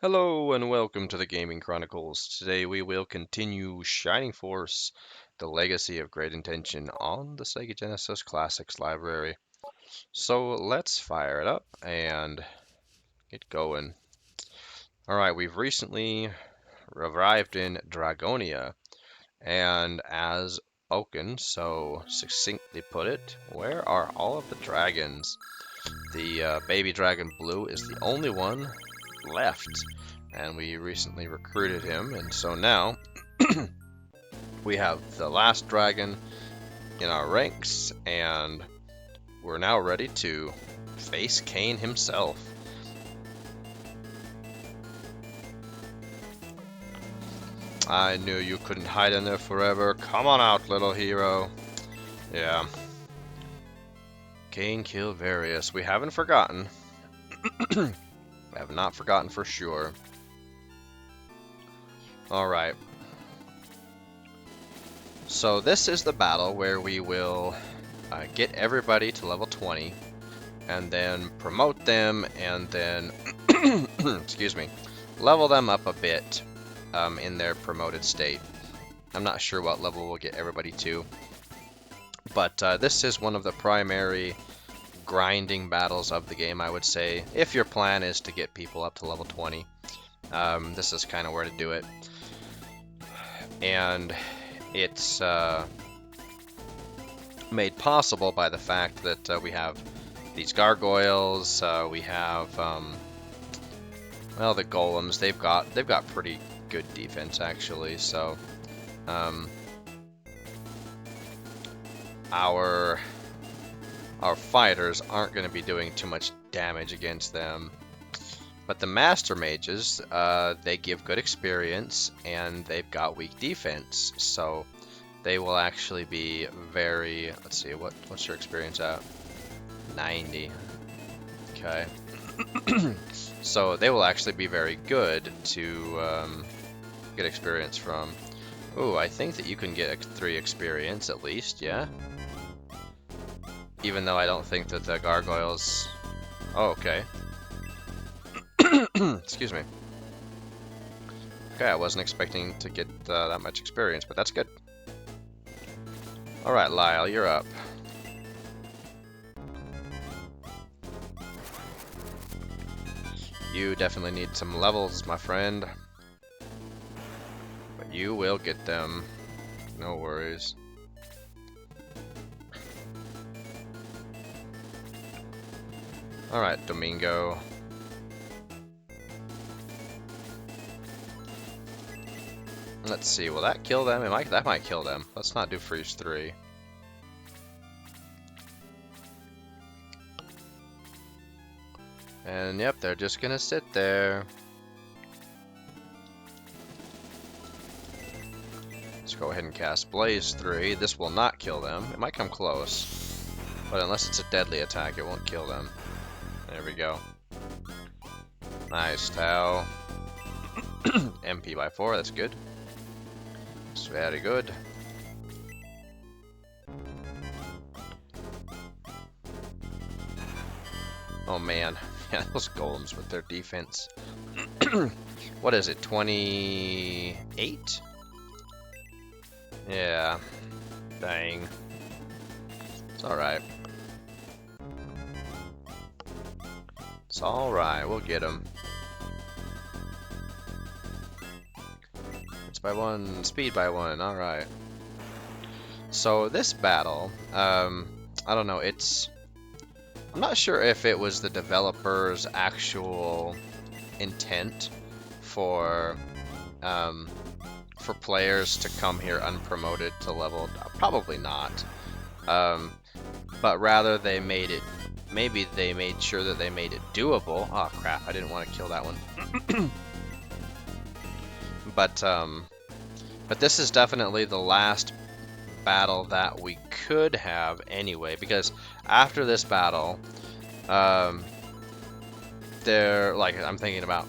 Hello and welcome to the Gaming Chronicles. Today we will continue Shining Force, the Legacy of Great Intention on the Sega Genesis Classics library. So let's fire it up and get going. Alright, we've recently arrived in Dragonia, and as Oaken so succinctly put it, where are all of the dragons? The baby dragon Blue is the only one left, and we recently recruited him, and so now we have the last dragon in our ranks, and we're now ready to face Kane himself. I knew you couldn't hide in there forever. Come on out, little hero. Yeah. Kane killed Various. We haven't forgotten. We have not forgotten for sure. Alright. So this is the battle where we will get everybody to level 20 and then promote them and then excuse me, level them up a bit in their promoted state. I'm not sure what level we'll get everybody to, but this is one of the primary grinding battles of the game, I would say. If your plan is to get people up to level 20, this is kind of where to do it. And it's made possible by the fact that we have these gargoyles, we have well, the golems. They've got pretty good defense actually. So our fighters aren't going to be doing too much damage against them. But the Master Mages, they give good experience, and they've got weak defense, so they will actually be very... Let's see, what's your experience at? 90. Okay. So they will actually be very good to get experience from. Ooh, I think that you can get 3 experience at least, yeah? Even though I don't think that the gargoyles... Oh, okay. Excuse me. Okay, I wasn't expecting to get that much experience, but that's good. Alright, Lyle, you're up. You definitely need some levels, my friend. But you will get them. No worries. Alright, Domingo. Let's see, will that kill them? That might kill them. Let's not do freeze 3. And yep, they're just gonna sit there. Let's go ahead and cast Blaze 3. This will not kill them. It might come close, but unless it's a deadly attack, it won't kill them. There we go. Nice, Tau. MP by 4, that's good. It's very good. Oh man, yeah, those golems with their defense. What is it, 28? Yeah, dang. It's alright. It's alright, we'll get him. By 1, speed by 1, alright. So this battle, I don't know, I'm not sure if it was the developer's actual intent for players to come here unpromoted to level, probably not. But rather they made it, maybe they made sure that they made it doable. Oh crap, I didn't want to kill that one. But this is definitely the last battle that we could have anyway, because after this battle, they're like, I'm thinking about,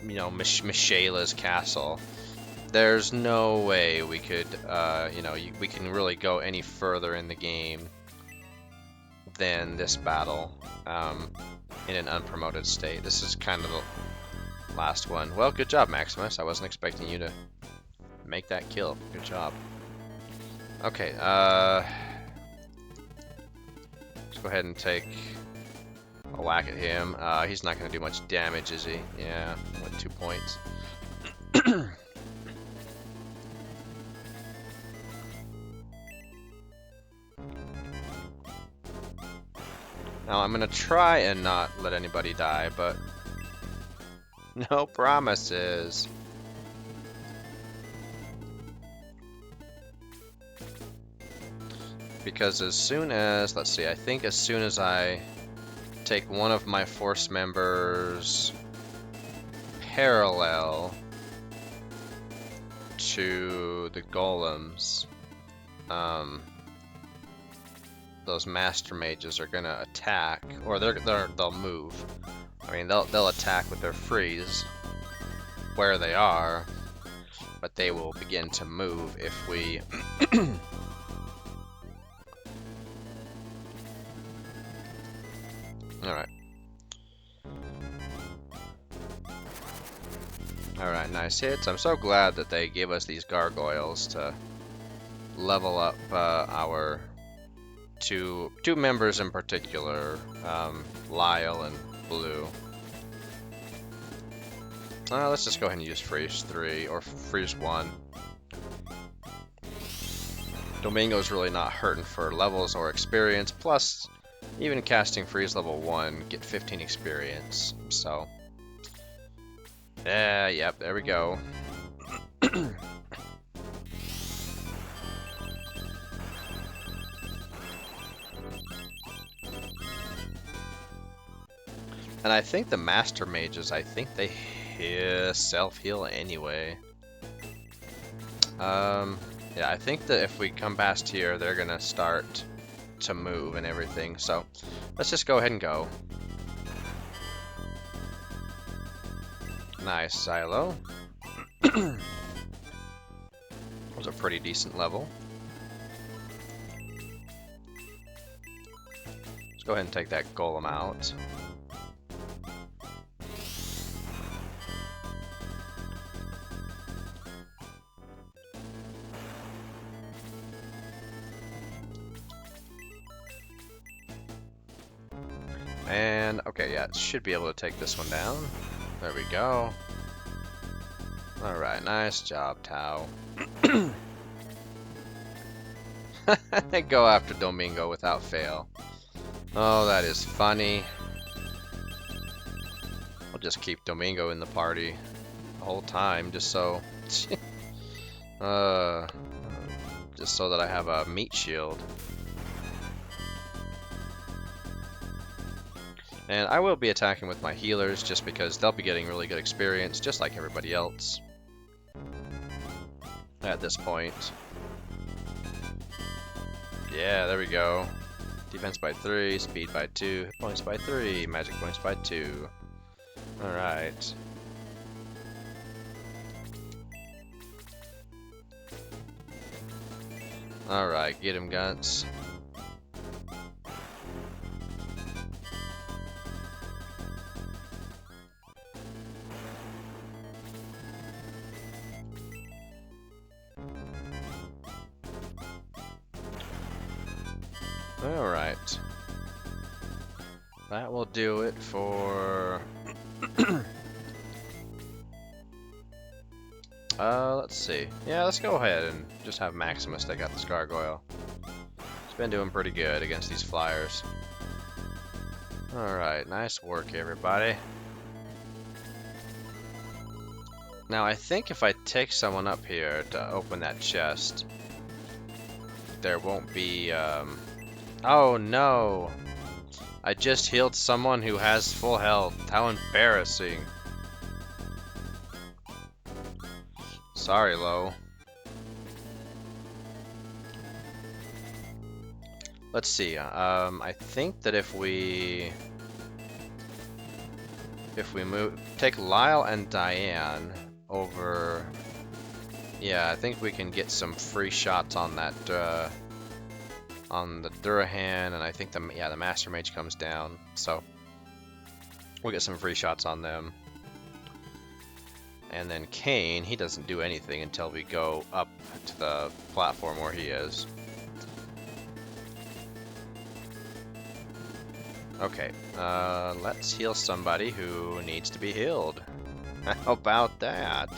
you know, Michela's castle. There's no way we could, you know, we can really go any further in the game than this battle in an unpromoted state. This is kind of the last one. Well, good job, Maximus. I wasn't expecting you to make that kill. Good job. Okay, let's go ahead and take a whack at him. He's not going to do much damage, is he? Yeah, with 2 points. Now, I'm going to try and not let anybody die, but no promises. Because as soon as, let's see, I think as soon as I take one of my force members parallel to the golems, those master mages are gonna attack, or they'll move. I mean, they'll attack with their freeze where they are, but they will begin to move if we Alright. Alright, nice hits. I'm so glad that they gave us these gargoyles to level up our two members in particular, Lyle and Blue. Let's just go ahead and use Freeze 3, or Freeze 1. Domingo's really not hurting for levels or experience, plus even casting Freeze level 1, get 15 experience, so... yep, there we go. And I think the Master Mages, I think they self-heal anyway. Yeah, I think that if we come past here, they're gonna start to move and everything, so let's just go ahead and go. Nice, Silo. That was a pretty decent level. Let's go ahead and take that golem out. And, okay, yeah, it should be able to take this one down. There we go. Alright, nice job, Tau. Go after Domingo without fail. Oh, that is funny. I'll just keep Domingo in the party the whole time, just so... just so that I have a meat shield. And I will be attacking with my healers just because they'll be getting really good experience, just like everybody else at this point. Yeah, there we go. Defense by 3, speed by 2, hit points by 3, magic points by 2. Alright. Alright, get him, Guts. Alright. That will do it for... let's see. Yeah, let's go ahead and just have Maximus take out this gargoyle. He's been doing pretty good against these flyers. Alright, nice work, everybody. Now, I think if I take someone up here to open that chest, there won't be, Oh no! I just healed someone who has full health. How embarrassing. Sorry, Lo. Let's see. I think that if we take Lyle and Diane over, yeah, I think we can get some free shots on that. On the Durahan, and I think the Master Mage comes down, so we'll get some free shots on them. And then Kane, he doesn't do anything until we go up to the platform where he is. Okay, let's heal somebody who needs to be healed. How about that?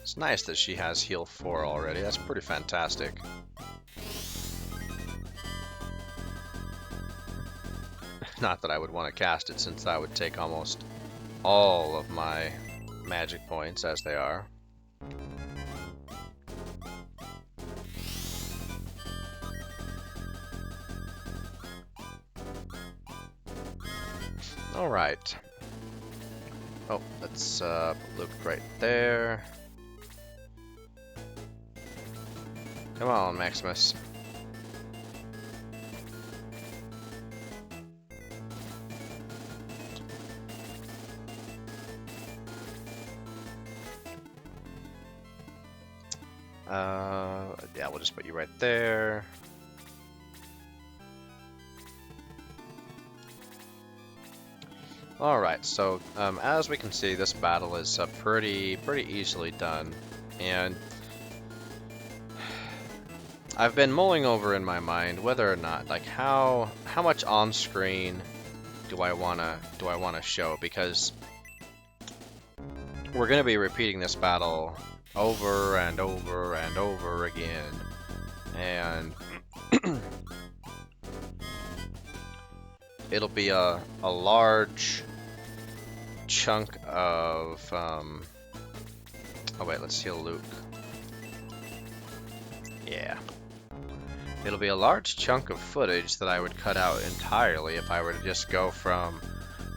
It's nice that she has heal 4 already. That's pretty fantastic. Not that I would want to cast it, since that would take almost all of my magic points as they are. Alright. Oh, let's put Luke right there. Come on, Maximus. Yeah, we'll just put you right there. Alright, so as we can see, this battle is pretty easily done, and I've been mulling over in my mind whether or not, like, how much on screen do I wanna show, because we're gonna be repeating this battle over and over and over again, and it'll be a large chunk of oh wait, let's heal Luke. Yeah. It'll be a large chunk of footage that I would cut out entirely if I were to just go from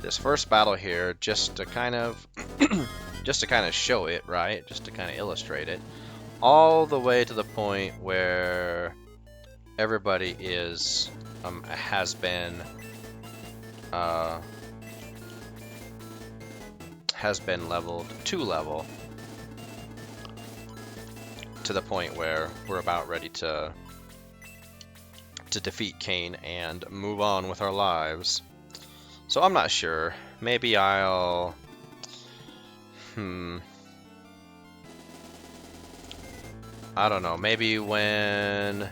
this first battle here just to kind of show it, right? Just to kind of illustrate it, all the way to the point where everybody is has been leveled to level, to the point where we're about ready to defeat Kane and move on with our lives. So I'm not sure. Maybe I'll... I don't know. Maybe when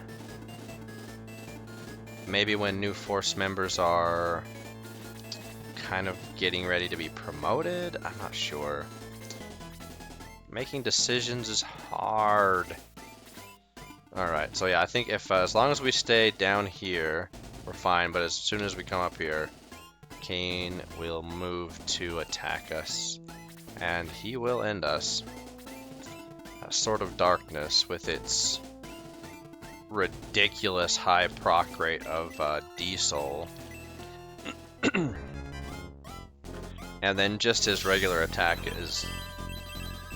new force members are kind of getting ready to be promoted? I'm not sure. Making decisions is hard. Alright, so yeah, I think if as long as we stay down here, we're fine, but as soon as we come up here, Kane will move to attack us, and he will end us. That Sword of Darkness, with its ridiculous high proc rate of D-Soul, and then just his regular attack is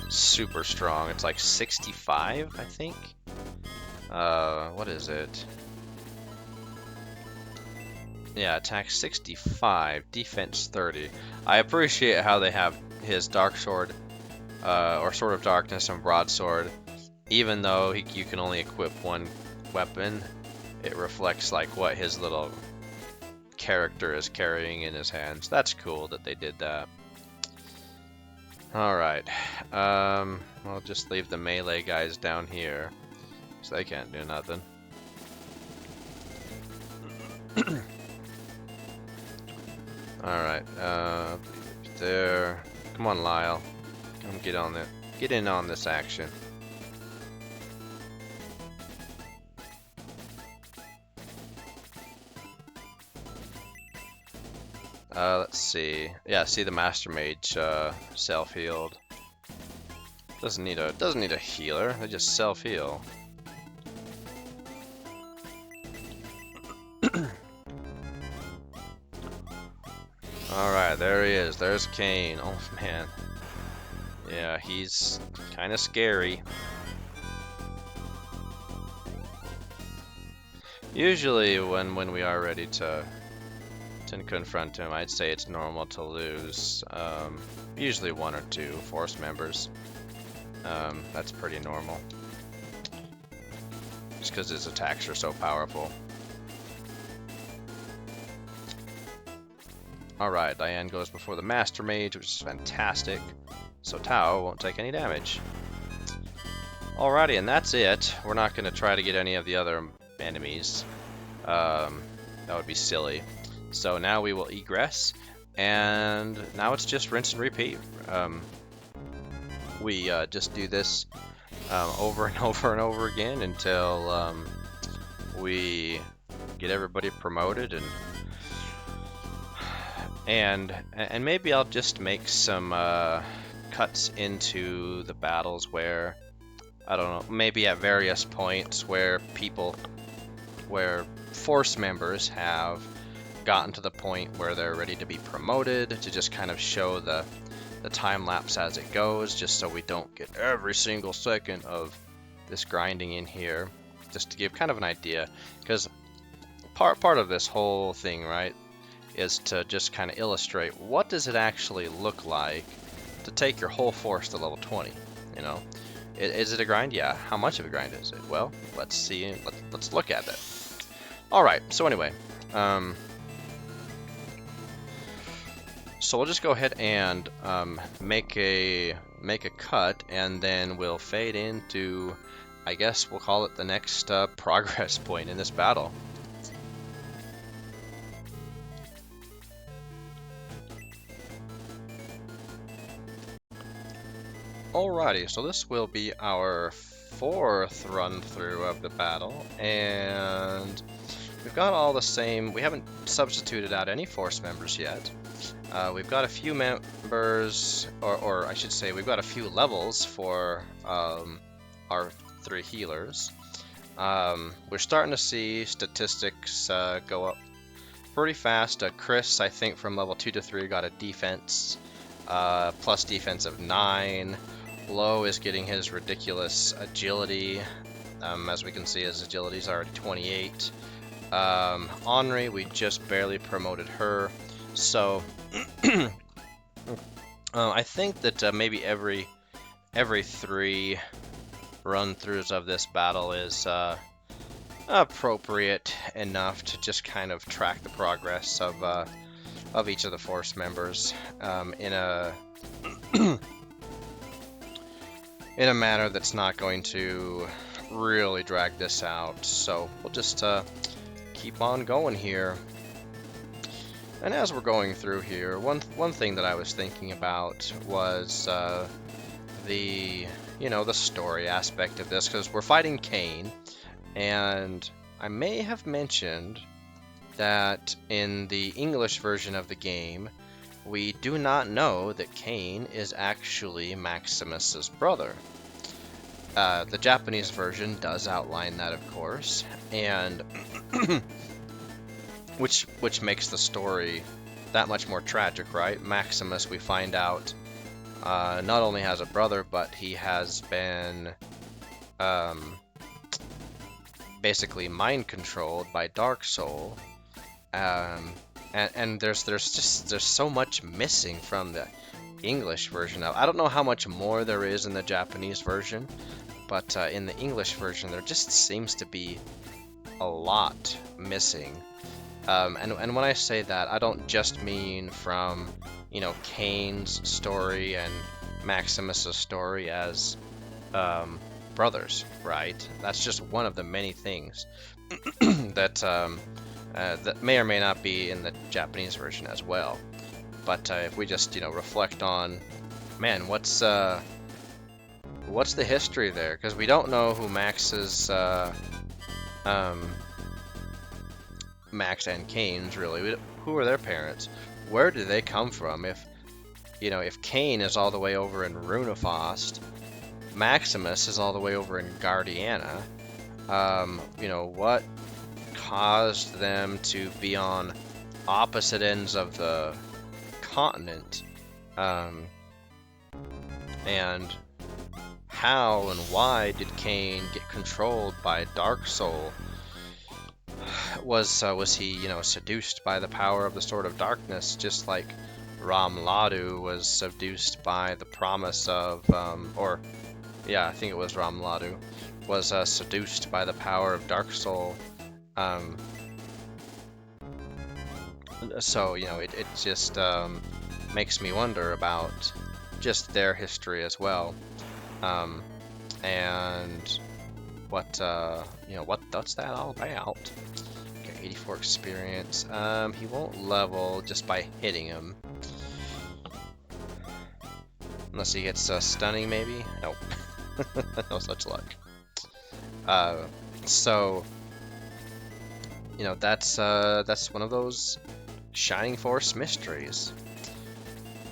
super strong. It's like 65, I think. What is it? Yeah, attack 65, defense 30. I appreciate how they have his Dark Sword, or Sword of Darkness and Broadsword. Even though you can only equip one weapon, it reflects like what his little character is carrying in his hands. That's cool that they did that. Alright, I'll just leave the melee guys down here, so they can't do nothing. Alright, there. Come on, Lyle. Come get on it. Get in on this action. Let's see. Yeah, see the Master Mage self-healed. Doesn't need a healer. They just self-heal. Alright, there he is. There's Kane. Oh man. Yeah, he's kind of scary. Usually when we are ready to confront him, I'd say it's normal to lose usually 1 or 2 force members. That's pretty normal. just because his attacks are so powerful. Alright, Diane goes before the Master Mage, which is fantastic. So Tao won't take any damage. Alrighty, and that's it. We're not going to try to get any of the other enemies. That would be silly. So now we will egress, and now it's just rinse and repeat. We just do this over and over and over again until we get everybody promoted, and maybe I'll just make some cuts into the battles where, I don't know, maybe at various points where force members have gotten to the point where they're ready to be promoted, to just kind of show the time lapse as it goes, just so we don't get every single second of this grinding in here, just to give kind of an idea, because part of this whole thing, right, is to just kind of illustrate what does it actually look like to take your whole force to level 20, you know? Is it a grind? Yeah. How much of a grind is it? Well, let's see. Let's look at it. All right. So anyway, so we'll just go ahead and make a cut, and then we'll fade into, I guess we'll call it the next progress point in this battle. Alrighty, so this will be our 4th run through of the battle, and we've got all the same. We haven't substituted out any force members yet. We've got a few members, or I should say, we've got a few levels for our 3 healers. We're starting to see statistics go up pretty fast. Chris, I think from level 2 to 3, got a defense plus defense of 9. Low is getting his ridiculous agility. As we can see, his agility is already 28. Henri, we just barely promoted her. So I think that maybe every 3 run-throughs of this battle is appropriate enough to just kind of track the progress of each of the force members in a in a manner that's not going to really drag this out. So we'll just keep on going here. And as we're going through here, one thing that I was thinking about was the story aspect of this, because we're fighting Kane, and I may have mentioned that in the English version of the game, we do not know that Kane is actually Maximus's brother. The Japanese version does outline that, of course, and which makes the story that much more tragic, right? Maximus, we find out, not only has a brother, but he has been basically mind controlled by Dark Soul. And there's so much missing from the English version. I don't know how much more there is in the Japanese version, but in the English version there just seems to be a lot missing. And when I say that, I don't just mean from, Kane's story and Maximus's story as brothers, right? That's just one of the many things that that may or may not be in the Japanese version as well. But if we just, reflect on, man, what's the history there? Because we don't know who Max's, Max and Kane's really. Who are their parents? Where do they come from? If Kane is all the way over in Runefaust, Maximus is all the way over in Guardiana, what caused them to be on opposite ends of the continent, and how and why did Kane get controlled by Dark Soul? Was he seduced by the power of the Sword of Darkness, just like Ram Ladu was seduced by the promise of, or yeah, I think it was Ramladu, was seduced by the power of Dark Soul. Um, so, you know, it just makes me wonder about just their history as well. Um, and what, you know, what's that all about? Okay, 84 experience. He won't level just by hitting him. Unless he gets stunning, maybe? Nope. No such luck. So, you know, that's one of those Shining Force mysteries.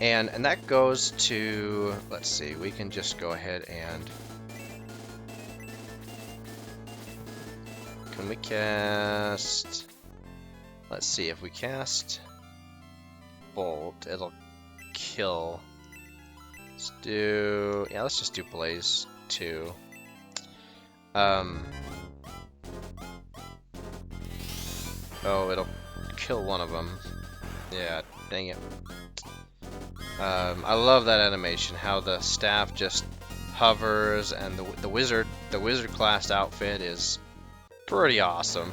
And that goes to, let's see, we can just go ahead and, can we cast, let's see, if we cast Bolt, it'll kill. Let's do, yeah, let's just do Blaze 2. Oh, it'll kill one of them. Yeah, dang it. I love that animation, how the staff just hovers, and the wizard class outfit is pretty awesome.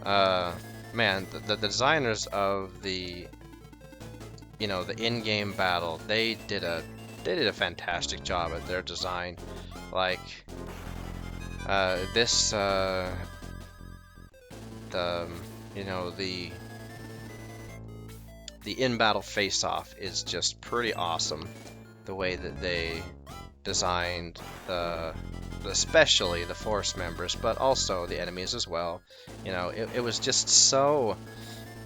Man, the designers of the, you know, the in-game battle, they did a fantastic job at their design. Like this, you know, the in-battle face-off is just pretty awesome. The way that they designed especially the Force members, but also the enemies as well. You know, it was just so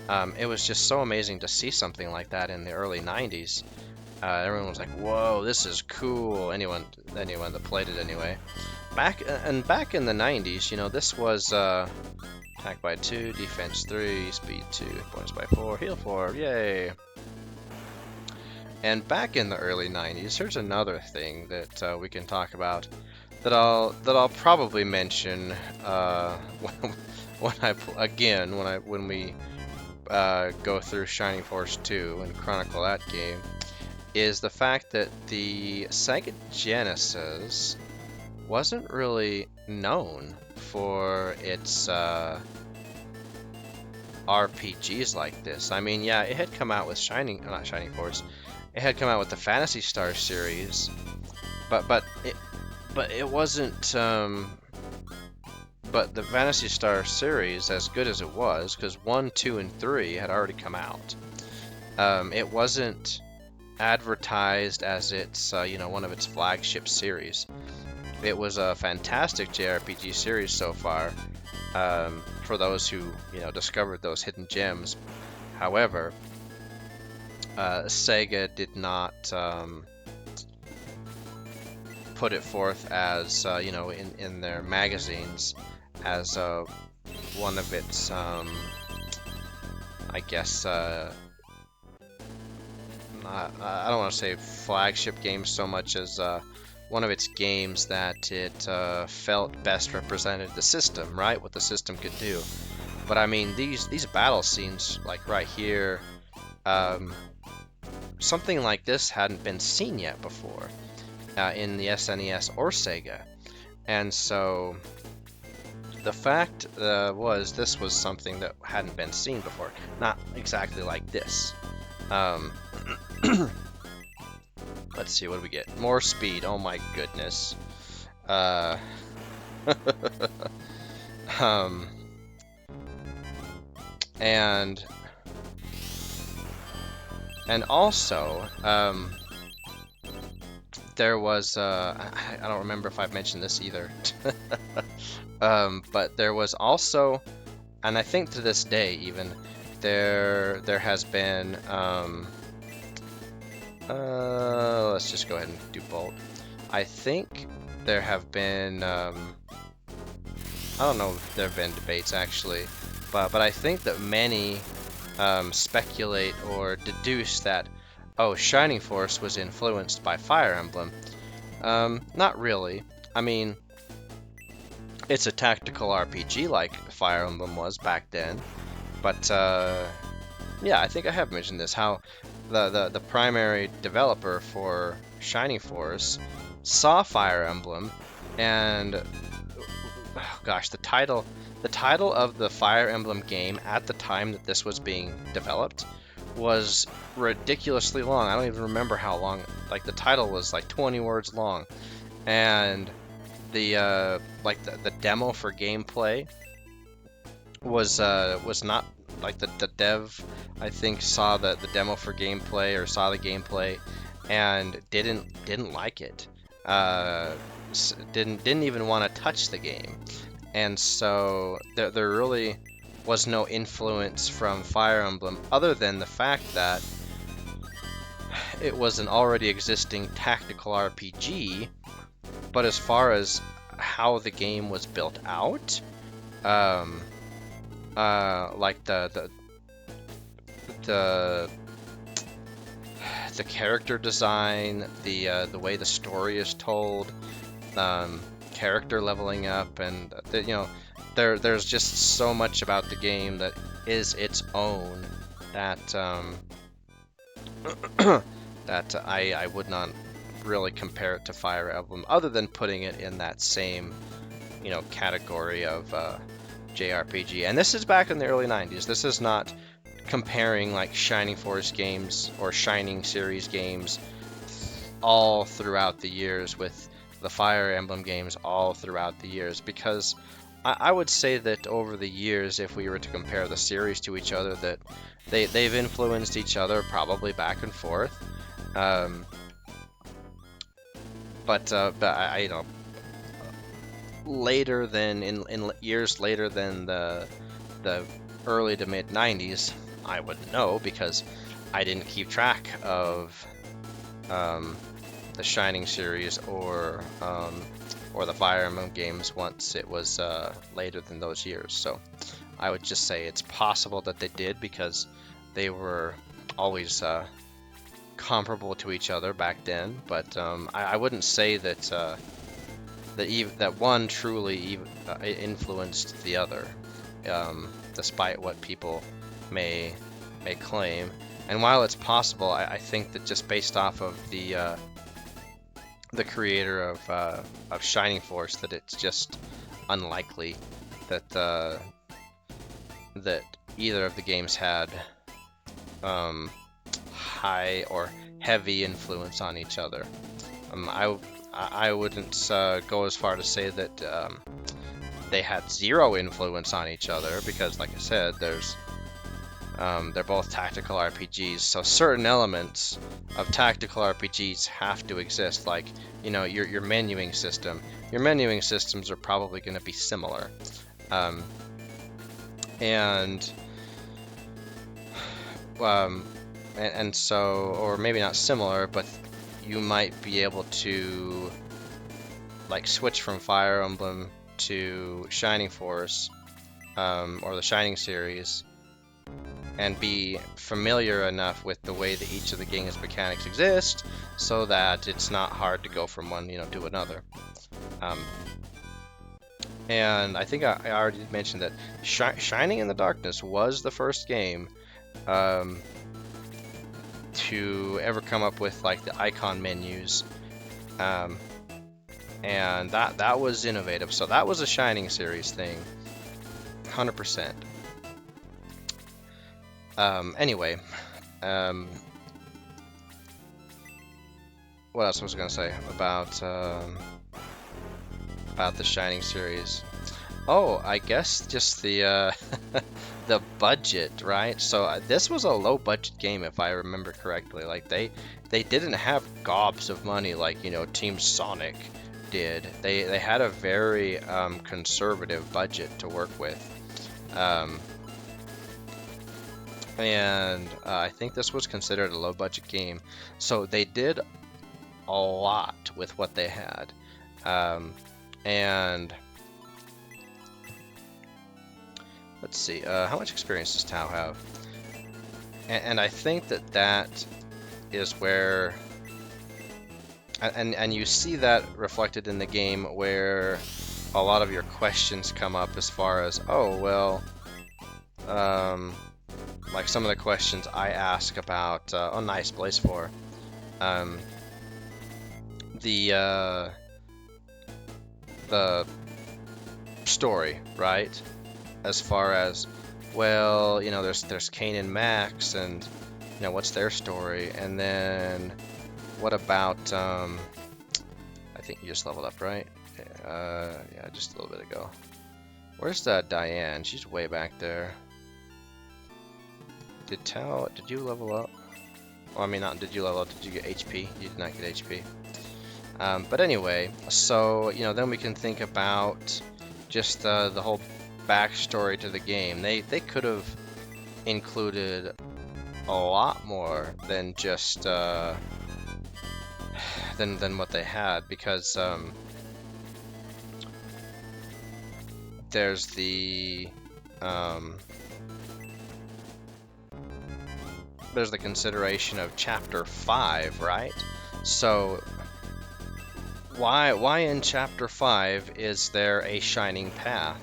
amazing to see something like that in the early 90s. Everyone was like, "Whoa, this is cool." Anyone that played it anyway. Back in the 90s, you know, this was attack by 2, defense 3, speed 2, points by 4, heal 4, yay! And back in the early 90s, here's another thing that we can talk about that I'll probably mention when we go through Shining Force 2 and chronicle that game, is the fact that the Sega Genesis wasn't really known for its RPGs like this. I mean, yeah, it had come out with not Shining Force. It had come out with the Phantasy Star series, but it wasn't. But the Phantasy Star series, as good as it was, because 1, 2, and 3 had already come out, it wasn't advertised as its you know, one of its flagship series. It was a fantastic JRPG series so far, for those who, you know, discovered those hidden gems. However, Sega did not put it forth as you know, in their magazines as one of its I guess I don't want to say flagship games so much as one of its games that it felt best represented the system, right? What the system could do. But I mean, these battle scenes, like right here, something like this hadn't been seen yet before in the SNES or Sega. And so the fact was, this was something that hadn't been seen before. Not exactly like this. Let's see, what do we get? More speed, oh my goodness. And also, there was, I don't remember if I've mentioned this either, but there was also, and I think to this day even, there has been, let's just go ahead and do Bolt. I think there have been, I don't know if there have been debates actually, but I think that many speculate or deduce that, oh, Shining Force was influenced by Fire Emblem. Not really. I mean, it's a tactical RPG like Fire Emblem was back then, but yeah, I think I have mentioned this, how the primary developer for Shining Force saw Fire Emblem, and oh gosh, the title of the Fire Emblem game at the time that this was being developed was ridiculously long. I don't even remember how long. Like the title was like 20 words long, and the like the demo for gameplay was not like the dev, I think, saw the demo for gameplay, or saw the gameplay and didn't like it. Didn't even want to touch the game. And so there really was no influence from Fire Emblem other than the fact that it was an already existing tactical RPG. But as far as how the game was built out, like the character design, the way the story is told, character leveling up, and there's just so much about the game that is its own that that I would not really compare it to Fire Emblem, other than putting it in that same category of JRPG. And this is back in the early 90s. This is not comparing like Shining Force games or Shining series games all throughout the years with the Fire Emblem games all throughout the years, because I would say that over the years, if we were to compare the series to each other, that they've influenced each other probably back and forth. But I later than in years later than the early to mid 90s, I wouldn't know, because I didn't keep track of the Shining series or the Fire Emblem games once it was later than those years. So I would just say it's possible that they did, because they were always comparable to each other back then. But I wouldn't say that that one truly influenced the other, despite what people may claim. And while it's possible, I think that just based off of the creator of Shining Force, that it's just unlikely that that either of the games had high or heavy influence on each other. I wouldn't go as far to say that they had zero influence on each other, because, like I said, they're both tactical RPGs, so certain elements of tactical RPGs have to exist, like your menuing system. Your menuing systems are probably going to be similar, and so, or maybe not similar, but you might be able to like switch from Fire Emblem to Shining Force, or the Shining series, and be familiar enough with the way that each of the game's mechanics exist, so that it's not hard to go from one to another. And I think I already mentioned that Shining in the Darkness was the first game to ever come up with like the icon menus, and that was innovative. So that was a Shining series thing, 100%. Anyway, what else was I gonna say about the Shining series? Oh, I guess just the the budget, right? So this was a low budget game, if I remember correctly. Like they didn't have gobs of money like Team Sonic did. They had a very conservative budget to work with, and I think this was considered a low budget game. So they did a lot with what they had, and let's see, how much experience does Tao have? And I think that is where, and you see that reflected in the game, where a lot of your questions come up, as far as, oh, well, like some of the questions I ask about, oh nice, Blaze 4. the the story, right? As far as, well, you know, there's Kane and Max, and you know, what's their story, and then what about I think you just leveled up, right? Yeah, just a little bit ago. Where's Diane? She's way back there. Did you level up? Well, I mean, not did you level up, did you get HP? You did not get HP. But anyway, so, you know, then we can think about just the whole backstory to the game. They could have included a lot more than just than what they had, because there's the consideration of Chapter 5, right? So why in Chapter 5 is there a shining path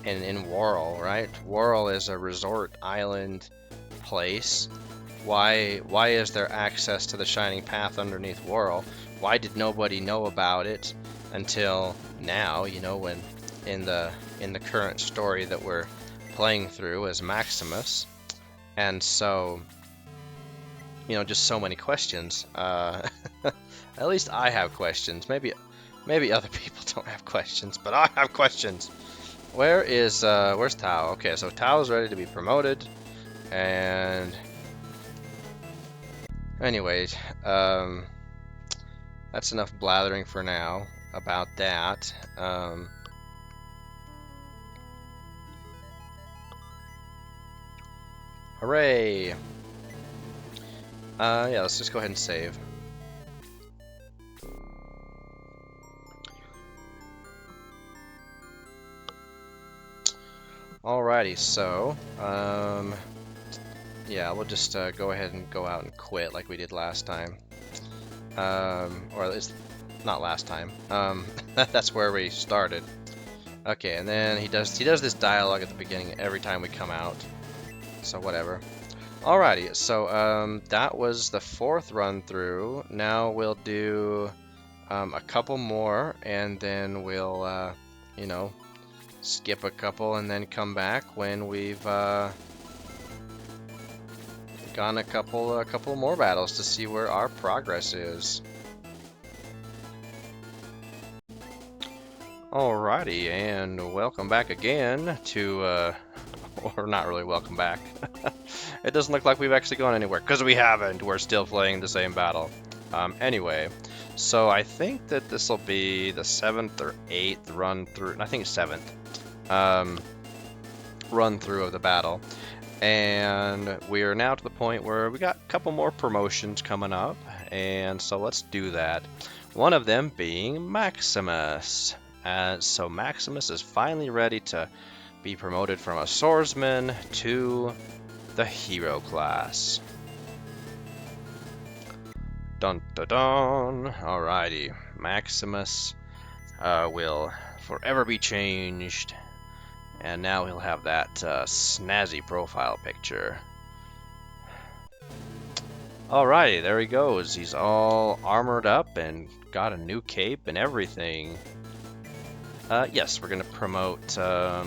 in Whirl, right? Whirl is a resort island place. Why is there access to the shining path underneath Whirl? Why did nobody know about it until now, you know, when in the current story that we're playing through as Maximus? And so, you know, just so many questions. At least I have questions. Maybe other people don't have questions, but I have questions. Where's Tao? Okay, so Tao's ready to be promoted, and anyways, that's enough blathering for now about that. Hooray! Yeah, let's just go ahead and save. Alrighty, so, yeah, we'll just go ahead and go out and quit like we did last time. Or at least, not last time. That's where we started. Okay, and then he does this dialogue at the beginning every time we come out. So whatever. Alrighty, so that was the 4th run through. Now we'll do a couple more, and then we'll you know, skip a couple and then come back when we've gone a couple more battles to see where our progress is. Alrighty, and welcome back again to or not really welcome back. It doesn't look like we've actually gone anywhere, because we haven't. We're still playing the same battle. Anyway, so I think that this will be the 7th or 8th run through, I think it's 7th, run through of the battle. And we are now to the point where we got a couple more promotions coming up, and so let's do that. One of them being Maximus. So Maximus is finally ready to be promoted from a swordsman to the hero class. Dun dun dun. Alrighty, Maximus will forever be changed, and now he'll have that snazzy profile picture. Alrighty, there he goes. He's all armored up and got a new cape and everything. Yes, we're gonna promote. I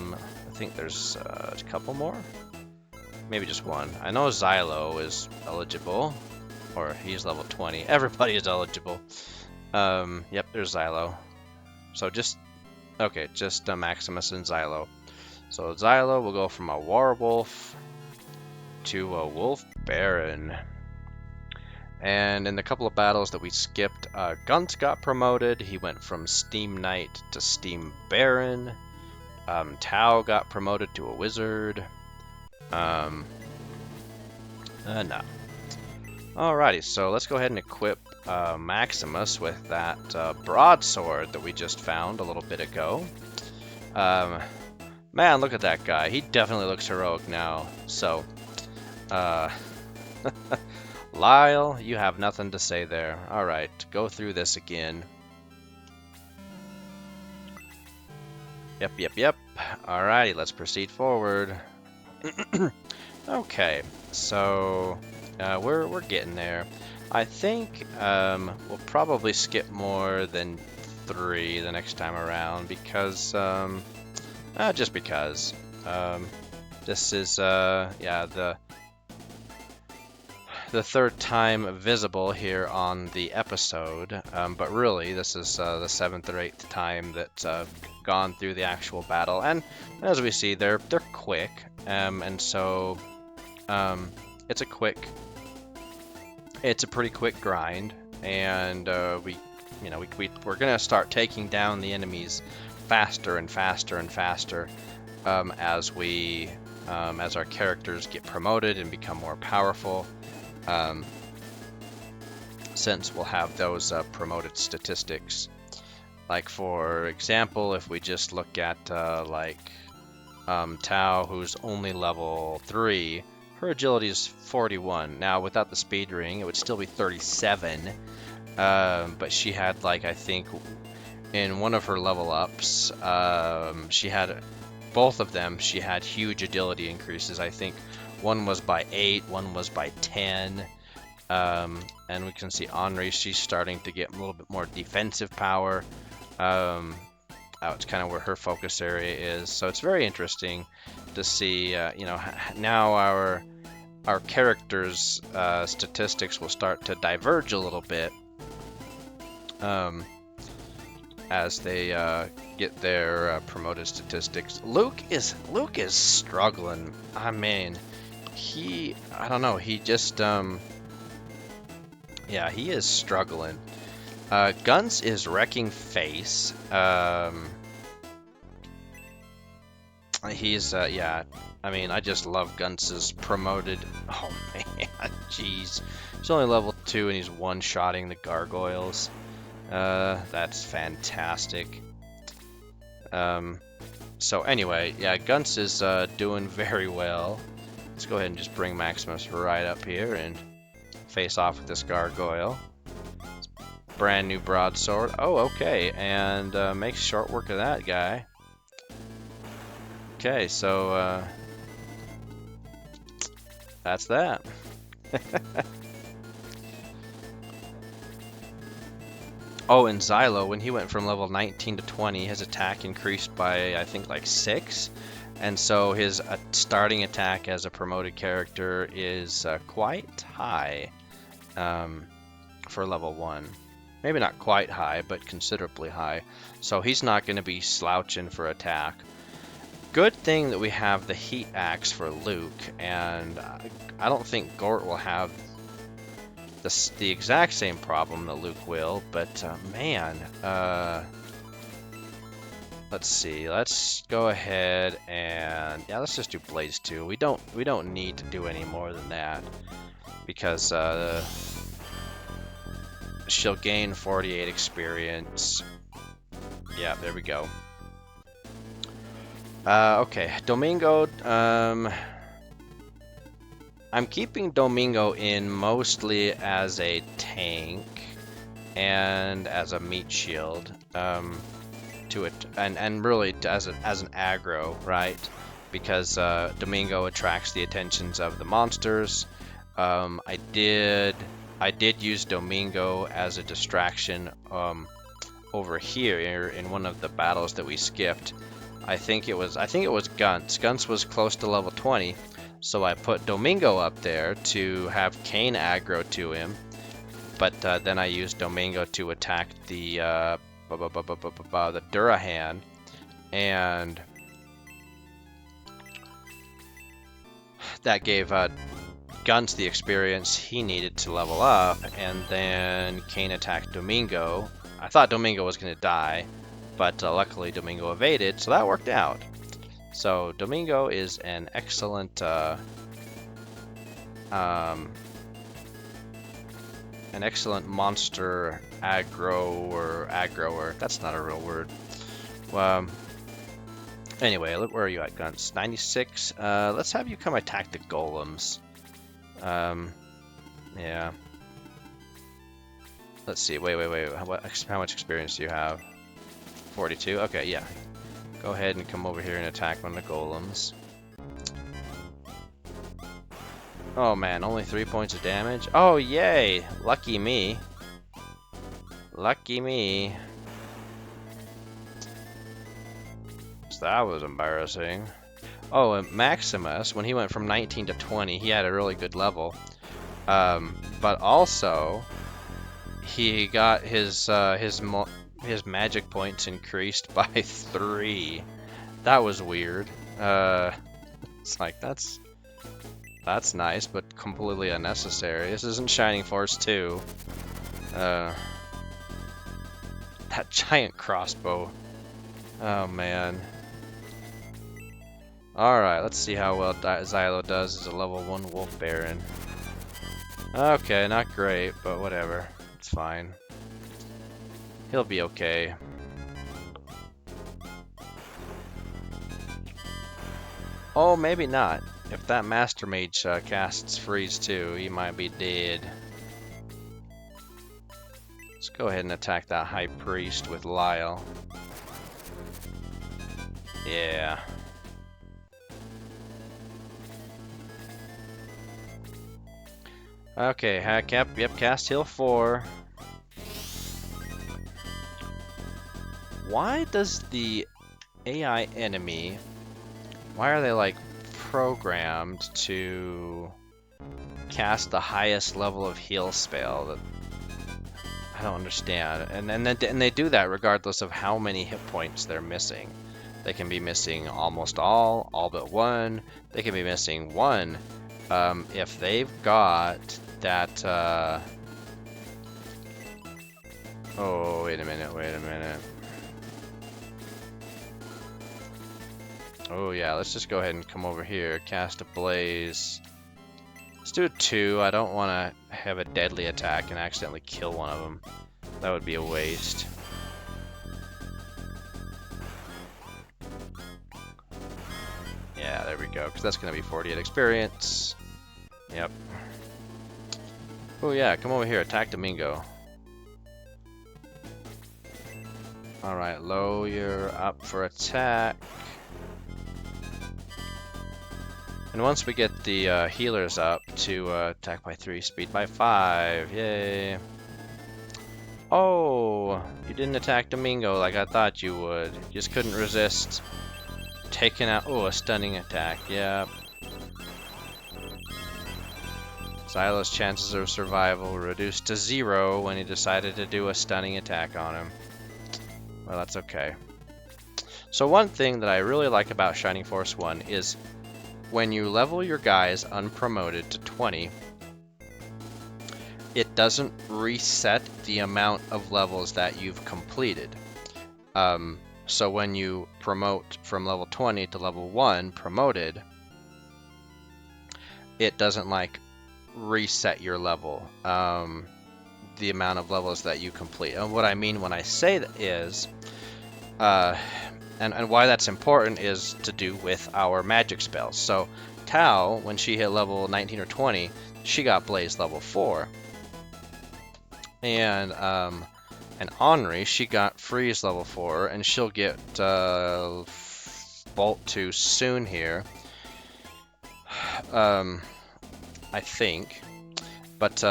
think there's a couple more. Maybe just one. I know Xylo is eligible, or he's level 20. Everybody is eligible. Yep, there's Xylo. So just Maximus and Xylo. So Xylo will go from a werewolf to a wolf baron. And in the couple of battles that we skipped, Gunt got promoted. He went from Steam Knight to Steam Baron. Tao got promoted to a wizard. No. Alrighty, so let's go ahead and equip Maximus with that broadsword that we just found a little bit ago. Man, look at that guy. He definitely looks heroic now. So, Lyle, you have nothing to say there. Alright, go through this again. Yep. Alrighty, let's proceed forward. Okay, so we're getting there. I think we'll probably skip more than 3 the next time around because, just because. This is, yeah, the 3rd time visible here on the episode, but really this is the 7th or 8th time that gone through the actual battle, and as we see, they're quick, and so it's a pretty quick grind, and we're gonna start taking down the enemies faster and faster and faster as our characters get promoted and become more powerful. Since we'll have those promoted statistics. Like for example, if we just look at Tao, who's only level 3, her agility is 41. Now without the speed ring, it would still be 37. But she had, like, I think in one of her level ups, she had both of them. She had huge agility increases. I think one was by 8, one was by 10. And we can see Henri, she's starting to get a little bit more defensive power. It's kind of where her focus area is. So it's very interesting to see, now our characters' statistics will start to diverge a little bit as they get their promoted statistics. Luke is struggling. I mean, I don't know, he just yeah, he is struggling. Guns is wrecking face. He's yeah, I mean, I just love Guns's promoted. Oh man, jeez, he's only level 2 and he's one-shotting the gargoyles. That's fantastic. So anyway, yeah, Guns is doing very well. Let's go ahead and just bring Maximus right up here and face off with this gargoyle. Brand new broadsword. Oh, okay, and makes short work of that guy. Okay, so that's that. Oh, and Xylo, when he went from level 19 to 20, his attack increased by, I think, like 6. And so his starting attack as a promoted character is quite high for level 1. Maybe not quite high, but considerably high. So he's not going to be slouching for attack. Good thing that we have the Heat Axe for Luke, and I don't think Gort will have the exact same problem that Luke will, but man, let's see. Let's go ahead and let's just do Blaze 2. We don't need to do any more than that because she'll gain 48 experience. Yeah, there we go. Okay, Domingo. I'm keeping Domingo in mostly as a tank and as a meat shield, to it, and really as an aggro, right? Because Domingo attracts the attentions of the monsters. I did use Domingo as a distraction over here in one of the battles that we skipped. I think it was Guns. Guns was close to level 20. So I put Domingo up there to have Kane aggro to him, but then I used Domingo to attack the Durahan, and that gave Guns the experience he needed to level up, and then Kane attacked Domingo. I thought Domingo was going to die, but luckily Domingo evaded, so that worked out. So Domingo is an excellent monster aggroer. That's not a real word. Anyway, look, where are you at, Guns? 96. Let's have you come attack the golems. Yeah. Let's see. Wait. How much experience do you have? 42. Okay, yeah. Go ahead and come over here and attack one of the golems. Oh man, only 3 points of damage? Oh yay! Lucky me. Lucky me. So that was embarrassing. Oh, and Maximus, when he went from 19 to 20, he had a really good level. But also, he got his magic points increased by 3. That was weird. It's like, that's nice, but completely unnecessary. This isn't Shining Force 2. That giant crossbow. Oh man. Alright, let's see how well Xylo does as a level 1 Wolf Baron. Okay, not great, but whatever. It's fine. He'll be okay. Oh, maybe not. If that Master Mage casts Freeze too, he might be dead. Let's go ahead and attack that High Priest with Lyle. Yeah. Okay, yep, cast heal 4. Why does the AI enemy, why are they like programmed to cast the highest level of heal spell? That I don't understand. And they do that regardless of how many hit points they're missing. They can be missing almost all but 1. They can be missing 1. If they've got that, oh, wait a minute. Oh yeah, let's just go ahead and come over here, cast a Blaze. Let's do 2. I don't want to have a deadly attack and accidentally kill one of them. That would be a waste. Yeah, there we go, because that's going to be 48 experience. Yep. Oh yeah, come over here, attack Domingo. Alright, Lo, you're up for attack. And once we get the healers up to attack by 3, speed by 5, yay. Oh, you didn't attack Domingo like I thought you would. You just couldn't resist taking out, oh, a stunning attack, yep. Xylo's chances of survival were reduced to 0 when he decided to do a stunning attack on him. Well, that's okay. So one thing that I really like about Shining Force 1 is when you level your guys unpromoted to 20, it doesn't reset the amount of levels that you've completed. So when you promote from level 20 to level 1 promoted, it doesn't like reset your level, the amount of levels that you complete. And what I mean when I say that is, and why that's important is to do with our magic spells. So Tao, when she hit level 19 or 20, she got Blaze level 4. And Henri, she got Freeze level 4, and she'll get Bolt 2 soon here. I think, but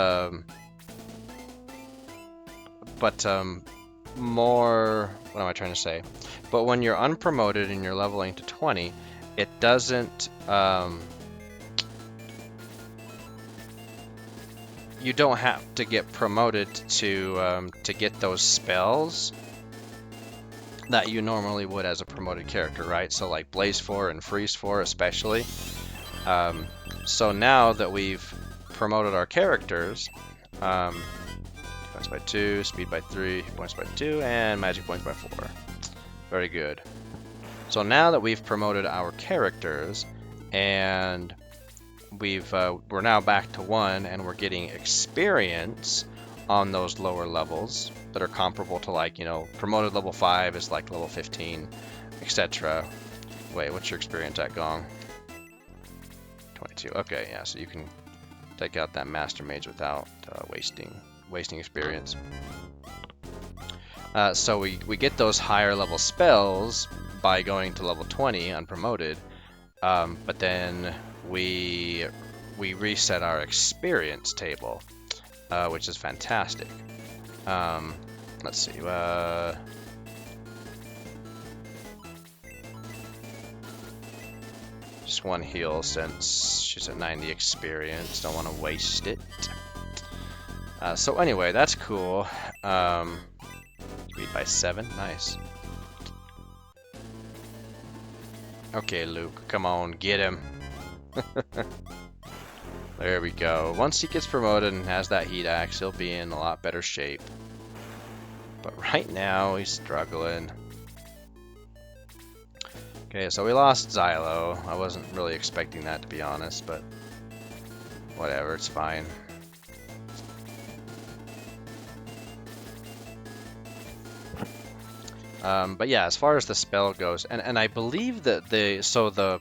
more, what am I trying to say? But when you're unpromoted and you're leveling to 20, it doesn't, you don't have to get promoted to get those spells that you normally would as a promoted character, right? So like Blaze 4 and Freeze 4 especially. So now that we've promoted our characters, points by 2, speed by 3, points by 2, and magic points by 4. Very good. So now that we've promoted our characters, and we're now back to 1, and we're getting experience on those lower levels that are comparable to, like, you know, promoted level 5 is like level 15, etc. Wait, what's your experience at, Gong? 22. Okay, yeah, so you can take out that Master Mage without wasting experience. So we get those higher level spells by going to level 20 unpromoted, but then we we reset our experience table, which is fantastic. Let's see. Just one heal since she's at 90 experience. Don't want to waste it. So anyway, that's cool. Beat by 7. Nice. Okay, Luke, come on, get him. There we go. Once he gets promoted and has that heat axe, he'll be in a lot better shape. But right now, he's struggling. Okay, so we lost Xylo. I wasn't really expecting that, to be honest, but whatever, it's fine. But yeah, as far as the spell goes, and I believe that the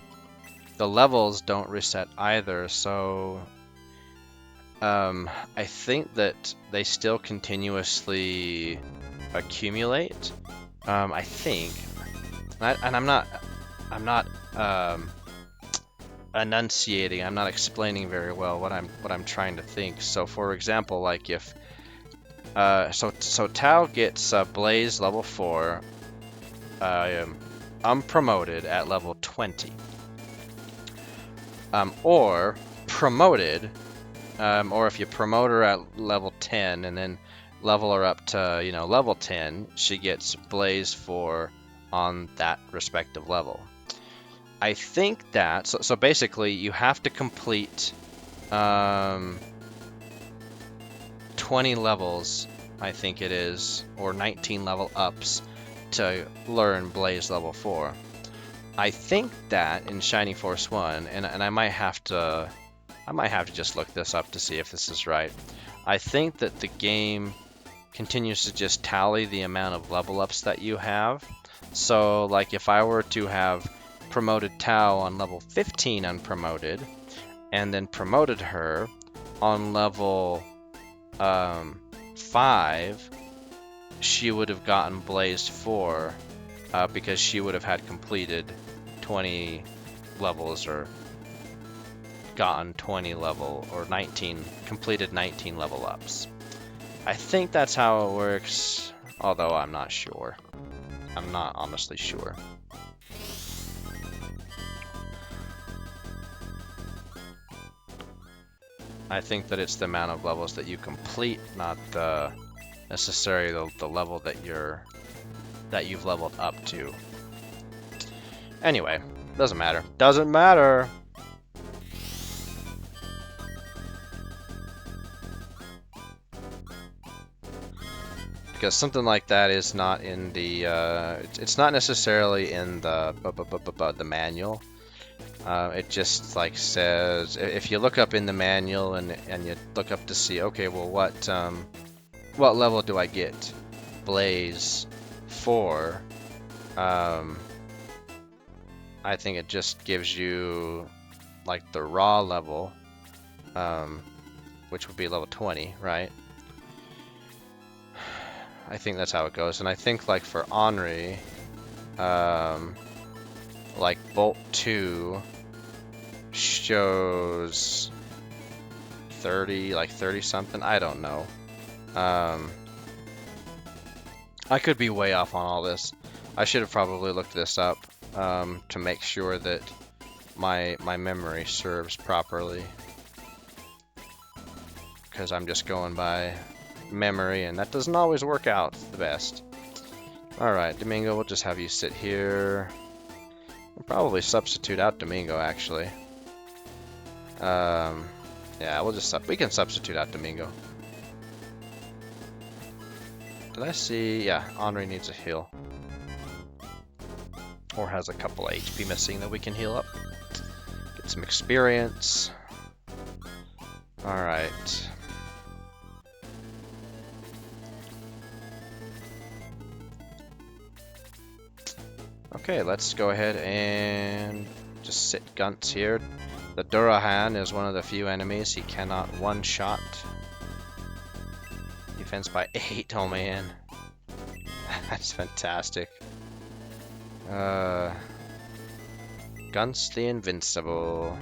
levels don't reset either, so I think that they still continuously accumulate. I think, and I'm not enunciating. I'm not explaining very well what I'm trying to think. So, for example, like if so Tao gets Blaze level 4, unpromoted at level 20, or promoted, or if you promote her at level 10 and then level her up to level 10, she gets Blaze 4 on that respective level. I think that so basically you have to complete 20 levels, I think it is, or 19 level ups to learn Blaze level 4. I think that in Shining Force 1, and I might have to just look this up to see if this is right. I think that the game continues to just tally the amount of level ups that you have. So like if I were to have promoted Tao on level 15 unpromoted, and then promoted her on level 5, she would have gotten Blaze 4 because she would have had completed 20 levels, or gotten 20 level, or 19, completed 19 level ups. I think that's how it works, although I'm not sure. I'm not honestly sure. I think that it's the amount of levels that you complete, not necessarily the level that you've leveled up to. Anyway, doesn't matter. Doesn't matter. Because something like that is not in the it's not necessarily in the manual. It just like says, if you look up in the manual and you look up to see, okay, well what level do I get Blaze 4? I think it just gives you like the raw level, which would be level 20, right? I think that's how it goes. And I think like for Henri, like Bolt 2 shows 30, like 30 something. I don't know. I could be way off on all this. I should have probably looked this up to make sure that my memory serves properly, because I'm just going by memory, and that doesn't always work out the best. Alright, Domingo, we'll just have you sit here. We'll probably substitute out Domingo, actually. Yeah, we can substitute out Domingo. Did I see? Yeah, Henri needs a heal. Or has a couple of HP missing that we can heal up. Get some experience. Alright. Okay, let's go ahead and just sit Gunts here. The Durahan is one of the few enemies he cannot one-shot. Defense by 8, oh man. That's fantastic. Gunts the Invincible.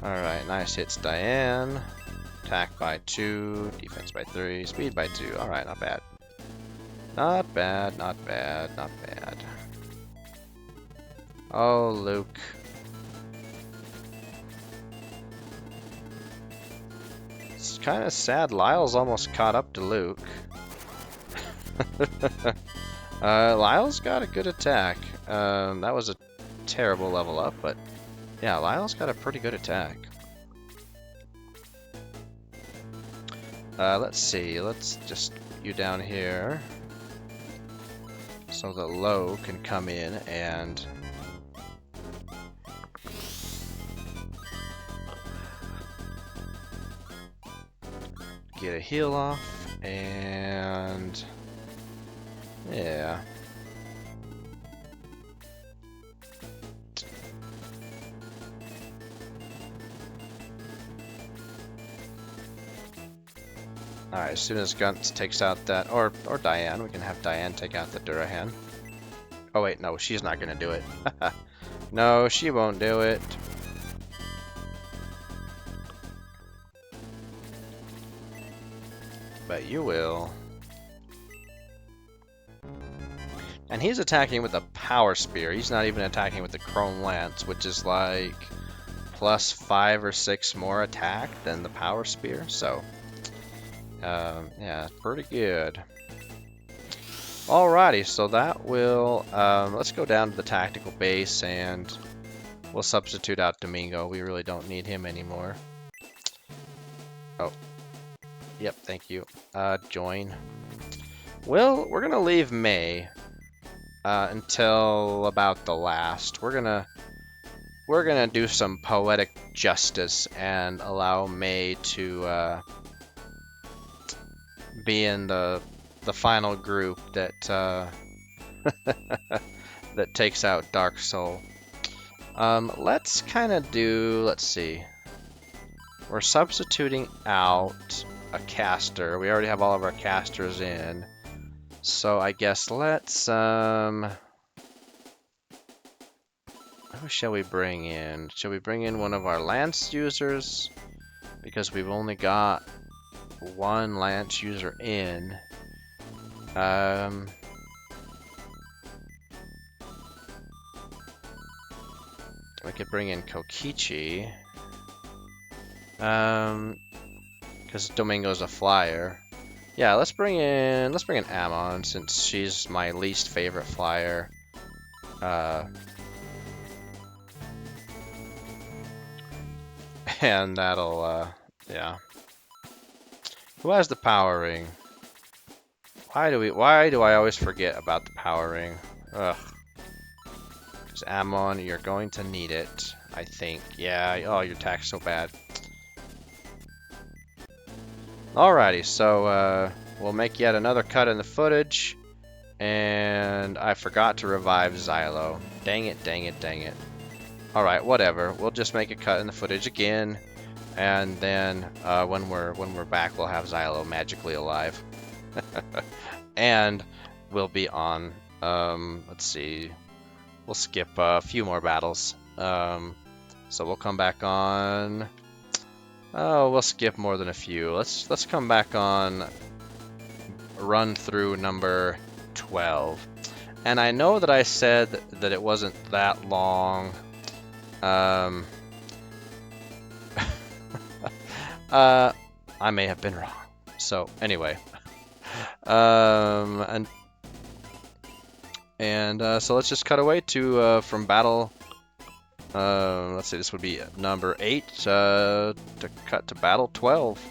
Alright, nice hits, Diane. Attack by 2, defense by 3, speed by 2. Alright, not bad. Not bad, not bad, not bad. Oh, Luke. It's kind of sad. Lyle's almost caught up to Luke. Lyle's got a good attack. That was a terrible level up, but yeah, Lyle's got a pretty good attack. Let's see. Let's just put you down here so that Lo can come in and get a heal off, and yeah. Alright, as soon as Guns takes out that, or Diane, we can have Diane take out the Durahan. Oh wait, no, she's not gonna do it. No, she won't do it. But you will. And he's attacking with a Power Spear. He's not even attacking with the Chrome Lance, which is like plus 5 or 6 more attack than the Power Spear. So, yeah, pretty good. Alrighty, so that will, let's go down to the tactical base and we'll substitute out Domingo. We really don't need him anymore. Oh. Yep, thank you. Join. Well, we're gonna leave May until about the last. We're gonna do some poetic justice and allow May to be in the final group that that takes out Dark Soul. Let's kind of do. Let's see. We're substituting out a caster. We already have all of our casters in. So I guess let's who shall we bring in? Shall we bring in one of our lance users? Because we've only got one lance user in. We could bring in Kokichi. Because Domingo's a flyer. Yeah, let's bring in Amon since she's my least favorite flyer. And that'll yeah. Who has the power ring? Why do I always forget about the power ring? Ugh. Because Amon, you're going to need it, I think. Yeah, oh, your attack's so bad. Alrighty, so we'll make yet another cut in the footage, and I forgot to revive Xylo. Dang it, dang it, dang it. Alright, whatever. We'll just make a cut in the footage again, and then when we're back, we'll have Xylo magically alive. And we'll be on, let's see, we'll skip a few more battles. So we'll come back on. Oh, we'll skip more than a few. Let's come back on run through number 12. And I know that I said that it wasn't that long. I may have been wrong. So anyway, so let's just cut away to from battle. Let's see, this would be number 8 to cut to battle 12.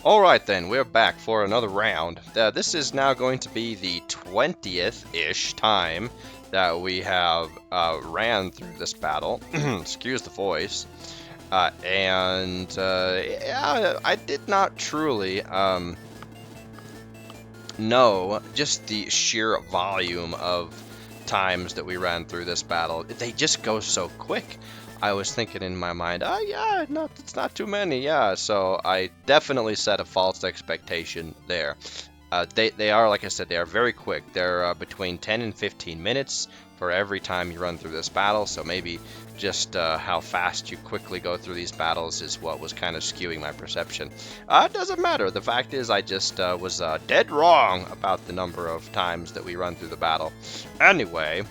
Alright then, we're back for another round. This is now going to be the 20th-ish time that we have ran through this battle. Excuse the voice. Yeah, I did not truly know just the sheer volume of times that we ran through this battle. They just go so quick. I was thinking in my mind, oh yeah, it's not too many, yeah. So I definitely set a false expectation there. They are, like I said, they are very quick. They're between 10 and 15 minutes for every time you run through this battle, so maybe just how fast you quickly go through these battles is what was kind of skewing my perception. It doesn't matter. The fact is I just was dead wrong about the number of times that we run through the battle. Anyway,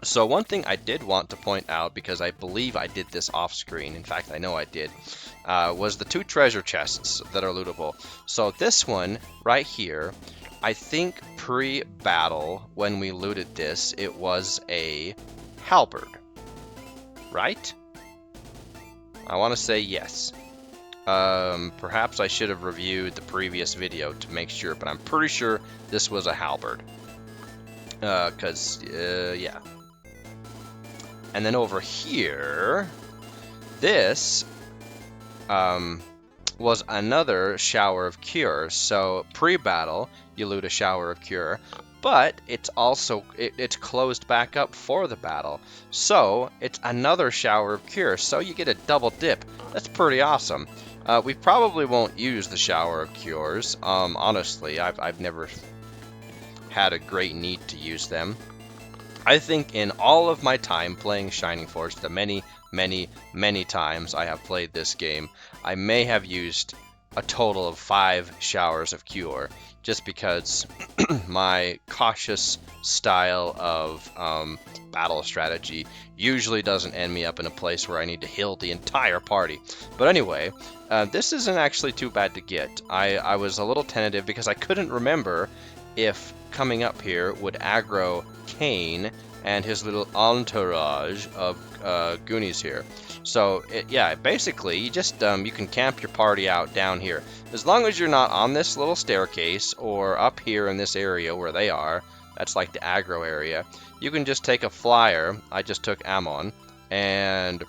so one thing I did want to point out, because I believe I did this off screen, in fact I know I did, was the 2 treasure chests that are lootable. So this one right here, I think pre-battle when we looted this, it was a halberd, right? I want to say yes. Perhaps I should have reviewed the previous video to make sure, but I'm pretty sure this was a halberd. Yeah. And then over here, this was another shower of cure. So pre-battle, you loot a shower of cure, but it's also it's closed back up for the battle. So it's another shower of cure. So you get a double dip. That's pretty awesome. We probably won't use the shower of cures. Honestly, I've never had a great need to use them. I think in all of my time playing Shining Force, the many times I have played this game, I may have used a total of 5 showers of cure, just because my cautious style of battle strategy usually doesn't end me up in a place where I need to heal the entire party. But anyway, this isn't actually too bad to get. I was a little tentative because I couldn't remember if coming up here would aggro Kane and his little entourage of Goonies here. So yeah, basically you just you can camp your party out down here. As long as you're not on this little staircase or up here in this area where they are, that's like the aggro area, you can just take a flyer. I just took Ammon and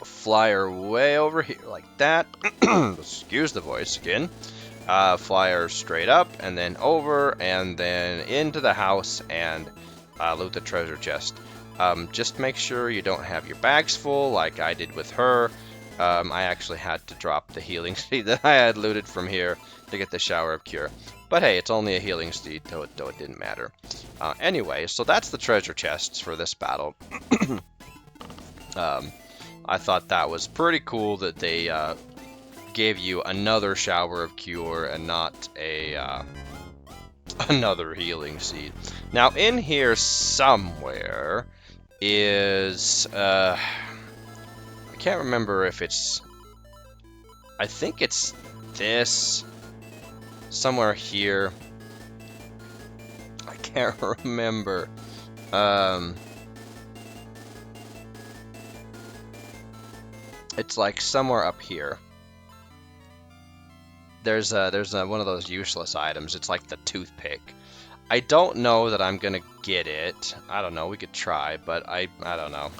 flyer way over here like that. Excuse the voice again. Flyer straight up and then over and then into the house and loot the treasure chest. Just make sure you don't have your bags full like I did with her. I actually had to drop the healing seed that I had looted from here to get the shower of cure. But hey, it's only a healing seed, though it didn't matter. Anyway, so that's the treasure chests for this battle. I thought that was pretty cool that they gave you another shower of cure and not a another healing seed. Now in here somewhere is I can't remember if it's, I think it's this somewhere here. I can't remember. It's like somewhere up here. There's one of those useless items. It's like the toothpick. I don't know that I'm gonna get it. I don't know. We could try, but I don't know.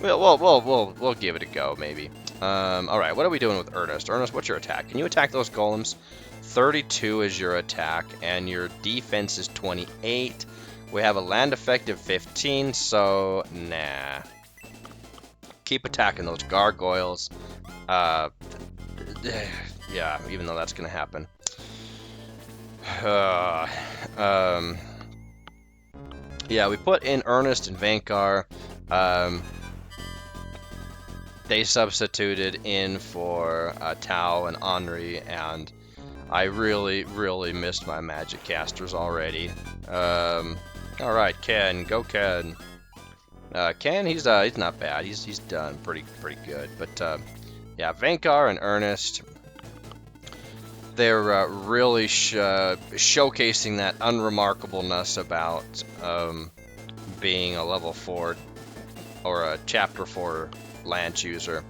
We'll give it a go maybe. All right. What are we doing with Ernest? Ernest, what's your attack? Can you attack those golems? 32 is your attack, and your defense is 28. We have a land effective 15, so nah. Keep attacking those gargoyles. Yeah, even though that's gonna happen. Yeah, we put in Ernest and Vankar. They substituted in for Tao and Henri, and I really missed my magic casters already. All right, Ken, go Ken. Ken, he's not bad. He's done pretty good. But yeah, Vankar and Ernest, they're really showcasing that unremarkableness about being a level 4 or a chapter 4 Lance user.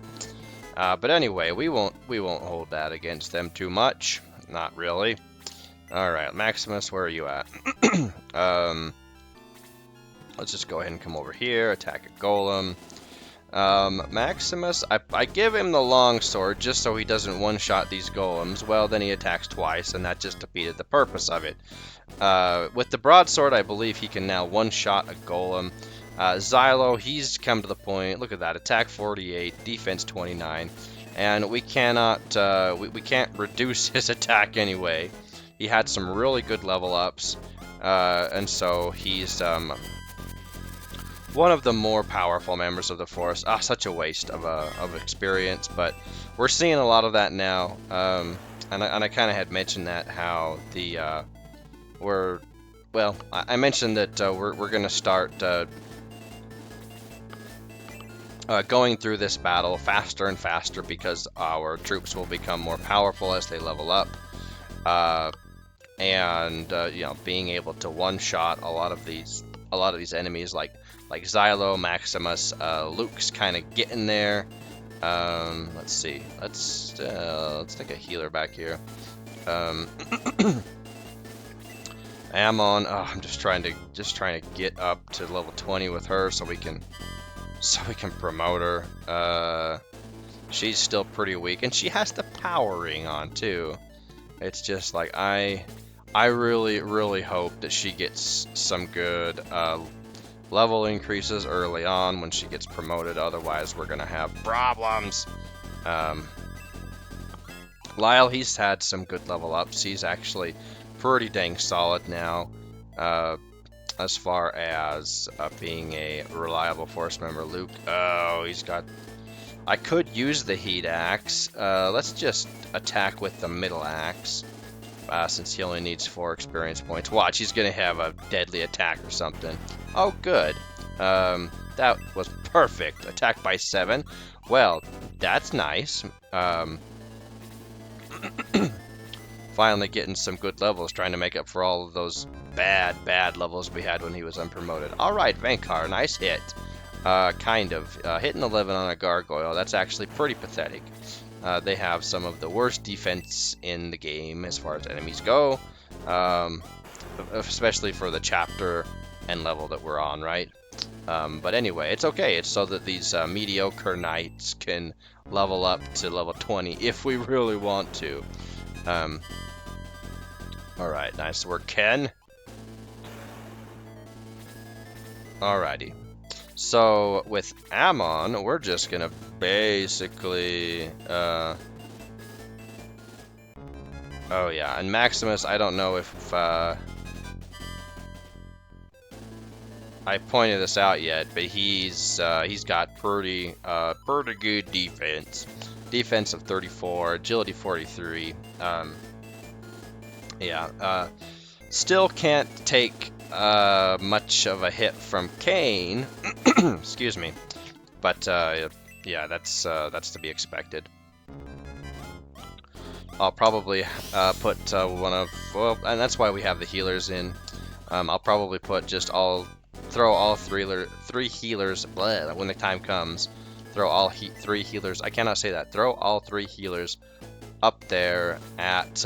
But anyway, we won't hold that against them too much. Not really. All right, Maximus, where are you at? Let's just go ahead and come over here, attack a golem. Maximus, I give him the longsword just so he doesn't one-shot these golems. Well, then he attacks twice, and that just defeated the purpose of it. With the broadsword, I believe he can now one-shot a golem. Xylo, he's come to the point. Look at that, attack 48, defense 29. and we cannot we can't reduce his attack anyway. He had some really good level ups, and so he's one of the more powerful members of the Force. Ah, such a waste of experience, but we're seeing a lot of that now. And I kind of had mentioned that how the I mentioned that we're gonna start going through this battle faster and faster because our troops will become more powerful as they level up, and you know, being able to one-shot a lot of these enemies like Xylo, Maximus, Luke's kind of getting there. Let's see. Let's take a healer back here. Ammon. Oh, I'm just trying to get up to level 20 with her so we can promote her. She's still pretty weak, and she has the power ring on too. It's just like I really hope that she gets some good level increases early on when she gets promoted. Otherwise, we're gonna have problems. Lyle, he's had some good level ups. He's actually pretty dang solid now, as far as being a reliable Force member. Luke, oh, he's got... I could use the heat axe. Let's just attack with the middle axe, since he only needs 4 experience points. Watch, he's gonna have a deadly attack or something. Oh, good. That was perfect. Attack by 7. Well, that's nice. Finally getting some good levels, trying to make up for all of those bad levels we had when he was unpromoted. Alright, Vankar, nice hit. Kind of. Hitting 11 on a gargoyle, that's actually pretty pathetic. They have some of the worst defense in the game as far as enemies go, especially for the chapter and level that we're on, right? But anyway, it's okay. It's so that these mediocre knights can level up to level 20 if we really want to. Alright, nice work, Ken. Alrighty. So, with Ammon, we're just gonna basically... oh yeah, and Maximus, I don't know if... I pointed this out yet, but he's got pretty good defense. Defense of 34, agility 43. Yeah, still can't take much of a hit from Kane. Excuse me, but yeah, that's to be expected. I'll probably put one of, well, and that's why we have the healers in. I'll probably put just throw all three healers, blah, when the time comes. Throw all 3 healers. I cannot say that. Throw all 3 healers up there at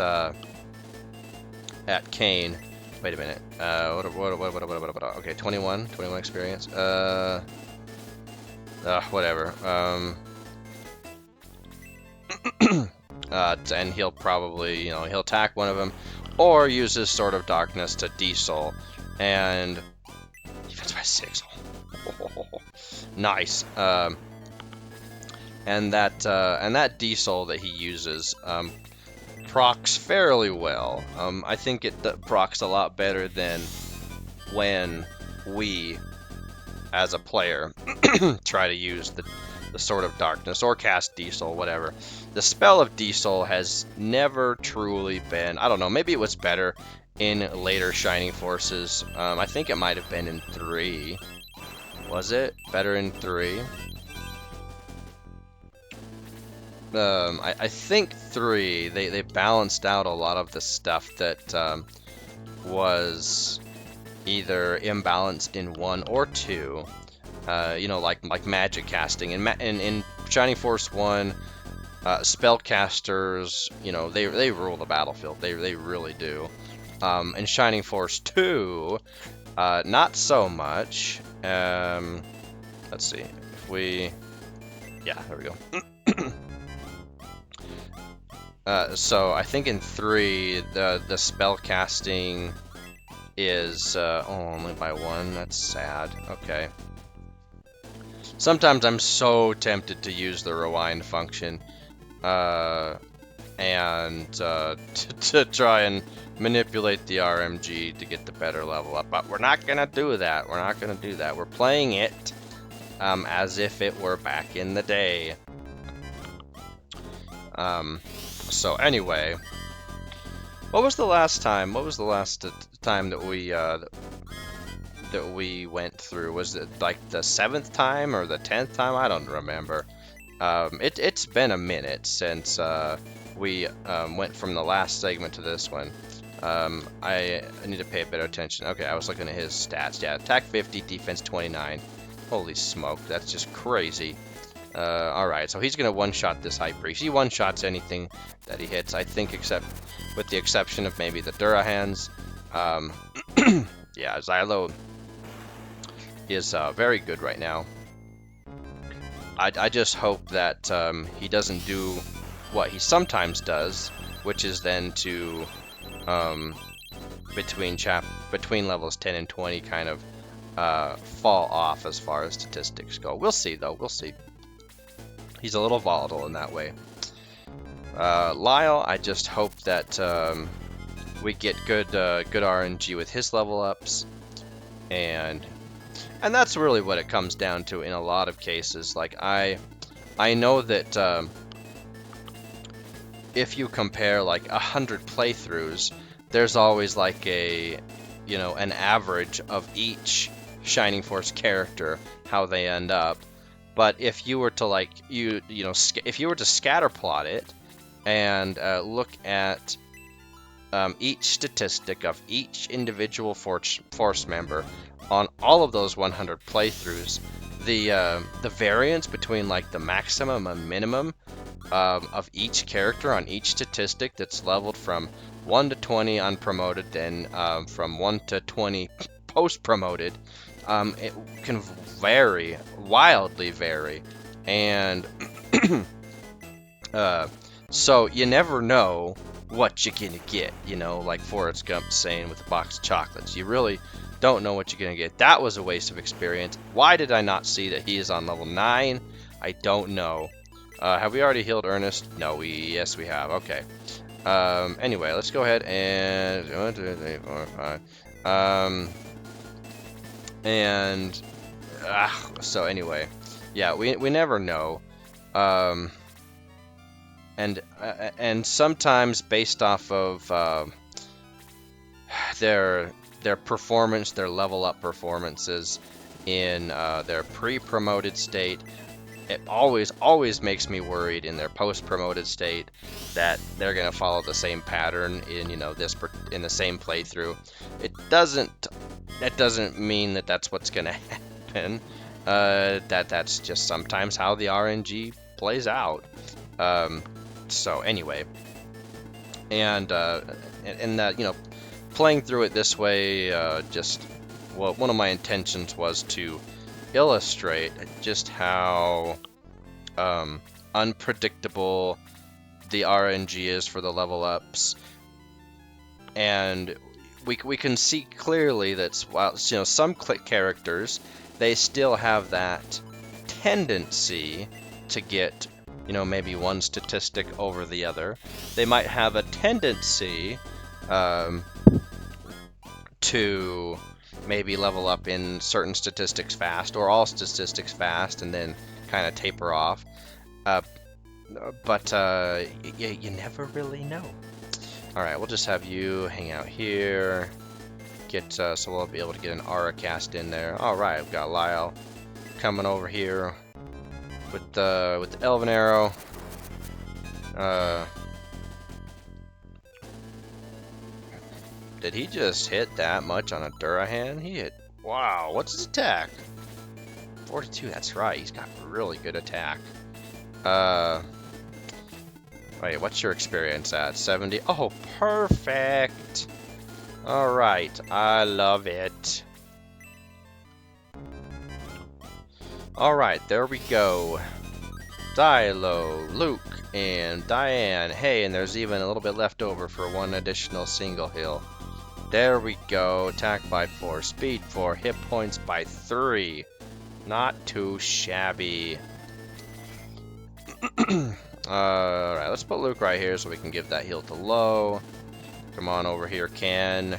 Kane. Wait a minute. What? Okay, 21 experience. Whatever. And he'll probably, you know, he'll attack one of them, or use his Sword of Darkness to D-Soul, and defense by 6. Nice. And that D-Soul that he uses procs fairly well. I think it procs a lot better than when we, as a player, try to use the Sword of Darkness or cast D-Soul, whatever. The spell of D-Soul has never truly been... I don't know, maybe it was better in later Shining Forces. I think it might have been in 3. Was it better in 3? I think 3, they balanced out a lot of the stuff that was either imbalanced in 1 or 2. You know, like magic casting. In Shining Force 1, spellcasters, you know, they rule the battlefield. They really do. In Shining Force 2, not so much. Let's see. If we... Yeah, there we go. So I think in 3, the spell casting is only by 1. That's sad. Okay. Sometimes I'm so tempted to use the rewind function, and to try and manipulate the RMG to get the better level up. But we're not gonna do that. We're not gonna do that. We're playing it as if it were back in the day. So anyway, what was the last time? What was the last time that we went through? Was it like the 7th time or the 10th time? I don't remember. It's been a minute since we went from the last segment to this one. I need to pay a better attention. Okay, I was looking at his stats. Yeah, attack 50, defense 29. Holy smoke, that's just crazy. Alright, so he's going to one-shot this High Priest. He one-shots anything that he hits, I think, except with the exception of maybe the Durahans. Yeah, Xylo is very good right now. I just hope that he doesn't do what he sometimes does, which is then to between levels 10 and 20 kind of fall off as far as statistics go. We'll see though. We'll see. He's a little volatile in that way. Lyle, I just hope that we get good RNG with his level ups, and that's really what it comes down to in a lot of cases. Like I know that if you compare like 100 playthroughs, there's always like an average of each Shining Force character, how they end up. But if you were to like if you were to scatter plot it and look at each statistic of each individual force member on all of those 100 playthroughs, the variance between like the maximum and minimum of each character on each statistic that's leveled from 1 to 20 unpromoted, then from 1 to 20 post-promoted, it can vary, wildly vary, and so you never know what you're gonna get, like Forrest Gump saying with a box of chocolates. You really don't know what you're gonna get. That was a waste of experience. Why did I not see that he is on level 9? I don't know. Have we already healed Ernest? No, yes we have. Okay. Anyway, let's go ahead and 1, 2, 3, 4, 5. And so anyway, yeah, we never know. And sometimes based off of their performance, their level up performances in their pre-promoted state, it always makes me worried in their post-promoted state that they're gonna follow the same pattern in in the same playthrough. That doesn't mean that that's what's gonna happen. That's just sometimes how the RNG plays out. So anyway, and that playing through it this way, one of my intentions was to illustrate just how unpredictable the RNG is for the level ups, and we can see clearly that while some characters, they still have that tendency to get maybe one statistic over the other. They might have a tendency to maybe level up in certain statistics fast, or all statistics fast, and then kind of taper off. But you never really know. Alright, we'll just have you hang out here. So we'll be able to get an aura cast in there. Alright, we've got Lyle coming over here with the Elven Arrow. Did he just hit that much on a Durahan? He hit... Wow, what's his attack? 42, that's right. He's got really good attack. Wait, what's your experience at? 70? Oh, perfect! Alright, I love it. Alright, there we go. Xylo, Luke, and Diane. Hey, and there's even a little bit left over for one additional single heal. There we go. Attack by 4, speed 4, hit points by 3. Not too shabby. Alright, let's put Luke right here so we can give that heal to low. Come on over here, Ken.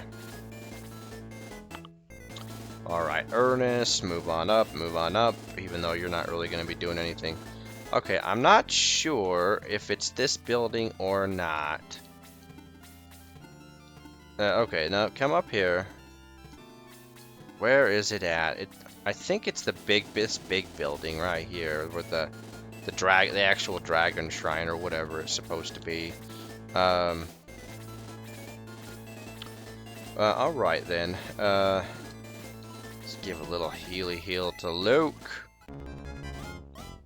Alright, Ernest, move on up, even though you're not really going to be doing anything. Okay, I'm not sure if it's this building or not. Okay, now come up here. Where is it at? I think it's this big building right here, with the actual dragon shrine or whatever it's supposed to be. All right then. Let's give a little heal to Luke.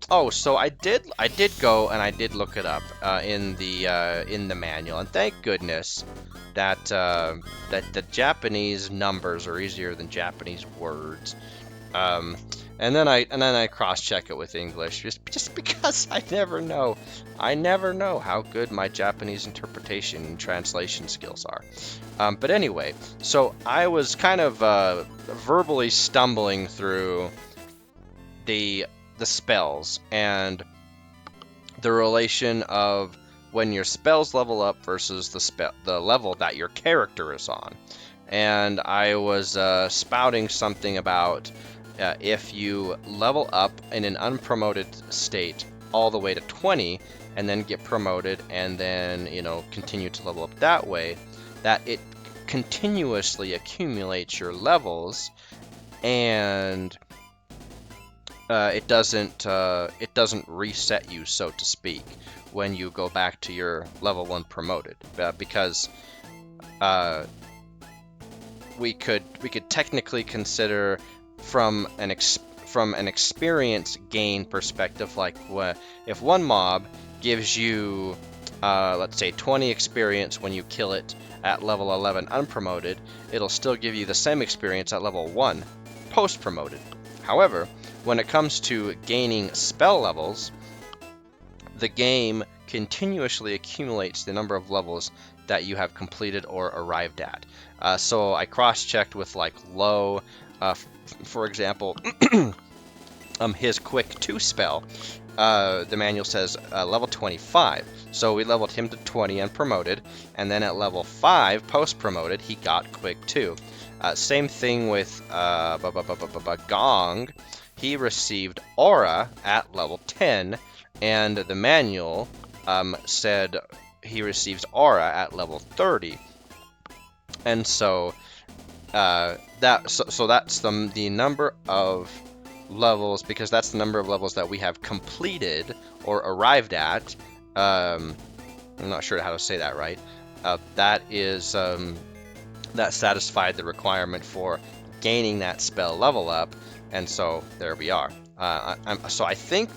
Oh, so I did go and I did look it up in the manual, and thank goodness that that the Japanese numbers are easier than Japanese words. And then I cross-check it with English just because I never know how good my Japanese interpretation and translation skills are. But anyway, so I was kind of verbally stumbling through the spells and the relation of when your spells level up versus the level that your character is on. And I was spouting something about if you level up in an unpromoted state all the way to 20 and then get promoted and then, you know, continue to level up that way, that it continuously accumulates your levels, and it doesn't reset you, so to speak, when you go back to your level 1 promoted, because we could technically consider from an experience gain perspective, like if one mob gives you let's say 20 experience when you kill it at level 11 unpromoted, it'll still give you the same experience at level 1 post promoted. However, when it comes to gaining spell levels, the game continuously accumulates the number of levels that you have completed or arrived at. So I cross-checked with like low, for example, his quick 2 spell. The manual says level 25, so we leveled him to 20 and promoted, and then at level 5 post promoted he got quick 2. Same thing with Gong. He received Aura at level 10, and the manual said he receives Aura at level 30. And so that's the number of levels, because that's the number of levels that we have completed or arrived at. I'm not sure how to say that right. That satisfied the requirement for gaining that spell level up, and so there we are. So I think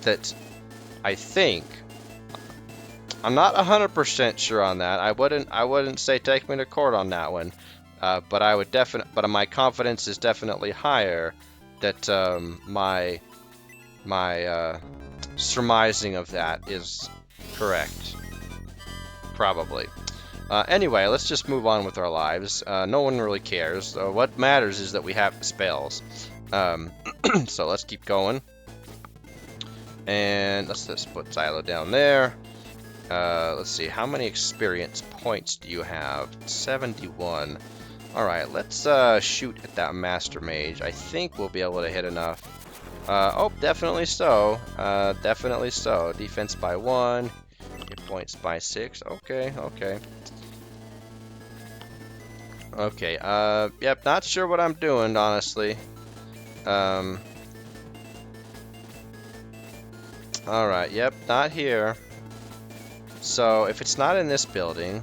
I'm not 100% sure on that. I wouldn't say take me to court on that one, but I would but my confidence is definitely higher that my surmising of that is correct. Probably. Anyway, let's just move on with our lives. No one really cares. What matters is that we have spells. So let's keep going. And let's just put Xylo down there. Let's see, how many experience points do you have? 71. Alright, let's shoot at that Master Mage. I think we'll be able to hit enough. Oh, definitely so. Definitely so. Defense by 1. Hit points by 6. Okay, okay. Okay, yep, not sure what I'm doing, honestly. Alright, yep, not here. So, if it's not in this building,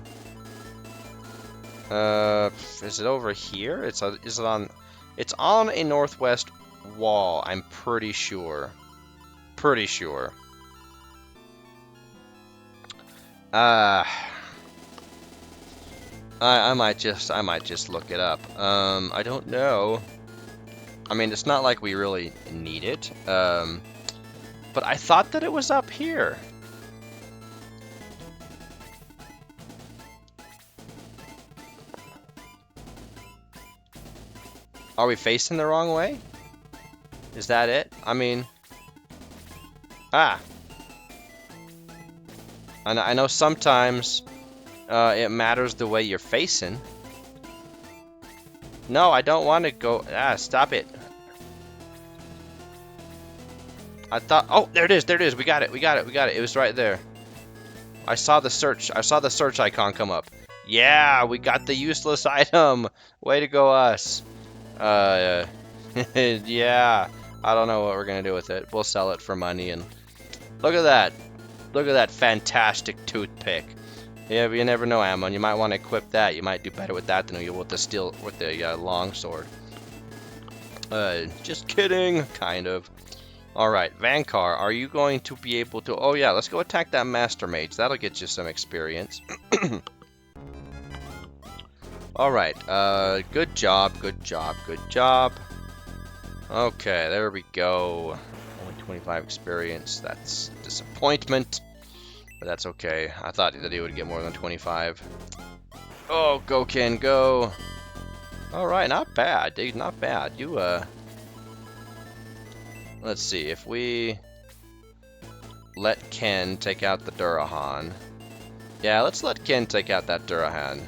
is it over here? Is it on? It's on a northwest wall, I'm pretty sure. Pretty sure. I might just look it up. I don't know. I mean, it's not like we really need it. But I thought that it was up here. Are we facing the wrong way? Is that it? I mean... Ah. And I know sometimes it matters the way you're facing. No, I don't want to go. Ah, stop it. I thought. Oh, there it is. There it is. We got it. We got it. We got it. It was right there. I saw the search. I saw the search icon come up. Yeah, we got the useless item. Way to go, us. Yeah. I don't know what we're gonna do with it. We'll sell it for money and look at that. Look at that fantastic toothpick. Yeah, but you never know, Ammon. You might want to equip that. You might do better with that than you will with the long sword. Just kidding, kind of. All right, Vankar, are you going to be able to? Oh yeah, let's go attack that Master Mage. That'll get you some experience. All right. Good job. Good job. Good job. Okay, there we go. Only 25 experience. That's disappointment. But that's okay. I thought that he would get more than 25. Oh, go Kane, go. Alright, not bad, dude, not bad. You, let's see, if we let Ken take out the Durahan. Yeah, let's let Ken take out that Durahan.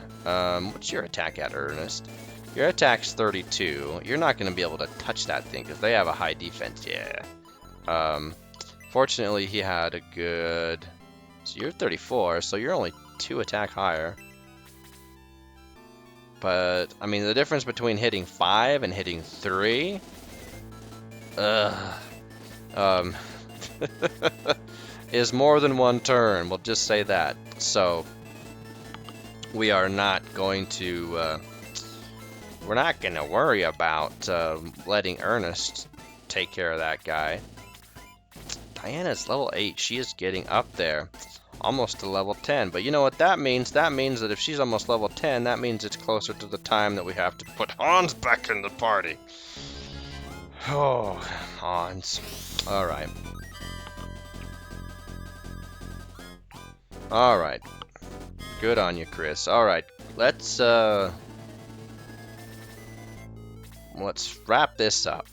What's your attack at, Ernest? Your attack's 32. You're not going to be able to touch that thing because they have a high defense, yeah. Fortunately, he had a good... So you're 34, so you're only 2 attack higher. But, I mean, the difference between hitting 5 and hitting 3... is more than one turn, we'll just say that. So, we are not going to... we're not going to worry about letting Ernest take care of that guy. Diana's level 8. She is getting up there. Almost to level 10. But you know what that means? That means that if she's almost level 10, that means it's closer to the time that we have to put Hans back in the party. Oh, Hans. Alright. Alright. Good on you, Chris. Alright. Let's wrap this up.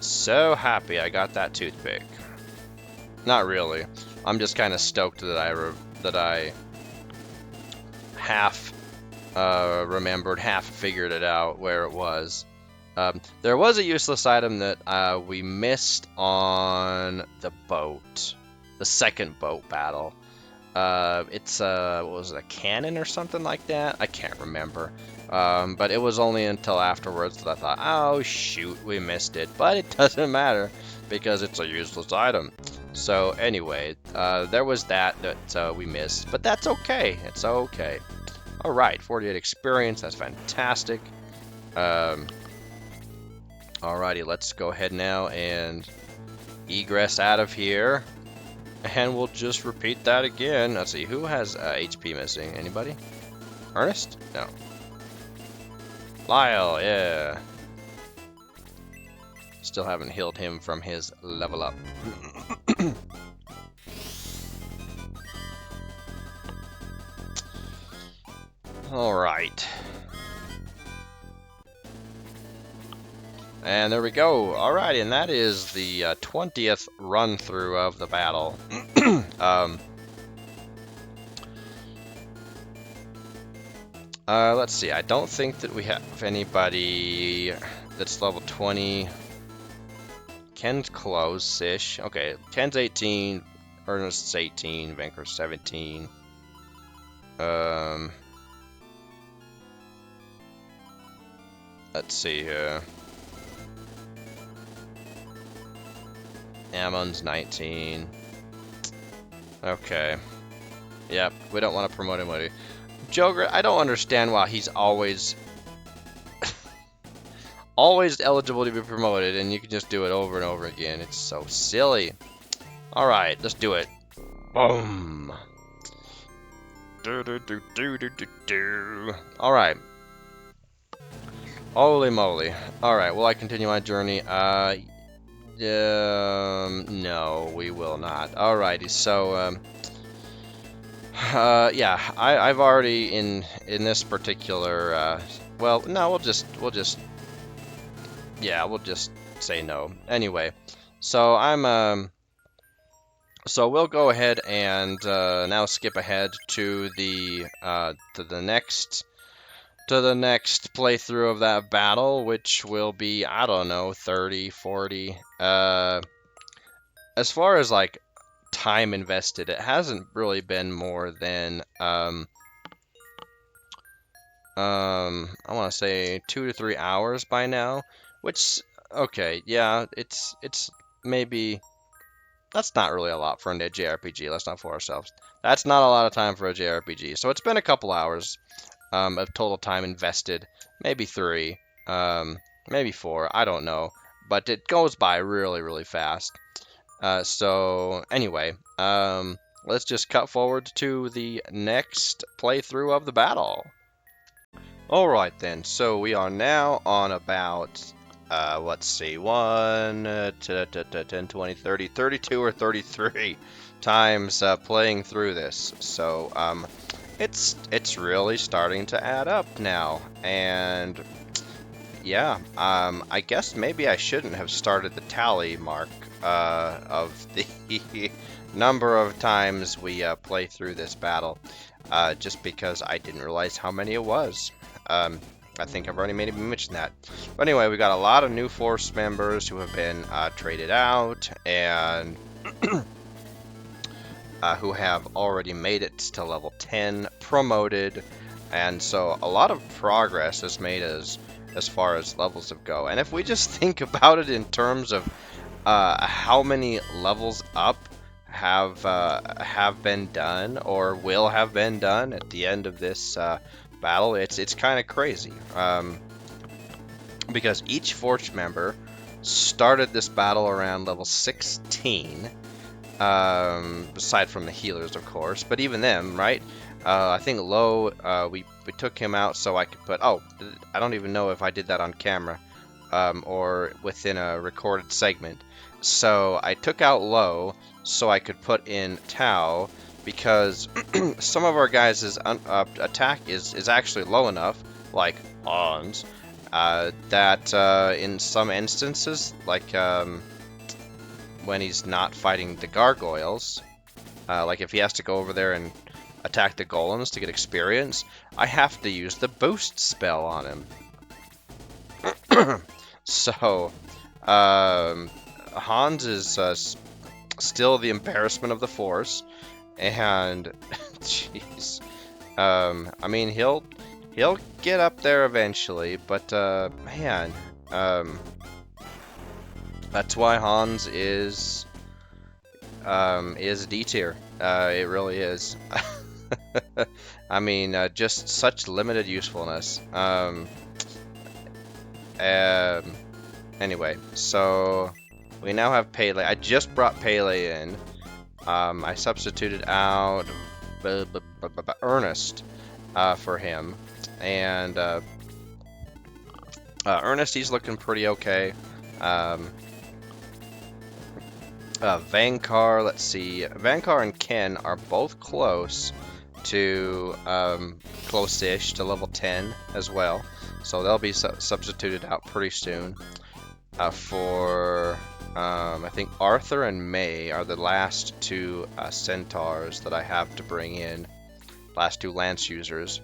So happy I got that toothpick. Not really. I'm just kind of stoked that I half remembered, half figured it out where it was. There was a useless item that we missed on the boat, the second boat battle. It's what was it, a cannon or something like that? I can't remember. But it was only until afterwards that I thought, oh shoot, we missed it. But it doesn't matter because it's a useless item. So anyway, there was that we missed, but that's okay. It's okay. All right, 48 experience. That's fantastic. Alrighty, let's go ahead now and egress out of here, and we'll just repeat that again. Let's see, who has HP missing? Anybody? Ernest? No. Lyle, yeah. Still haven't healed him from his level up. Alright. And there we go. Alright, and that is the 20th run-through of the battle. Let's see, I don't think that we have anybody that's level 20. Ken's close-ish. Okay, Ken's 18, Ernest's 18, Vanker's 17. Let's see here. Ammon's 19. Okay. Yep, we don't want to promote him. Joker, I don't understand why he's always always eligible to be promoted, and you can just do it over and over again. It's so silly. Alright, let's do it. Boom. Alright. Holy moly. Alright, will I continue my journey? No, we will not. Alrighty, so, yeah, I've already in this particular, well, no, we'll just say no. Anyway, so I'm So we'll go ahead and now skip ahead to the next playthrough of that battle, which will be, I don't know, 30, 40. As far as like time invested, it hasn't really been more than I want to say 2 to 3 hours by now, which okay, yeah, it's maybe that's not really a lot for a JRPG. Let's not fool ourselves. That's not a lot of time for a JRPG. So it's been a couple hours of total time invested, maybe 3, maybe 4, I don't know, but it goes by really, really fast. So anyway, let's just cut forward to the next playthrough of the battle. Alright then, so we are now on about, let's see, 1, 10, 20, 30, 32 or 33 times playing through this. So, it's really starting to add up now, and yeah, I guess maybe I shouldn't have started the tally mark of the number of times we play through this battle, just because I didn't realize how many it was. I think I've already mentioned that. But anyway, we got a lot of new force members who have been traded out, and who have already made it to level 10 promoted, and so a lot of progress is made as far as levels go. And if we just think about it in terms of how many levels up have been done or will have been done at the end of this battle, it's kind of crazy, because each force member started this battle around level 16, aside from the healers, of course. But even them, right? I think Low, we took him out so I could put... Oh, I don't even know if I did that on camera, or within a recorded segment. So I took out Low so I could put in Tao, because some of our guys' attack is actually low enough, like Hans, that in some instances, like when he's not fighting the gargoyles, like if he has to go over there and attack the golems to get experience, I have to use the boost spell on him. So, Hans is still the embarrassment of the Force, and jeez, I mean he'll get up there eventually, but man, that's why Hans is D tier. It really is. I mean, just such limited usefulness. Anyway, so we now have Pele. I just brought Pele in. I substituted out Ernest for him, and Ernest, he's looking pretty okay. Vankar, let's see. Vankar and Ken are both close to close-ish to level 10 as well, so they'll be substituted out pretty soon. I think Arthur and May are the last two centaurs that I have to bring in, last two lance users.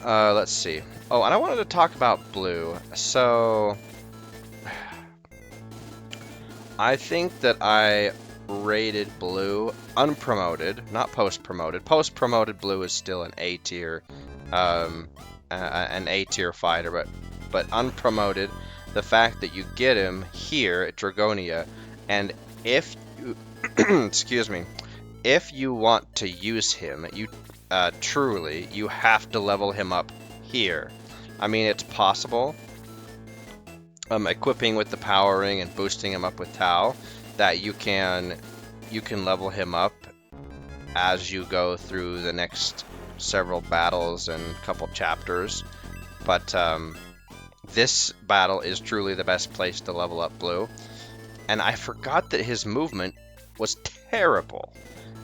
Let's see. Oh, and I wanted to talk about Blue. So I think that I rated Blue unpromoted, not post-promoted. Post-promoted Blue is still an A tier, fighter, but unpromoted, the fact that you get him here at Dragonia, and if you, excuse me, if you want to use him, you truly, you have to level him up here. I mean, it's possible, equipping with the power ring and boosting him up with Tau, that you can level him up as you go through the next several battles and couple chapters, but this battle is truly the best place to level up Blue. And I forgot that his movement was terrible,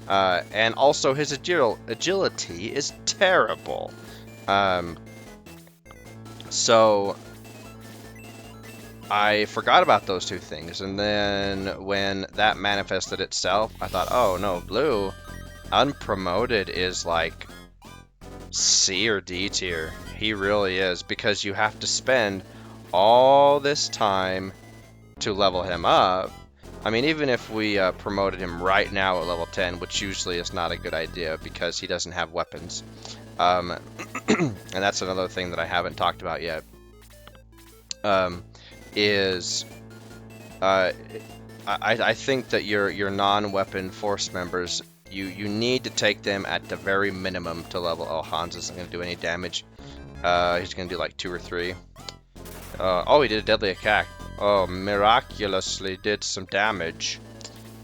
and also his agility is terrible. So I forgot about those two things, and then when that manifested itself, I thought, oh no, blue unpromoted is like C or D tier. He really is, because you have to spend all this time to level him up. I mean, even if we promoted him right now at level 10, which usually is not a good idea because he doesn't have weapons. And that's another thing that I haven't talked about yet. I think that your non-weapon force members, you need to take them at the very minimum to level. Oh, Hans isn't going to do any damage. He's going to do like 2 or 3. Oh, he did a deadly attack. Oh, miraculously did some damage.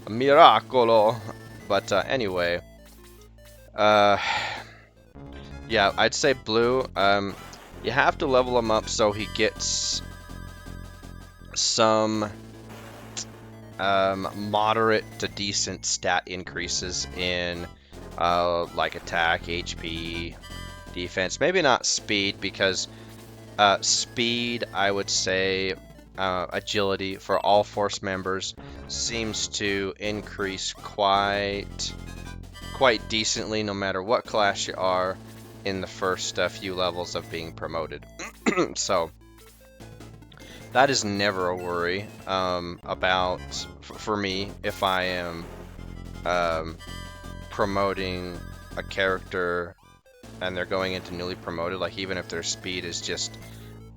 A miracolo. But anyway, yeah, I'd say blue. You have to level him up so he gets some moderate to decent stat increases in like attack, HP, defense. Maybe not speed, because speed, I would say, agility for all force members seems to increase quite decently no matter what class you are in the first few levels of being promoted. So that is never a worry about, for me, if I am promoting a character and they're going into newly promoted, like even if their speed is just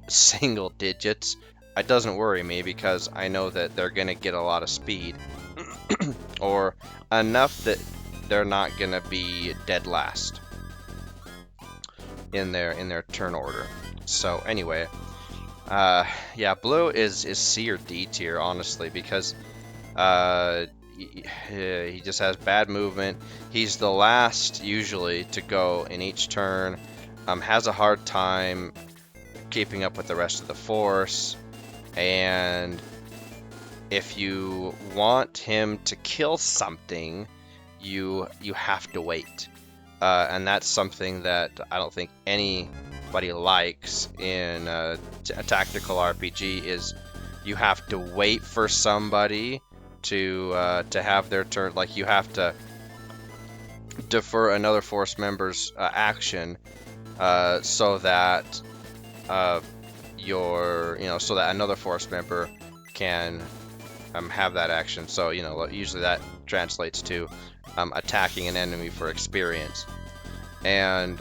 single digits, it doesn't worry me, because I know that they're gonna get a lot of speed or enough that they're not gonna be dead last in their turn order. So anyway, yeah, blue is C or D tier, honestly, because he just has bad movement. He's the last usually to go in each turn. Has a hard time keeping up with the rest of the force, and if you want him to kill something, you have to wait, and that's something that I don't think anybody likes in a tactical RPG. Is you have to wait for somebody to have their turn. Like, you have to defer another force member's action so that so that another force member can have that action. So usually that translates to attacking an enemy for experience. And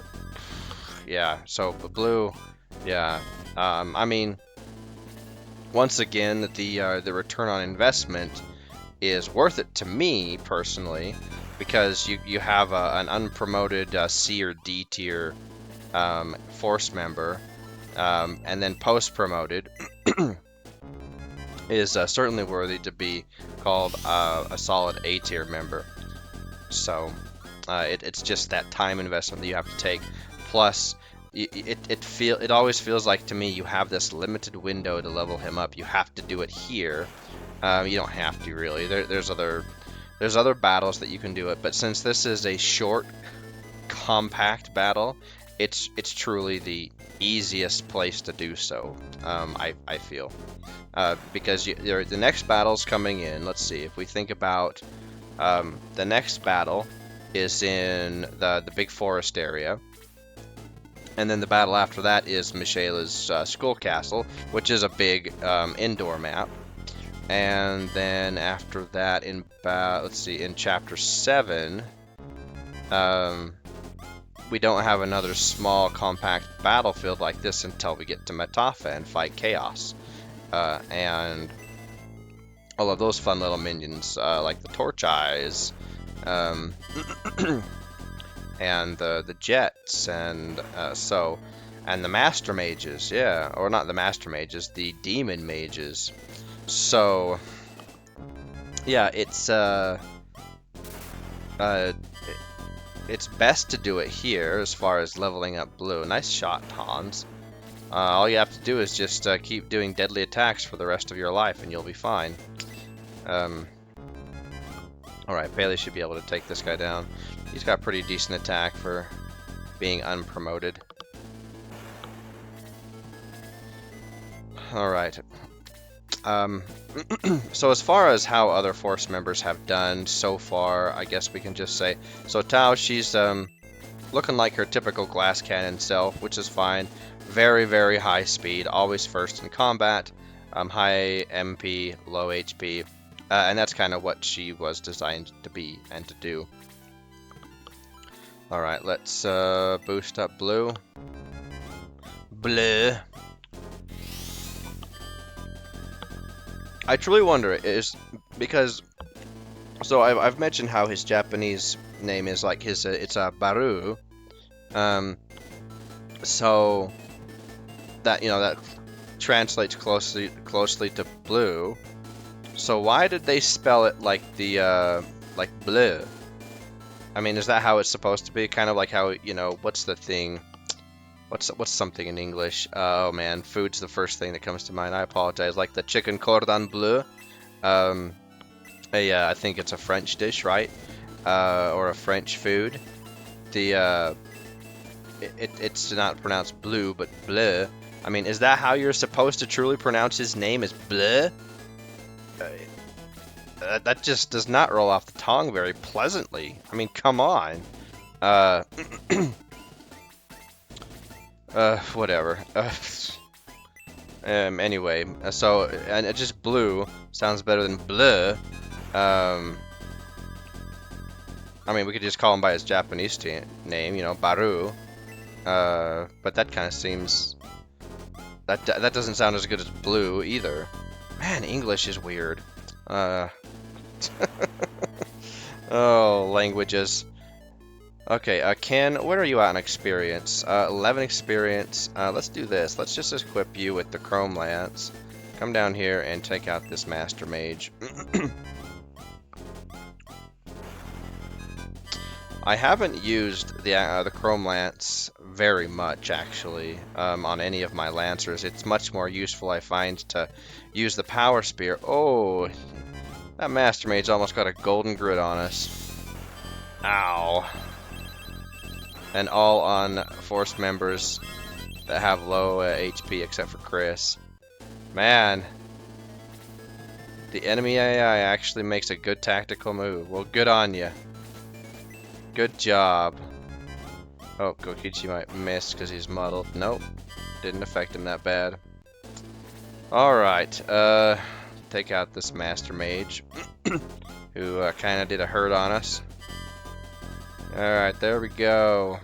yeah, so blue, yeah. I mean, once again, the return on investment is worth it to me personally, because you have an unpromoted C or D tier force member, and then post-promoted is certainly worthy to be called a solid A tier member. So it's just that time investment that you have to take. Plus, it always feels like to me you have this limited window to level him up. You have to do it here. You don't have to, really. There's other battles that you can do it, but since this is a short, compact battle, it's truly the easiest place to do so. I feel, because the next battle's coming in. Let's see, if we think about the next battle is in the big forest area, and then the battle after that is Michaela's school castle, which is a big indoor map. And then after that, in chapter 7, we don't have another small compact battlefield like this until we get to Metafa and fight Chaos, and all of those fun little minions, like the Torch Eyes, and the Jets, and and the Master Mages, yeah, or not the Master Mages, the Demon Mages. So yeah, it's best to do it here as far as leveling up blue. Nice shot, Hans. All you have to do is just keep doing deadly attacks for the rest of your life, and you'll be fine. Alright, Bailey should be able to take this guy down. He's got pretty decent attack for being unpromoted. Alright. Um, so as far as how other force members have done so far, I guess we can just say, so Tao, she's looking like her typical glass cannon self, which is fine. Very, very high speed, always first in combat, high MP, low HP, and that's kind of what she was designed to be and to do. Alright, let's boost up Blue. Blue. I truly wonder, is because, so I've mentioned how his Japanese name is like his, it's a Baru, so that, you know, that translates closely to blue. So why did they spell it like the like bleu? I mean, is that how it's supposed to be? Kind of like how, you know, what's the thing? What's something in English? Oh man, food's the first thing that comes to mind. I apologize. Like the chicken cordon bleu. I think it's a French dish, right? Or a French food. The it's not pronounced blue, but bleu. I mean, is that how you're supposed to truly pronounce his name? Is bleu? That just does not roll off the tongue very pleasantly. I mean, come on. Whatever. Anyway, so, and it just blue sounds better than bleu. I mean, we could just call him by his Japanese name, you know, Baru. But that kind of seems... That doesn't sound as good as blue, either. Man, English is weird. Oh, languages. Okay, Ken, where are you at in experience? 11 experience. Let's do this. Let's just equip you with the Chrome Lance. Come down here and take out this Master Mage. I haven't used the Chrome Lance very much, actually, on any of my Lancers. It's much more useful, I find, to use the Power Spear. Oh, that Master Mage almost got a golden grid on us. Ow. And all on Force members that have low HP, except for Chris. Man. The enemy AI actually makes a good tactical move. Well, good on you. Good job. Oh, Gokichi might miss because he's muddled. Nope. Didn't affect him that bad. Alright. Take out this Master Mage. Who kind of did a hurt on us. Alright, there we go.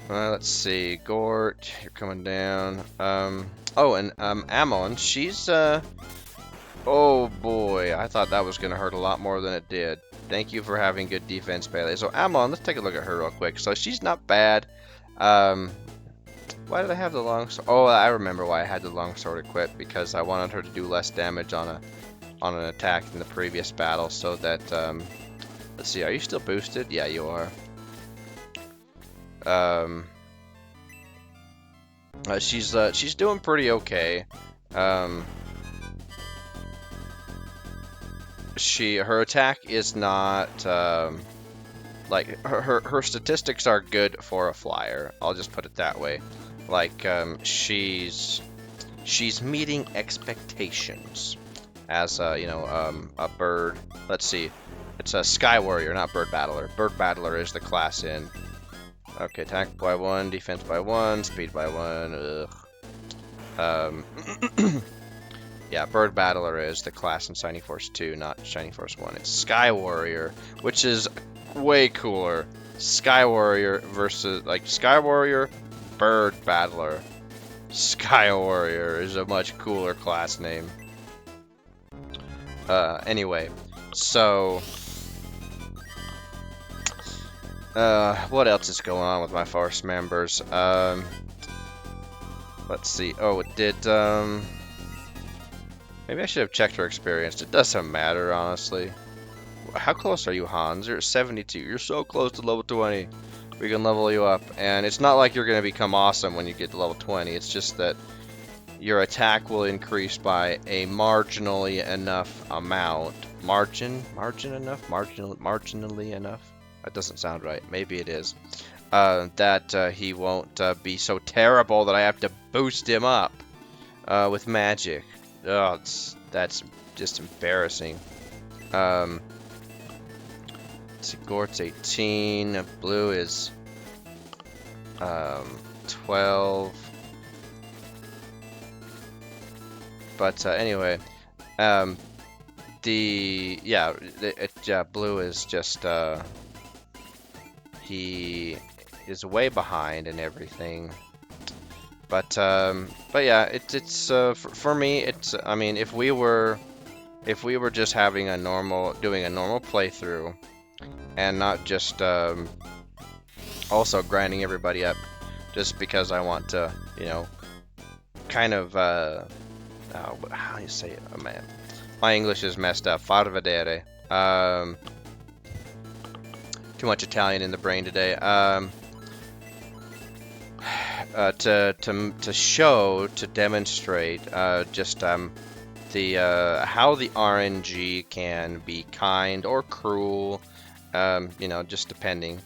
Let's see. Gort, you're coming down. Oh, and Amon, she's oh boy, I thought that was gonna hurt a lot more than it did. Thank you for having good defense, Bailey. So Amon, let's take a look at her real quick. So she's not bad. Why did I have the longsword? Oh, I remember why I had the longsword equipped, because I wanted her to do less damage on an attack in the previous battle, so that let's see, are you still boosted? Yeah, you are. She's doing pretty okay. Her attack is not like her statistics are good for a flyer. I'll just put it that way. Like she's meeting expectations as you know, a bird. Let's see, it's a Sky Warrior, not Bird Battler. Bird Battler is the class in. Okay, attack by 1, defense by 1, speed by 1. Ugh. Yeah, Bird Battler is the class in Shining Force 2, not Shining Force 1. It's Sky Warrior, which is way cooler. Sky Warrior versus, like, Sky Warrior, Bird Battler. Sky Warrior is a much cooler class name. Anyway, so... what else is going on with my Force members? Let's see. Oh, it did, maybe I should have checked her experience. It doesn't matter, honestly. How close are you, Hans? You're at 72. You're so close to level 20. We can level you up. And it's not like you're going to become awesome when you get to level 20. It's just that your attack will increase by a marginally enough amount. Marginally enough? That doesn't sound right. Maybe it is. That he won't be so terrible that I have to boost him up. with magic. Oh, that's just embarrassing. Let's see, Gort's 18. Blue is 12. But anyway, blue is just he is way behind and everything. But yeah, it's for me. It's I mean, if we were just having doing a normal playthrough, and not just also grinding everybody up, just because I want to, kind of how do you say it? Oh man, my English is messed up. Far vedere. Too much Italian in the brain today. To show, to demonstrate, just the how the RNG can be kind or cruel, just depending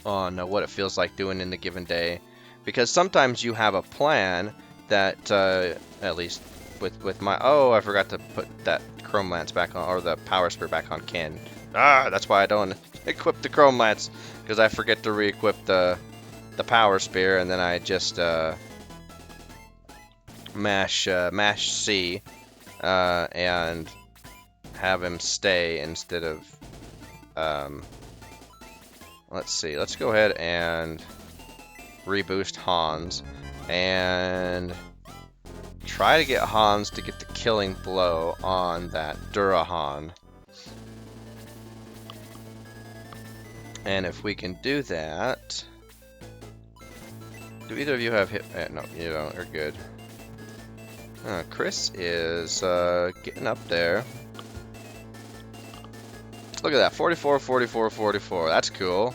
on what it feels like doing in the given day. Because sometimes you have a plan that, at least with my, oh, I forgot to put that Chrome Lance back on, or the Power Spear back on Ken. That's why I don't equip the Chrome Lance, because I forget to re-equip the Power Spear, and then I just mash C and have him stay instead of let's see, let's go ahead and reboost Hans and try to get Hans to get the killing blow on that Durahan. And if we can do that, do either of you have hit? No, you don't. You're good. Chris is getting up there. Look at that, 44, 44, 44. That's cool.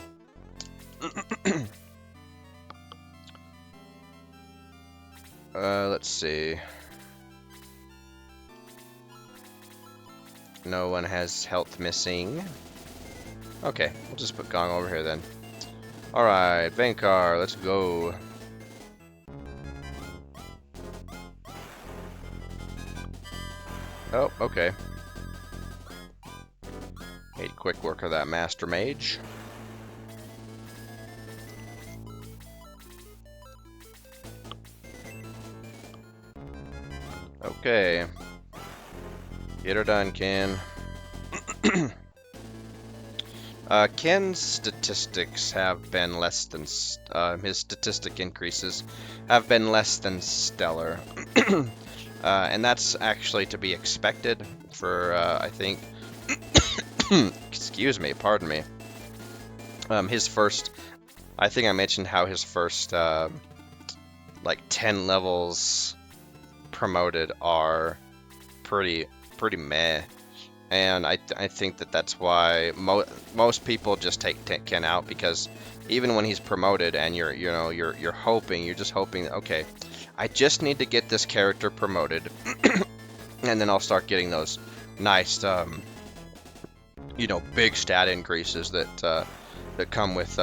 Let's see. No one has health missing. Okay, we'll just put Gong over here then. Alright, Venkar, let's go. Oh, okay. Made quick work of that Master Mage. Okay. Get her done, Ken. Ken's statistics have been less than... his statistic increases have been less than stellar. And that's actually to be expected for, I think... Excuse me, pardon me. His first... I think I mentioned how his first, like, 10 levels promoted are pretty meh. And I think that's why most people just take Ken out, because even when he's promoted and you're just hoping that, okay, I just need to get this character promoted, and then I'll start getting those nice big stat increases that come with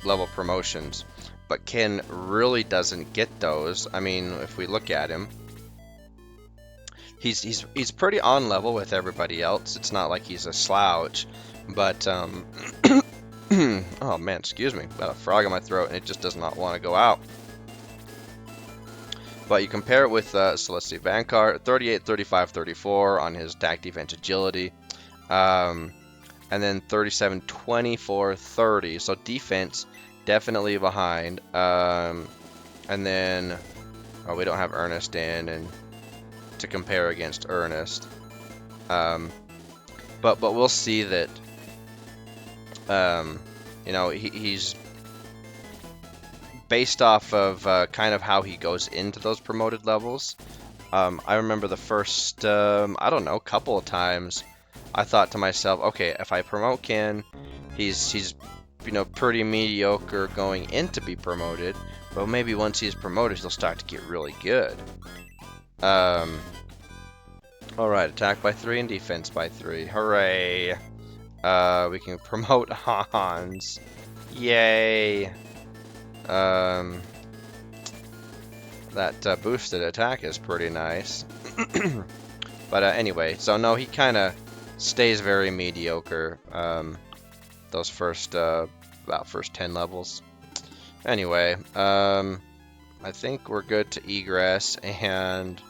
level promotions. But Ken really doesn't get those. I mean, if we look at him, he's pretty on level with everybody else. It's not like he's a slouch, but oh man, excuse me, got a frog in my throat and it just does not want to go out. But you compare it with so let's see, Vankar 38, 35, 34 on his attack, defense, agility, and then 37, 24, 30. So defense definitely behind. And then we don't have Ernest in and to compare against Ernest, but we'll see that he's based off of kind of how he goes into those promoted levels. I remember the first I don't know, couple of times I thought to myself, okay, if I promote Ken, he's pretty mediocre going in to be promoted, but maybe once he's promoted he'll start to get really good. Alright, attack by 3 and defense by 3. Hooray! We can promote Hans. Yay! That boosted attack is pretty nice. But anyway, so no, he kind of stays very mediocre. Those first about first 10 levels. Anyway, I think we're good to egress and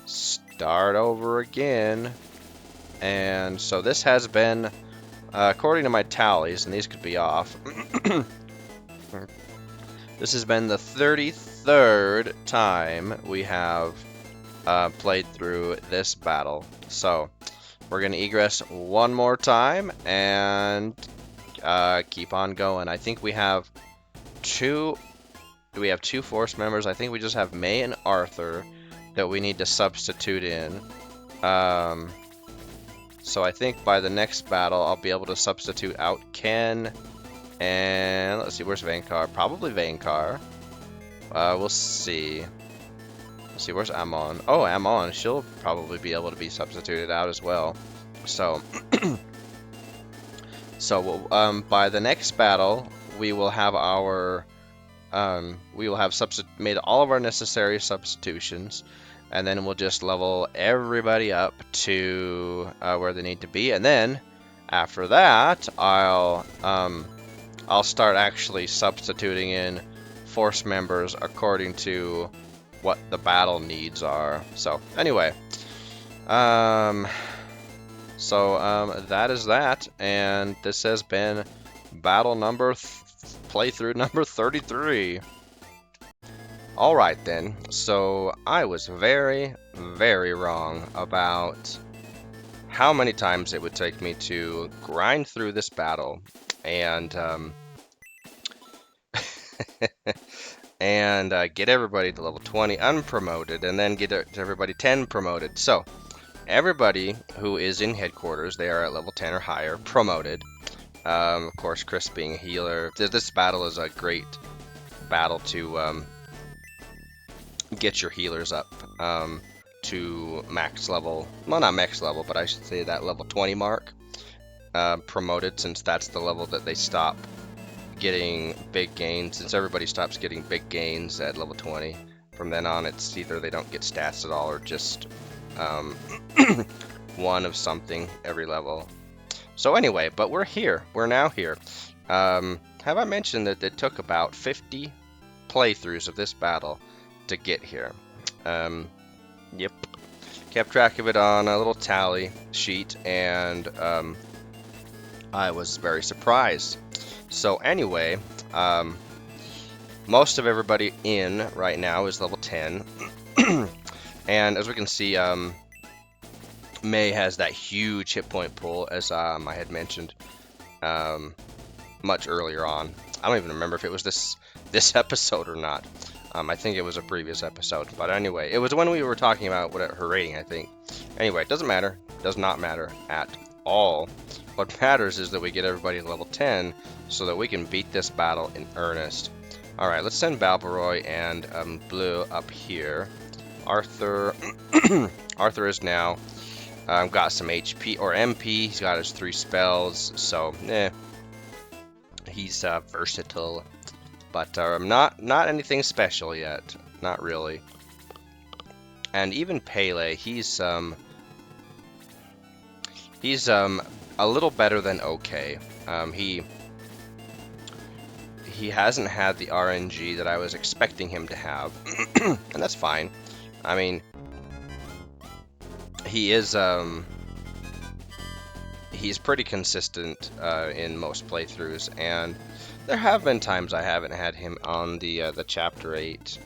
start over again. And so this has been, according to my tallies, and these could be off, this has been the 33rd time we have played through this battle. So we're going to egress one more time and keep on going. I think we have two force members. I think we just have May and Arthur that we need to substitute in. So I think by the next battle I'll be able to substitute out Ken and let's see, where's Vankar? Probably Vankar. We'll see. Let's see, where's Amon? Oh, Amon, she'll probably be able to be substituted out as well. So by the next battle we will have our made all of our necessary substitutions, and then we'll just level everybody up to where they need to be, and then after that I'll start actually substituting in force members according to what the battle needs are. So anyway, that is that, and this has been battle playthrough number 33. Alright then, so I was very, very wrong about how many times it would take me to grind through this battle and and get everybody to level 20 unpromoted, and then get everybody 10 promoted. So everybody who is in headquarters, they are at level 10 or higher, promoted. Of course, Chris being a healer. This battle is a great battle to get your healers up to max level. Well, not max level, but I should say that level 20 mark. Promoted, since that's the level that they stop getting big gains. Since everybody stops getting big gains at level 20, from then on it's either they don't get stats at all or just one of something every level. So anyway, but we're here. We're now here. Have I mentioned that it took about 50 playthroughs of this battle to get here? Yep. Kept track of it on a little tally sheet, and I was very surprised. So anyway, most of everybody in right now is level 10. And as we can see, May has that huge hit point pool, as I had mentioned much earlier on. I don't even remember if it was this episode or not. I think it was a previous episode. But anyway, it was when we were talking about her rating, I think. Anyway, it doesn't matter. Does not matter at all. What matters is that we get everybody to level 10 so that we can beat this battle in earnest. Alright, let's send Balbaroy and Blue up here. Arthur Arthur is now got some HP or MP. He's got his 3 spells, so he's versatile, but not anything special yet. Not really. And even Pele, he's a little better than okay. He hasn't had the RNG that I was expecting him to have, and that's fine. I mean, he is he's pretty consistent in most playthroughs, and there have been times I haven't had him on the Chapter 8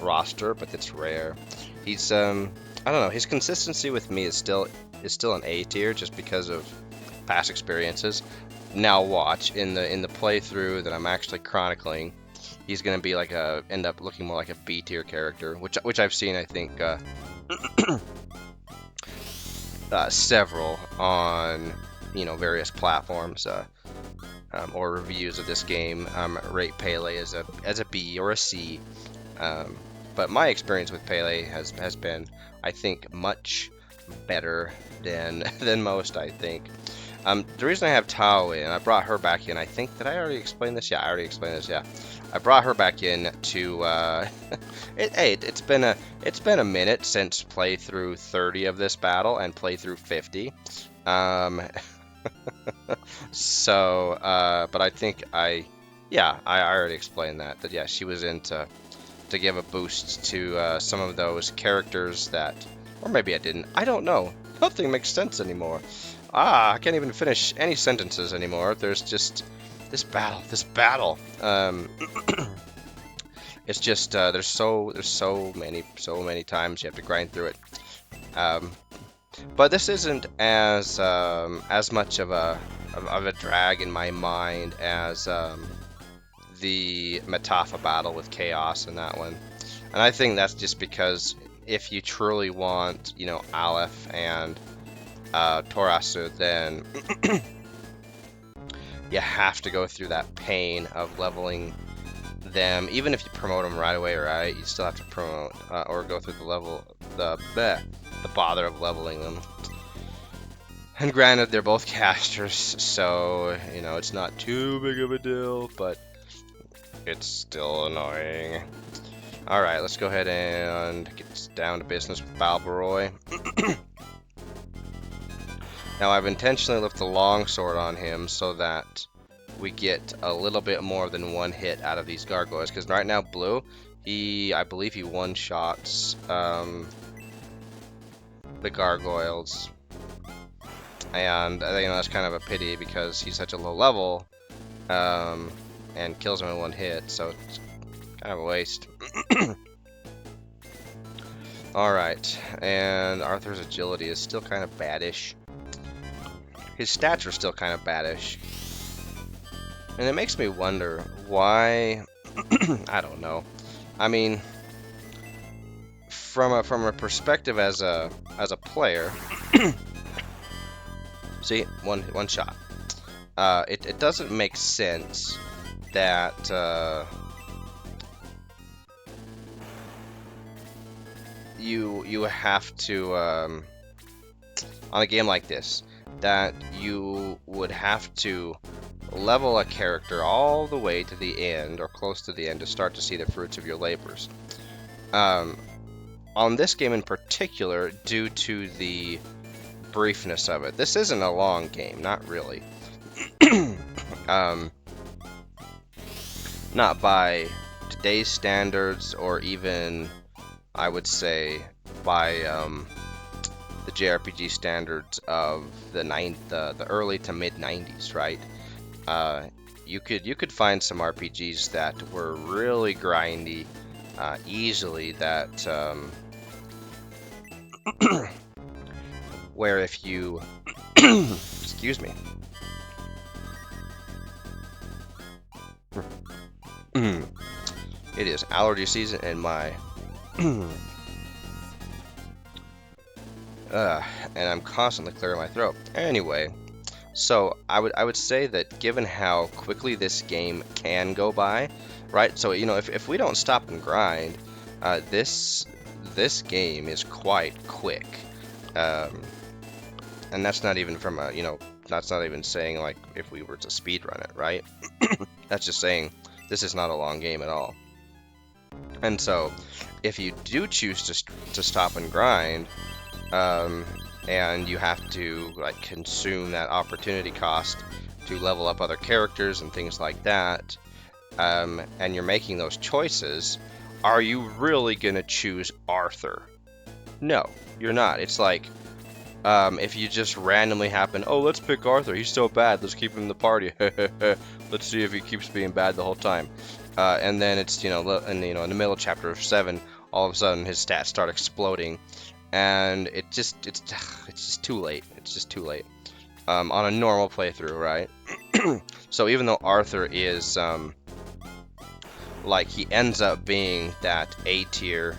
roster, but that's rare. He's I don't know, his consistency with me is still an A tier just because of past experiences. Now watch in the playthrough that I'm actually chronicling, he's gonna be like end up looking more like a B tier character, which I've seen, I think several on various platforms or reviews of this game rate Pele as a B or a C, but my experience with Pele has been, I think, much better than most, I think. The reason I have Tao in, I brought her back in, I think, did I already explain this? Yeah, I already explained this, yeah. I brought her back in to. Hey, it's been a minute since playthrough 30 of this battle and playthrough 50. But I think yeah, I already explained that. That yeah, she was in to give a boost to some of those characters that, or maybe I didn't. I don't know. Nothing makes sense anymore. I can't even finish any sentences anymore. There's just this battle. It's just there's so many times you have to grind through it. But this isn't as much of a drag in my mind as the Matafa battle with Chaos in that one. And I think that's just because if you truly want, you know, Aleph and Torasu, then you have to go through that pain of leveling them. Even if you promote them right away, right, you still have to promote or go through the bother of leveling them. And granted, they're both casters, so you know it's not too big of a deal, but it's still annoying. All right, let's go ahead and get down to business with Balbaroy. Now, I've intentionally left the longsword on him so that we get a little bit more than one hit out of these gargoyles. Because right now, Blue, I believe he one-shots the gargoyles. And you know, that's kind of a pity because he's such a low level and kills him in one hit. So it's kind of a waste. Alright, and Arthur's agility is still kind of baddish. His stats are still kind of baddish. And it makes me wonder why. I don't know. I mean, from a perspective as a player, see, one shot. It doesn't make sense that you have to on a game like this, that you would have to level a character all the way to the end or close to the end to start to see the fruits of your labors. On this game in particular, due to the briefness of it, this isn't a long game, not really. Not by today's standards, or even, I would say, by the JRPG standards of the early to mid 90s, right? You could find some RPGs that were really grindy, easily. That where if you excuse me, it is allergy season, and my and I'm constantly clearing my throat. Anyway, so I would say that given how quickly this game can go by, right? So you know, if we don't stop and grind, this game is quite quick, and that's not even from a, you know, that's not even saying like if we were to speed run it, right? That's just saying this is not a long game at all. And so if you do choose to stop and grind, and you have to like consume that opportunity cost to level up other characters and things like that, and you're making those choices, are you really gonna choose Arthur? No, you're not. It's like, if you just randomly happen, oh, let's pick Arthur, he's so bad, let's keep him in the party. Let's see if he keeps being bad the whole time. And then it's, you know, in the middle of chapter 7, all of a sudden his stats start exploding, and it's just too late. It's just too late on a normal playthrough, right? So even though Arthur is like, he ends up being that A tier.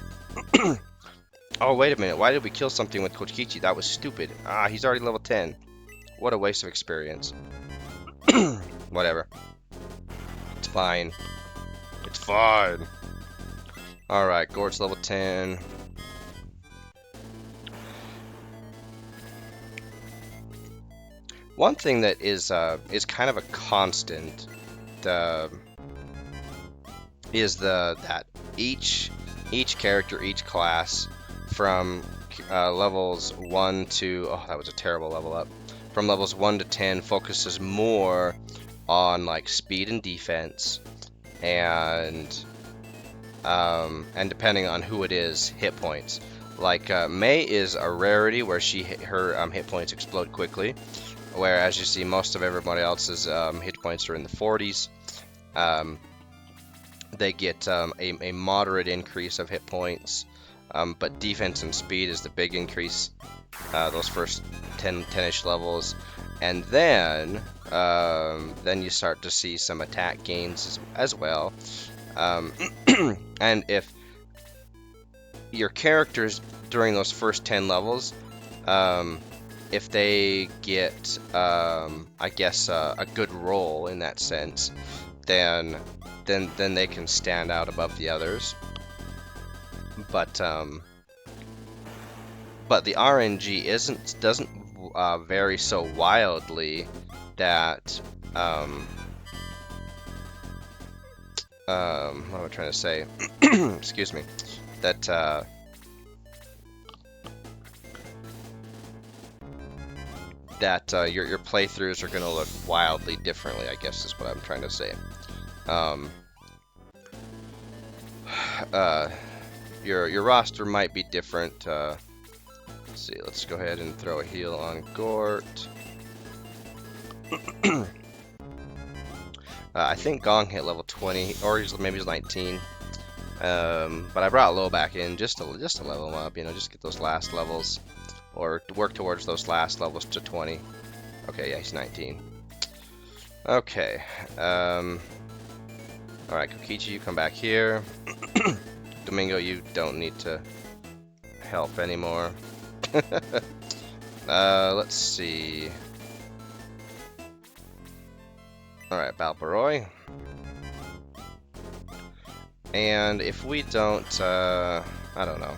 Oh, wait a minute, why did we kill something with Kochikichi? That was stupid. He's already level 10. What a waste of experience. Whatever. It's fine. It's fine. Alright, Gord's level 10. One thing that is kind of a constant is that each character, each class from levels 1 to, oh, that was a terrible level up. From levels 1 to 10 focuses more on like speed and defense, and depending on who it is, hit points. Like May is a rarity where her hit points explode quickly, whereas you see most of everybody else's hit points are in the 40s. They get a moderate increase of hit points, but defense and speed is the big increase, those first 10-ish levels. And then you start to see some attack gains as well. And if your characters during those first 10 levels, if they get, I guess, a good roll in that sense, then they can stand out above the others. But the RNG doesn't vary so wildly that what am I trying to say? Excuse me. That your playthroughs are going to look wildly differently, I guess is what I'm trying to say. Your roster might be different. Let's see, let's go ahead and throw a heal on Gort. I think Gong hit level 20, or maybe he's 19. But I brought Lo back in just to level him up, just get those last levels, or work towards those last levels to 20. Okay, yeah, he's 19. Okay. Alright, Kokichi, you come back here. Domingo, you don't need to help anymore. Let's see. Alright, Balbaroy. And if we don't, I don't know.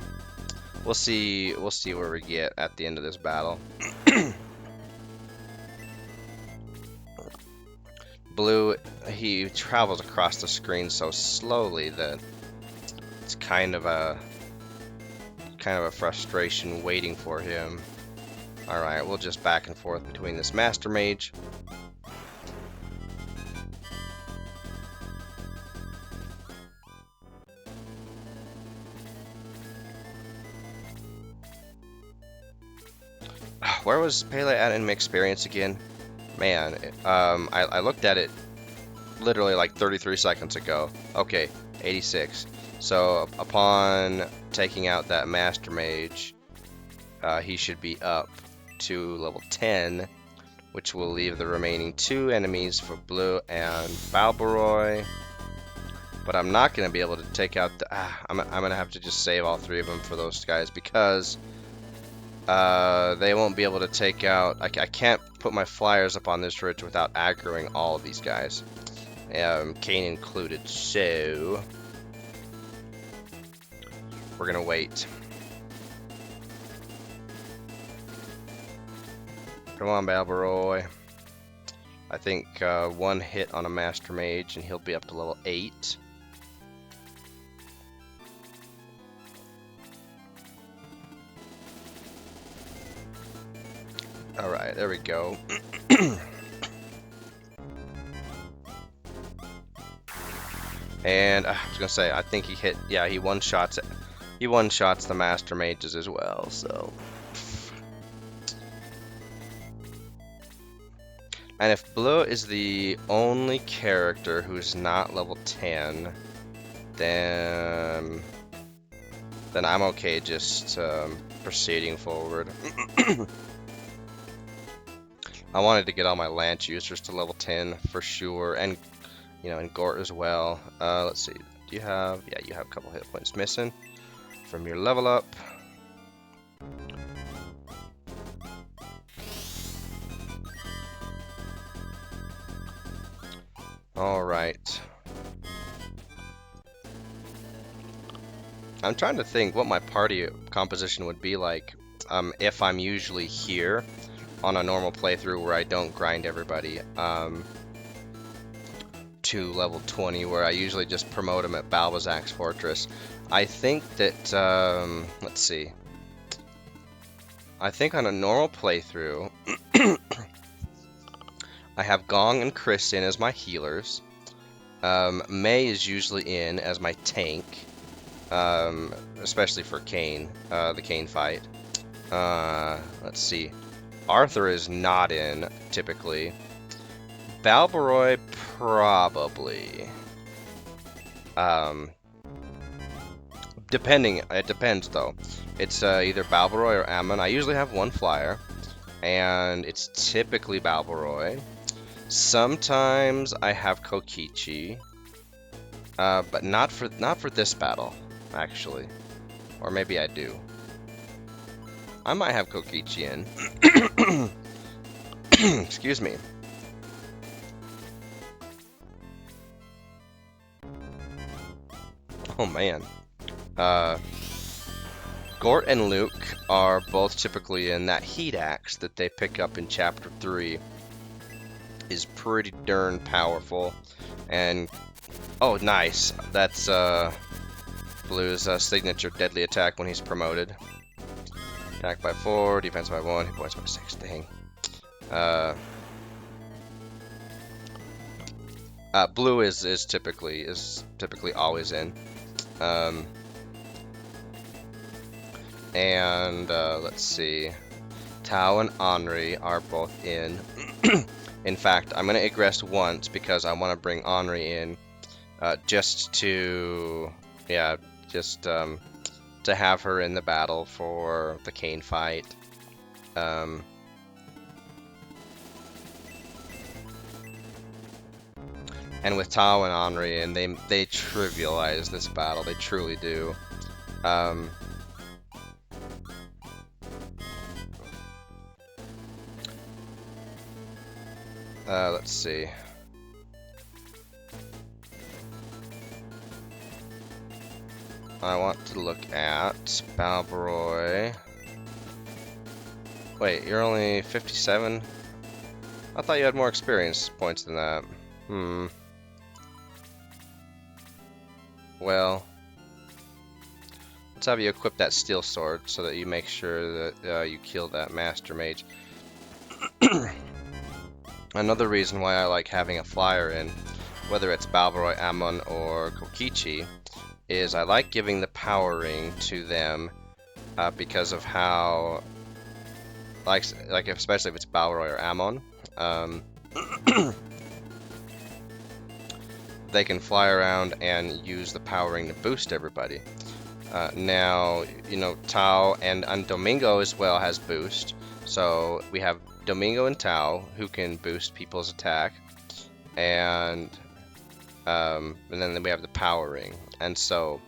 We'll see where we get at the end of this battle. Blue, he travels across the screen so slowly that it's kind of a frustration waiting for him. Alright, we'll just back and forth between this Master Mage. Where was Pele at in my experience again? Man, I looked at it literally like 33 seconds ago. Okay, 86. So upon taking out that Master Mage, he should be up to level 10, which will leave the remaining 2 enemies for Blue and Balbaroy. But I'm not going to be able to take out the... I'm going to have to just save all 3 of them for those guys, because they won't be able to take out... I can't put my flyers up on this ridge without aggroing all of these guys. Kane included, so... we're going to wait. Come on, Balbaroy. I think 1 hit on a Master Mage and he'll be up to level 8. Alright, there we go. And I was gonna say, I think he hit, yeah, he one-shots the Master Mages as well, so. And if Blue is the only character who's not level 10, then I'm okay just proceeding forward. I wanted to get all my Lance users to level 10 for sure, and and Gort as well. Let's see. Do you have? Yeah, you have a couple hit points missing from your level up. All right. I'm trying to think what my party composition would be like if I'm usually here on a normal playthrough where I don't grind everybody. to level 20, where I usually just promote him at Balbazak's Fortress. I think that, let's see. I think on a normal playthrough, I have Gong and Chris in as my healers. May is usually in as my tank, especially for Kane, the Kane fight. Let's see. Arthur is not in, typically. Balbaroy, probably. It depends though. It's either Balbaroy or Ammon. I usually have one flyer, and it's typically Balbaroy. Sometimes I have Kokichi, but not for this battle, actually. Or maybe I do. I might have Kokichi in. Excuse me. Oh man. Gort and Luke are both typically in. That heat axe that they pick up in chapter 3 is pretty darn powerful. And oh, nice. That's Blue's signature deadly attack when he's promoted. Attack by 4, defense by 1, hit points by 6. Dang. Blue is typically always in. Let's see. Tao and Henri are both in. In fact, I'm gonna egress once because I want to bring Henri in, just to have her in the battle for the Kane fight. And with Tao and Henri, and they trivialize this battle. They truly do. Let's see. I want to look at Balbaroy. Wait, you're only 57? I thought you had more experience points than that. Well, let's have you equip that steel sword so that you make sure that you kill that master mage. Another reason why I like having a flyer in, whether it's Balbaroy, Ammon, or Kokichi, is I like giving the power ring to them because of how, especially if it's Balbaroy or Ammon, they can fly around and use the power ring to boost everybody. Now, you know, Tao and Domingo as well has boost, so we have Domingo and Tao who can boost people's attack, and then we have the power ring. And so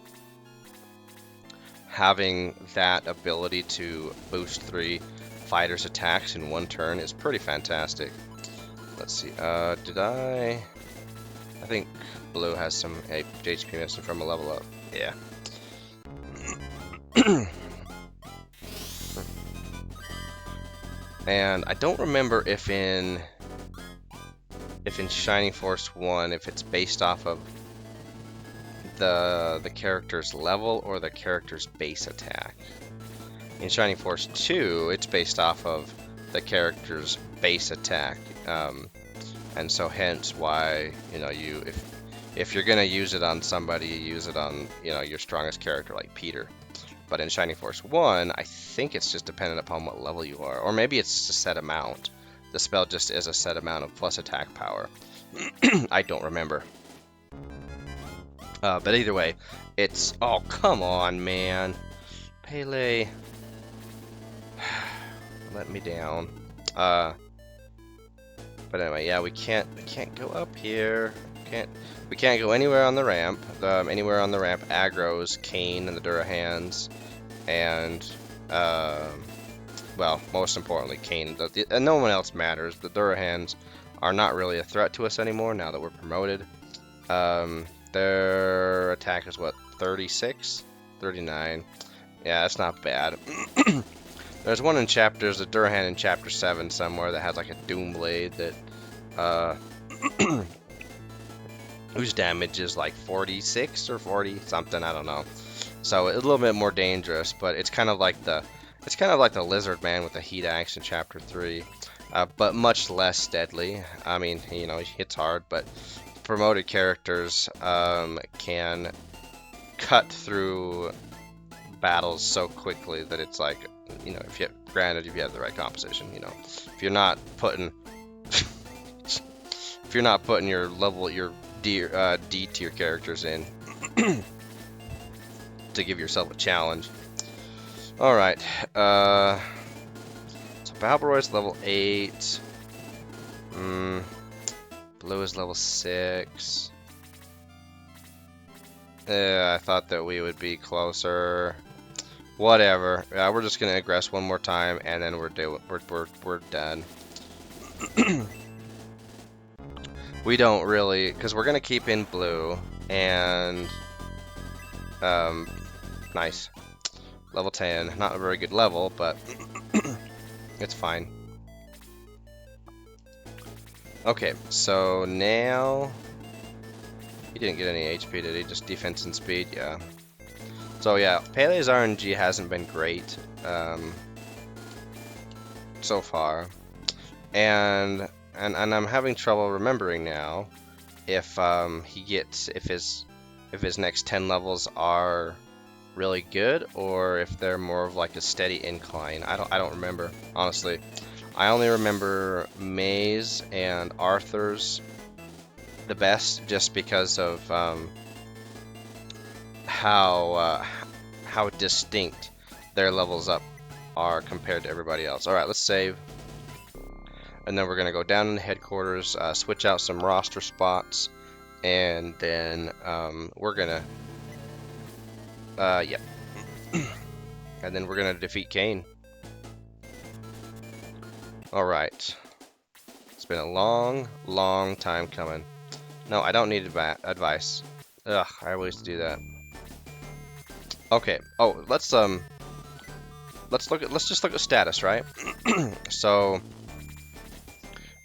having that ability to boost 3 fighters' attacks in one turn is pretty fantastic. Let's see, I think Blue has some HP missing from a level up. Yeah. And I don't remember if in Shining Force 1 if it's based off of the character's level or the character's base attack. In Shining Force 2, it's based off of the character's base attack, and so hence why, you know, if you're gonna use it on somebody, you use it on, you know, your strongest character like Peter. But in Shining Force 1, I think it's just dependent upon what level you are, or maybe it's just a set amount. The spell just is a set amount of plus attack power. I don't remember. But either way, it's... Oh, come on, man. Pele. Let me down. But anyway, yeah, we can't go up here. We can't go anywhere on the ramp. Anywhere on the ramp aggro's Kane and the Durahans, and well, most importantly, Kane. And no one else matters. The Durahans are not really a threat to us anymore now that we're promoted. Their attack is what, 36, 39. Yeah, that's not bad. There's one in chapters, a Durahan in chapter 7 somewhere that has like a Doom Blade that whose damage is like 46 or 40 something, I don't know. So a little bit more dangerous, but it's kind of like the lizard man with the heat axe in chapter 3, but much less deadly. I mean, you know, he hits hard, but promoted characters can cut through battles so quickly that it's like, you know, if you have the right composition, you know, if you're not putting your D tier characters in to give yourself a challenge. All right, so Balboroy's level 8. Blue is level 6. I thought that we would be closer. Whatever. We're just gonna aggress one more time, and then we're done. We don't really, because we're gonna keep in blue, and nice. Level 10. Not a very good level, but it's fine. Okay, so now he didn't get any HP, did he? Just defense and speed, yeah. So yeah, Pele's RNG hasn't been great so far, and I'm having trouble remembering now if if his next 10 levels are really good or if they're more of like a steady incline. I don't remember, honestly. I only remember May's and Arthur's the best just because of how distinct their levels up are compared to everybody else. All right, let's save. And then we're going to go down in the headquarters, switch out some roster spots, and then we're going to, yeah. And then we're going to defeat Kane. All right. It's been a long time coming. No, I don't need advice. Ugh, I always do that. Okay. Oh, let's just look at status, right? So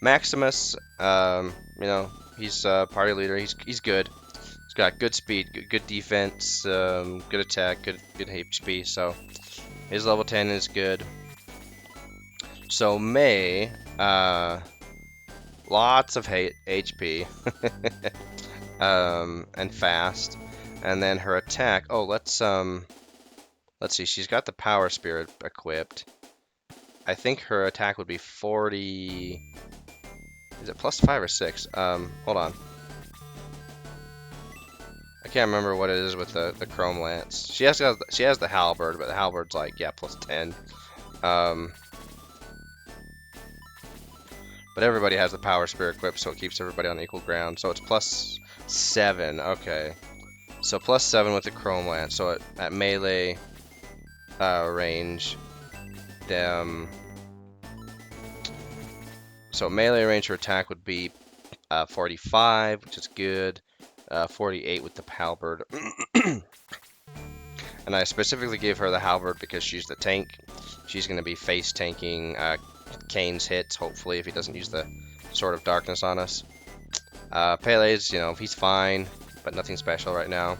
Maximus, you know, he's party leader. He's good. He's got good speed, good defense, good attack, good HP. So his level 10 is good. So May, lots of HP, and fast. And then her attack. Oh, let's see. She's got the power spirit equipped. I think her attack would be 40. Is it plus 5 or 6? Hold on. I can't remember what it is with the chrome lance. She has the halberd, but the halberd's like, yeah, plus 10. But everybody has the power spirit equipped, so it keeps everybody on equal ground. So it's plus 7. Okay. So plus 7 with the chrome lance. So at melee range, so melee range for attack would be 45, which is good. 48 with the halberd. And I specifically gave her the halberd because she's the tank. She's going to be face tanking Kane's hits, hopefully, if he doesn't use the Sword of Darkness on us. Pele's, you know, he's fine, but nothing special right now.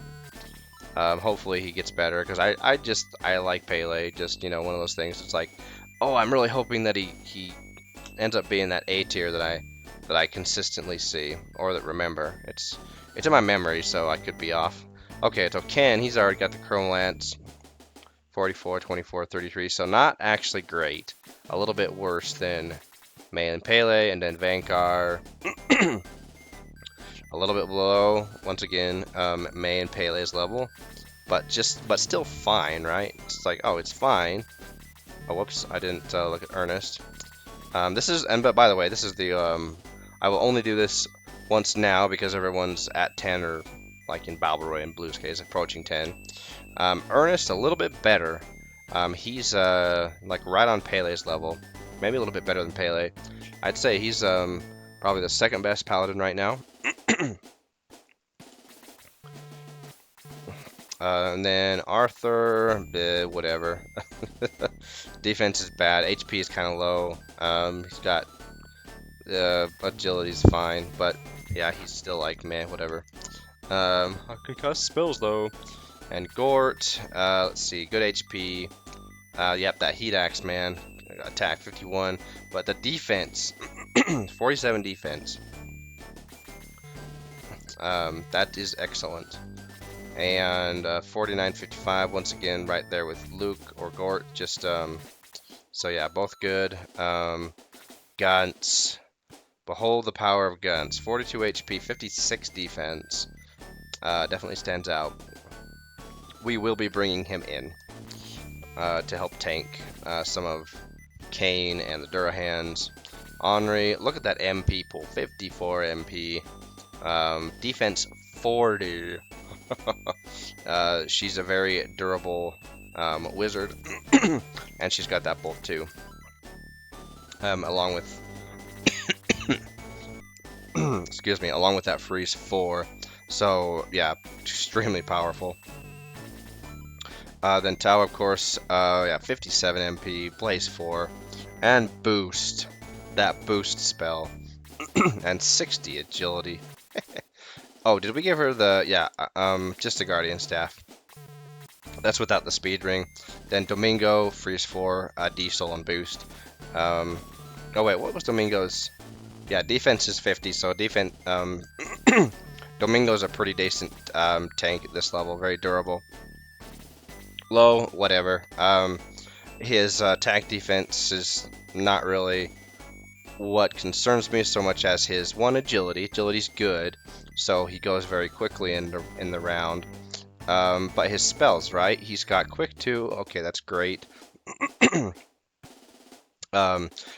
Hopefully he gets better, because I like Pele. Just, you know, one of those things. It's like, oh, I'm really hoping that he ends up being that A tier that I consistently see, or that remember. It's in my memory, so I could be off. Okay, so Ken, he's already got the Chrome Lance. 44, 24, 33, so not actually great. A little bit worse than May and Pele, and then Vankar. A little bit below, once again, May and Pele's level, but still fine, right? It's like, oh, it's fine. Oh, whoops, I didn't look at Ernest. But by the way, this is the, I will only do this once now because everyone's at 10, or like in Balboroy and Blue's case, approaching 10. Ernest, a little bit better. He's like right on Pele's level, maybe a little bit better than Pele. I'd say he's probably the second best paladin right now. And then Arthur, whatever. Defense is bad. HP is kind of low. He's got agility's fine, but Yeah, he's still like, meh, whatever. I can cast spells though. And Gort, let's see, good HP. Yep, that Heat Axe, man. Attack 51, but the defense, 47 defense. That is excellent. And 49-55, once again, right there with Luke or Gort. Just, so yeah, both good. Guns. Behold the power of guns. 42 HP, 56 defense. Definitely stands out. We will be bringing him in to help tank some of Kane and the Durahans. Henri, look at that MP pool, 54 MP. Defense 40. She's a very durable wizard, and she's got that bolt too, along with excuse me, along with that freeze 4. So yeah, extremely powerful. Then Tau, of course, yeah, 57 MP, Blaze 4, and Boost. That Boost spell, and 60 agility. Oh, did we give her the, yeah, just a Guardian Staff. That's without the speed ring. Then Domingo, freeze 4, Diesel, and Boost. Oh wait, what was Domingo's? Yeah, defense is 50, so defense, Domingo's a pretty decent tank at this level, very durable. Low, whatever. His attack defense is not really what concerns me so much as his one agility. Agility's good, so he goes very quickly in the round. But his spells, right? He's got quick 2. Okay, that's great.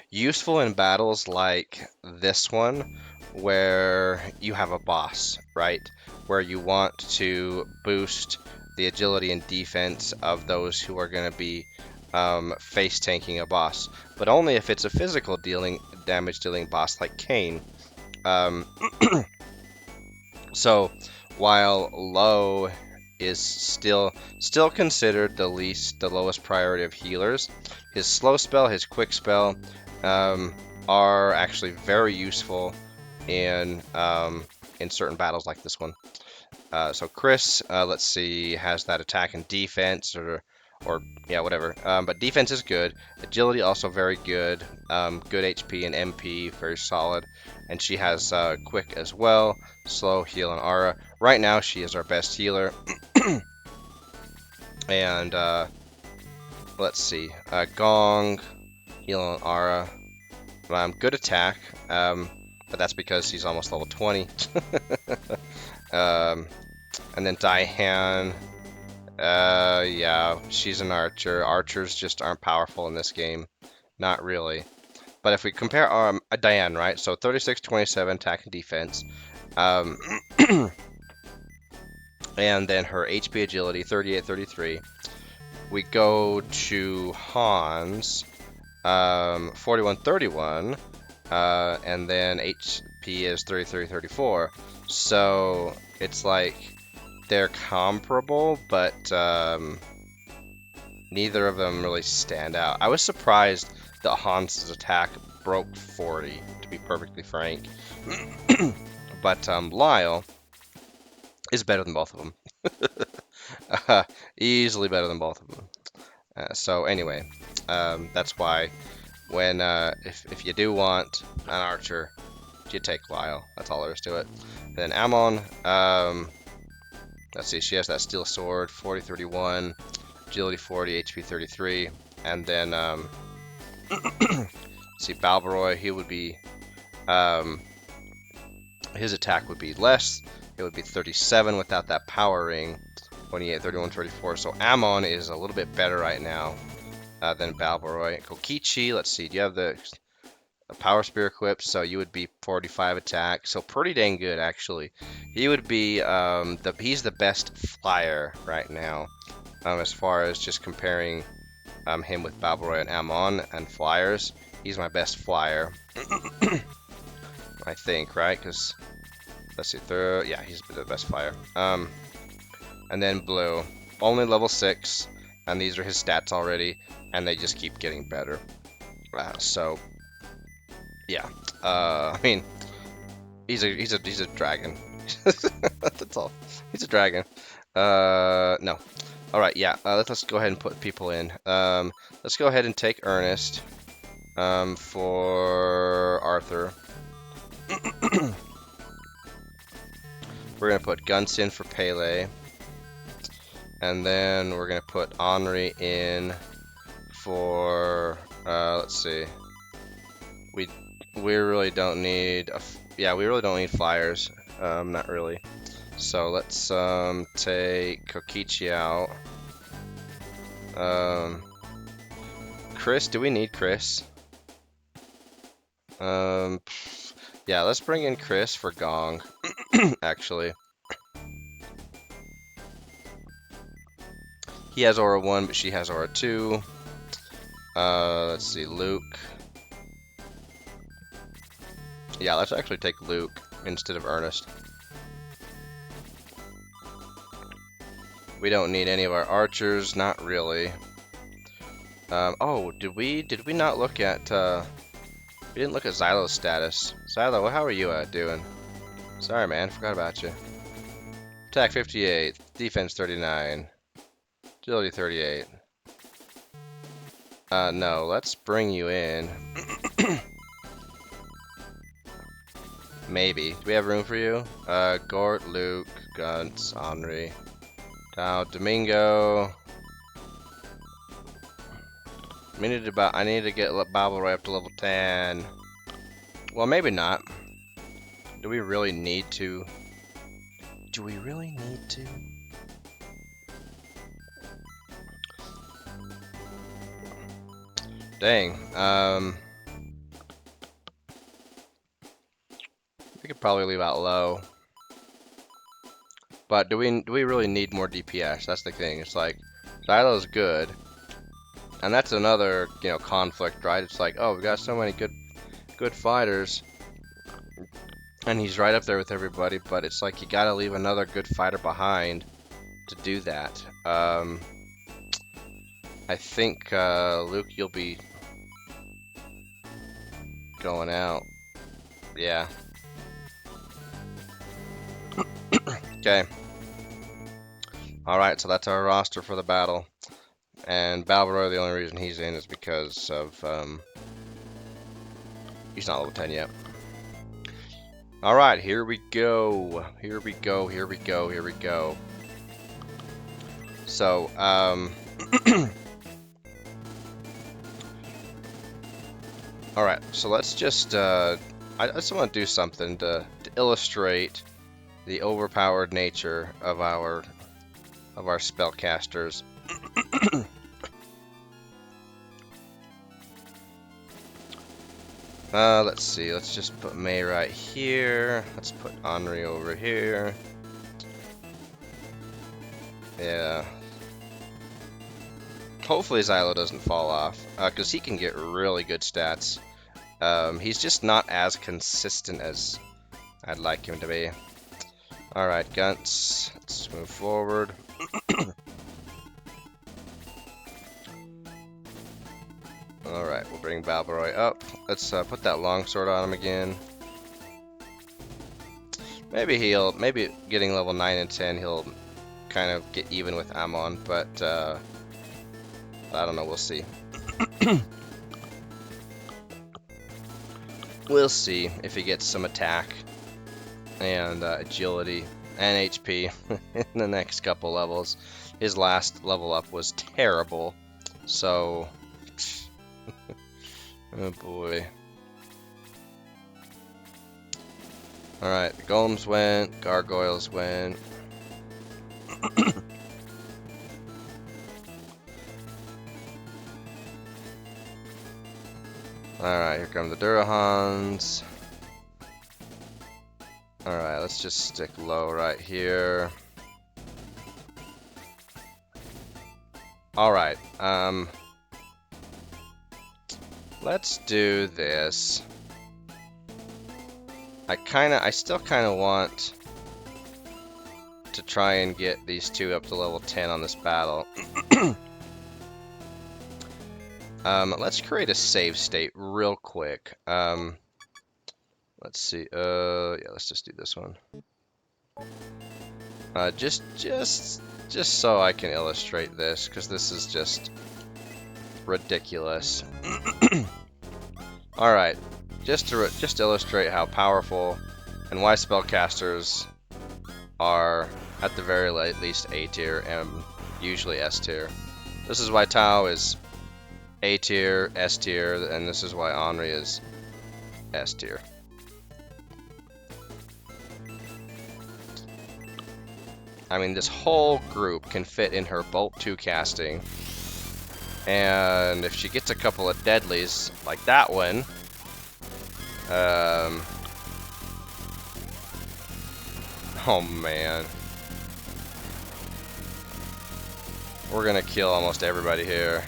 Useful in battles like this one, where you have a boss, right? Where you want to boost the agility and defense of those who are going to be face tanking a boss, but only if it's a physical damage dealing boss like Kane. So while low is still considered the lowest priority of healers, his slow spell, his quick spell are actually very useful in certain battles like this one. So Chris, let's see, has that attack and defense, or yeah, whatever. But defense is good. Agility also very good. Good HP and MP, very solid. And she has quick as well. Slow, heal, and aura. Right now, she is our best healer. And let's see, Gong, heal, and aura. Good attack, but that's because he's almost level 20. And then Diane, yeah, she's an archer. Archers just aren't powerful in this game. Not really. But if we compare Diane, right? So 36, 27 attack and defense. And then her HP agility, 38, 33. We go to Hans, 41, 31. And then HP is 33, 34. So it's like they're comparable, but neither of them really stand out. I was surprised that Hans's attack broke 40, to be perfectly frank. But Lyle is better than both of them. Easily better than both of them. So anyway, that's why when if you do want an archer, you take Lyle. That's all there is to it. And then Amon, let's see, she has that steel sword, 40, 31, agility 40, HP 33, and then let's see, Balbaroy, he would be his attack would be less. It would be 37 without that power ring, 28, 31, 34. So Amon is a little bit better right now than Balbaroy. Kokichi, let's see, do you have the power spear equipped? So you would be 45 attack, so pretty dang good actually. He would be he's the best flyer right now, as far as just comparing him with Balbaroy and Amon and flyers. He's my best flyer. I think, right? Because let's see, yeah, he's the best flyer. And then Blue, only level 6, and these are his stats already, and they just keep getting better. So yeah, I mean, He's a dragon. That's all. He's a dragon. No. All right, yeah. Let's go ahead and put people in. Let's go ahead and take Ernest. For Arthur. We're gonna put Gunson for Pele. And then we're gonna put Henri in for let's see. We really don't need we really don't need flyers. Not really. So let's take Kokichi out. Chris, do we need Chris? Yeah, let's bring in Chris for Gong. Actually. He has Aura 1, but she has Aura 2. Let's see, Luke. Yeah, let's actually take Luke instead of Ernest. We don't need any of our archers, not really. Oh, did we not look at, we didn't look at Xylo's status. Xylo, how are you doing? Sorry, man, forgot about you. Attack 58, defense 39, agility 38. No, let's bring you in. Maybe. Do we have room for you? Gort, Luke, Guns, Henri. Now, Domingo. I need to get Babelroy up to level 10. Well, maybe not. Do we really need to? Do we really need to? Dang. We could probably leave out low. But do we really need more DPS? That's the thing. It's like Xylo's good. And that's another, conflict, right? It's like, oh, we got so many good fighters. And he's right up there with everybody, but it's like you gotta leave another good fighter behind to do that. I think, Luke, you'll be going out. Yeah. Okay. Alright, so that's our roster for the battle. And Balborough, the only reason he's in is because of, he's not level 10 yet. Alright, here we go. Here we go, here we go, here we go. So, alright, so let's just, I just want to do something to illustrate the overpowered nature of our spellcasters. Let's see, let's just put May right here. Let's put Henri over here. Yeah. Hopefully Xylo doesn't fall off, because he can get really good stats. He's just not as consistent as I'd like him to be. Alright, Gunts, let's move forward. Alright, we'll bring Balboroy up. Let's put that longsword on him again. Maybe getting level 9 and 10, he'll kind of get even with Amon, but I don't know, we'll see. We'll see if he gets some attack and agility and HP in the next couple levels. His last level up was terrible, so oh boy. Alright, the golems went, gargoyles went. Alright, here come the Durahans. Alright, let's just stick low right here. Alright, let's do this. I still kinda want to try and get these two up to level 10 on this battle. Let's create a save state real quick. Let's Let's see. Yeah, let's just do this one. Just so I can illustrate this, because this is just ridiculous. All right, just to illustrate how powerful and why spellcasters are at the very least A tier and usually S tier. This is why Tao is A tier, S tier, and this is why Henri is S tier. I mean, this whole group can fit in her Bolt 2 casting, and if she gets a couple of deadlies like that one, oh man, we're gonna kill almost everybody here.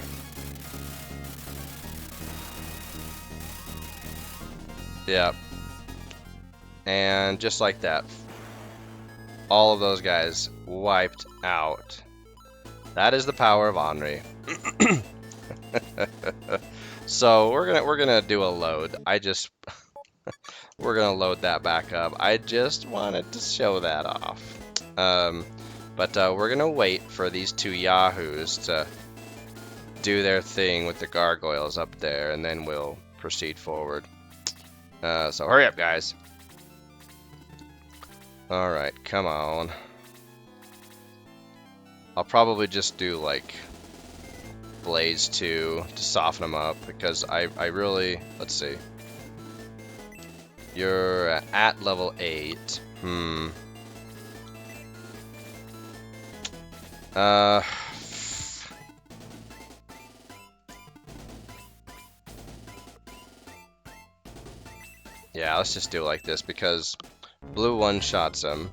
Yep. And just like that, all of those guys wiped out. That is the power of Henri. So we're gonna do a load. We're gonna load that back up. I just wanted to show that off. But we're gonna wait for these two yahoos to do their thing with the gargoyles up there, and then we'll proceed forward. So hurry up, guys. Alright, come on. I'll probably just do like Blaze 2 to soften them up, because I really, let's see. You're at level 8. Yeah, let's just do it like this, because blue one-shots him.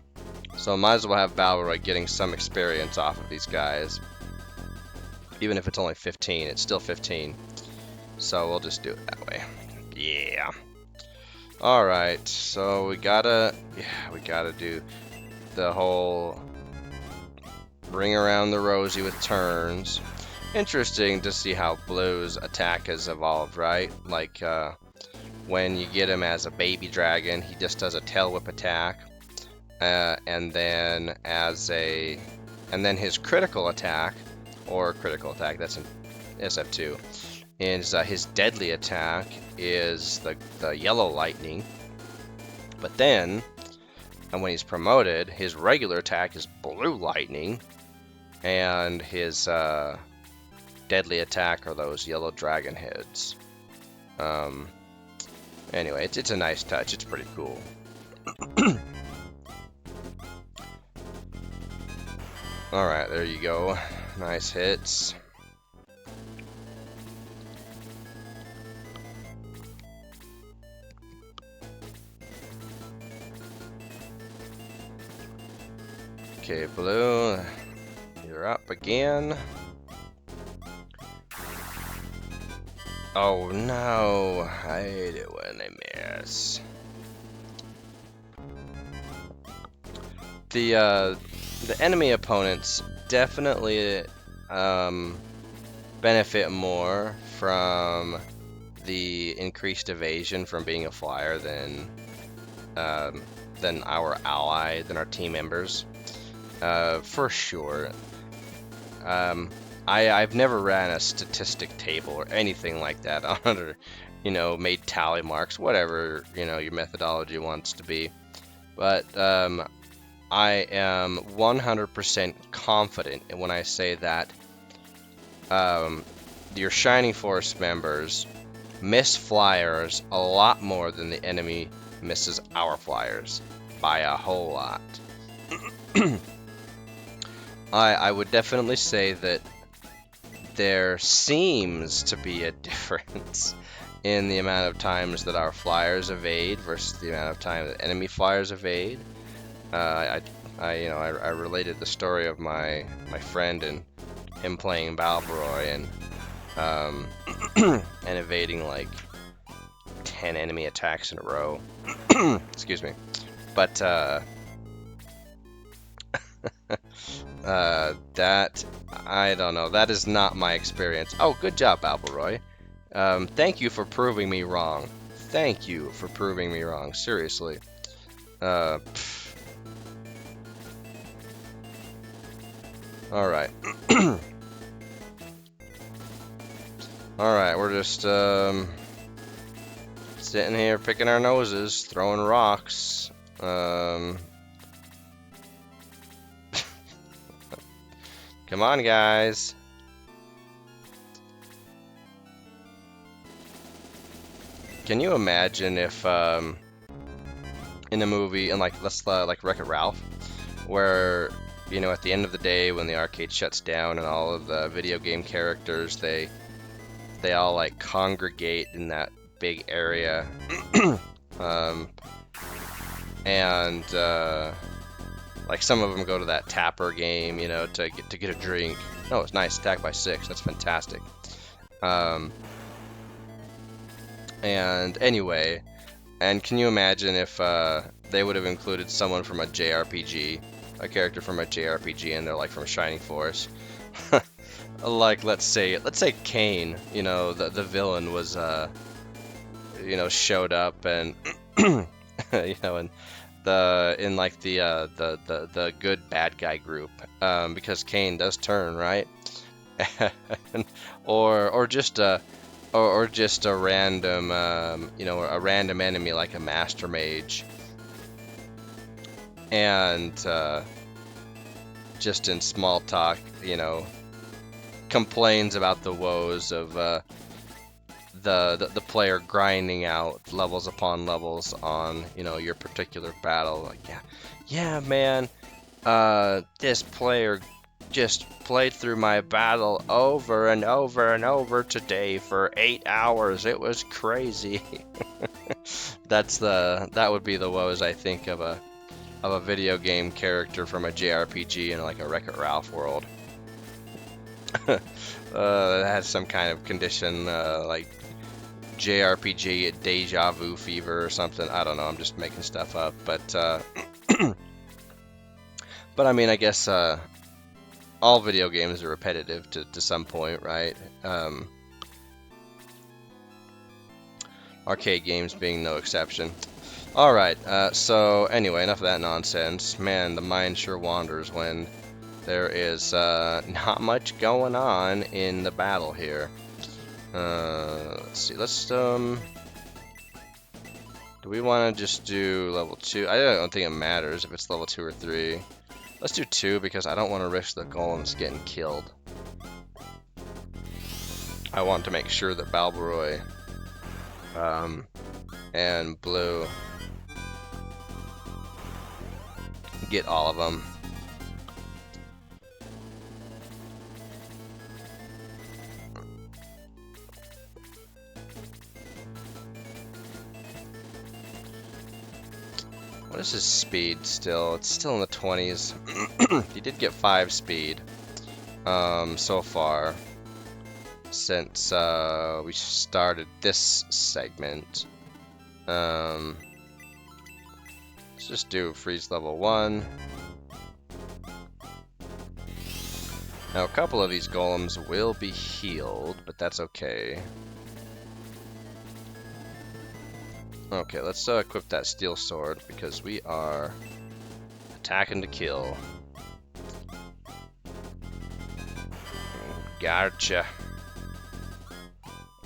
So might as well have Balroy getting some experience off of these guys. Even if it's only 15, it's still 15. So we'll just do it that way. Yeah. Alright, so we gotta do the whole ring around the rosy with turns. Interesting to see how Blue's attack has evolved, right? Like, when you get him as a baby dragon, he just does a tail whip attack. And then his critical attack, that's in SF2, is his deadly attack is the yellow lightning. But then, and when he's promoted, his regular attack is blue lightning, and his deadly attack are those yellow dragon heads. Anyway, it's a nice touch. It's pretty cool. Alright, there you go. Nice hits. Okay, Blue, you're up again. Oh no, I hate it when they miss. The enemy opponents definitely benefit more from the increased evasion from being a flyer than our ally, than our team members. For sure. I've never ran a statistic table or anything like that under, made tally marks, whatever, your methodology wants to be. But I am 100% confident when I say that your Shining Force members miss flyers a lot more than the enemy misses our flyers, by a whole lot. I would definitely say that there seems to be a difference in the amount of times that our flyers evade versus the amount of time that enemy flyers evade. I related the story of my friend and him playing Balbroy and and evading like 10 enemy attacks in a row. Excuse me. But that, I don't know. That is not my experience. Oh, good job, Balbroy. Thank you for proving me wrong. Thank you for proving me wrong. Seriously. All right. All right. We're just sitting here picking our noses, throwing rocks. Come on, guys. Can you imagine if, in a movie, and like, let's like Wreck-It Ralph, where, you know, at the end of the day when the arcade shuts down and all of the video game characters, they all like congregate in that big area, and like some of them go to that Tapper game, you know, to get a drink. Oh, it's nice. Attack by 6. That's fantastic. And anyway, and can you imagine if they would have included someone from a JRPG, a character from a JRPG, and they're like from Shining Force? Like, let's say Kane, you know, the villain was, you know, showed up and, you know, and in like the good bad guy group, because Kane does turn, right? or just a random, you know, a random enemy like a Master Mage, and just in small talk, you know, complains about the woes of the player grinding out levels upon levels on, you know, your particular battle. Like, yeah, man, this player just played through my battle over and over and over today for 8 hours. It was crazy. That would be the woes, I think, of a video game character from a JRPG in like a Wreck-It Ralph world. That has some kind of condition, like JRPG deja vu fever or something. I don't know. I'm just making stuff up, but but I mean, I guess all video games are repetitive to some point, right? Arcade games being no exception. Alright, so anyway, enough of that nonsense. Man, the mind sure wanders when there is not much going on in the battle here. Let's see, do we want to just do level 2? I don't think it matters if it's level 2 or 3. Let's do 2 because I don't want to risk the golems getting killed. I want to make sure that Balbaroy and Blue get all of them. What is his speed still? It's still in the 20s. He did get 5 speed so far since we started this segment. Let's just do freeze level 1. Now a couple of these golems will be healed, but that's okay. Okay, let's equip that steel sword because we are attacking to kill. Gotcha.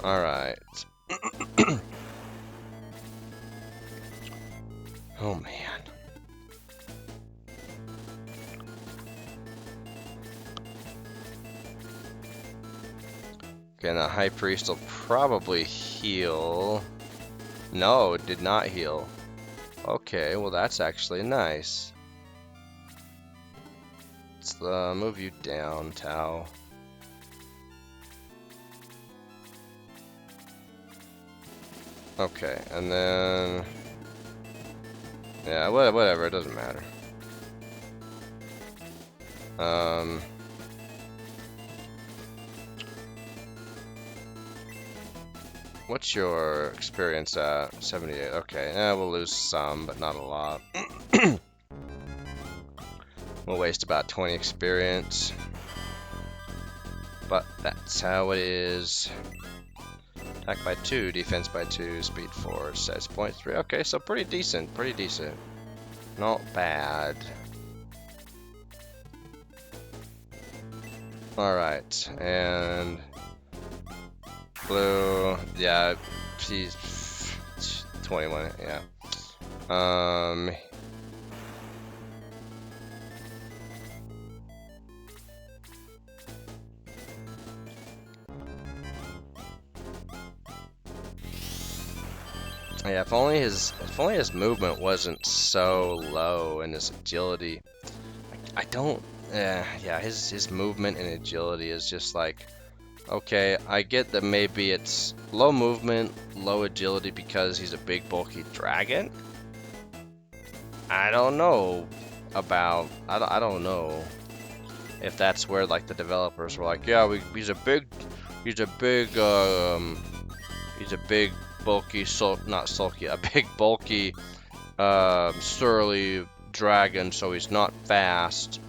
Alright. Oh man. Okay, the High Priest will probably heal. No, it did not heal. Okay, well that's actually nice. Let's move you down, Tau. Okay, and then... yeah, whatever, it doesn't matter. What's your experience at? 78. Okay, we'll lose some, but not a lot. We'll waste about 20 experience. But that's how it is. Attack by 2, defense by 2, speed 4, size 0.3. Okay, so pretty decent, pretty decent. Not bad. Alright, and blue, yeah, he's 21, yeah. Yeah, if only his movement wasn't so low and his agility. I don't. Yeah, his movement and agility is just like, okay, I get that maybe it's low movement, low agility because he's a big bulky dragon. I don't know about. I don't know if that's where like the developers were like, yeah, he's a big bulky, not sulky, a big bulky, surly dragon, so he's not fast.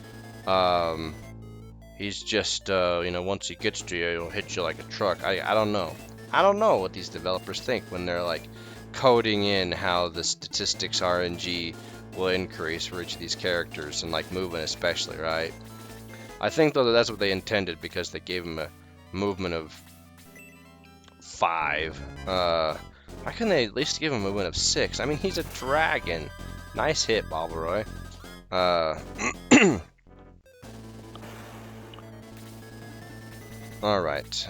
He's just, you know, once he gets to you, he'll hit you like a truck. I don't know. I don't know what these developers think when they're like coding in how the statistics RNG will increase for each of these characters, and like movement especially, right? I think though that's what they intended because they gave him a movement of 5. Why couldn't they at least give him a movement of 6? I mean, he's a dragon. Nice hit, Balbaroy. Alright.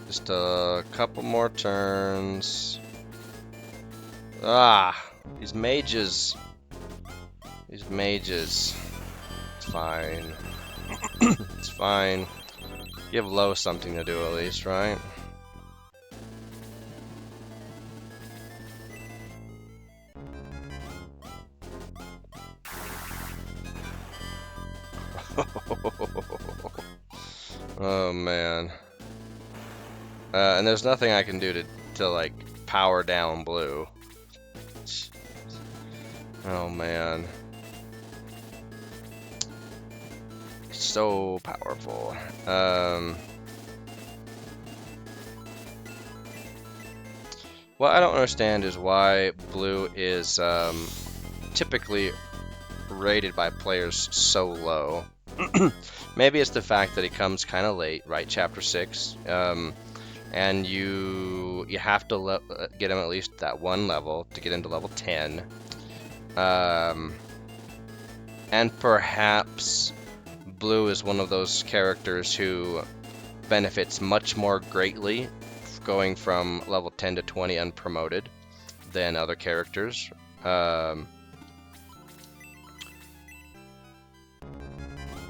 Just a couple more turns. Ah! These mages. These mages. It's fine. It's fine. Give Low something to do at least, right? Oh man. And there's nothing I can do to like power down blue. Oh man. So powerful. What I don't understand is why blue is typically rated by players so low. Maybe it's the fact that it comes kind of late, right? Chapter 6, and you have to get him at least that one level to get into level 10, and perhaps blue is one of those characters who benefits much more greatly going from level 10 to 20 unpromoted than other characters.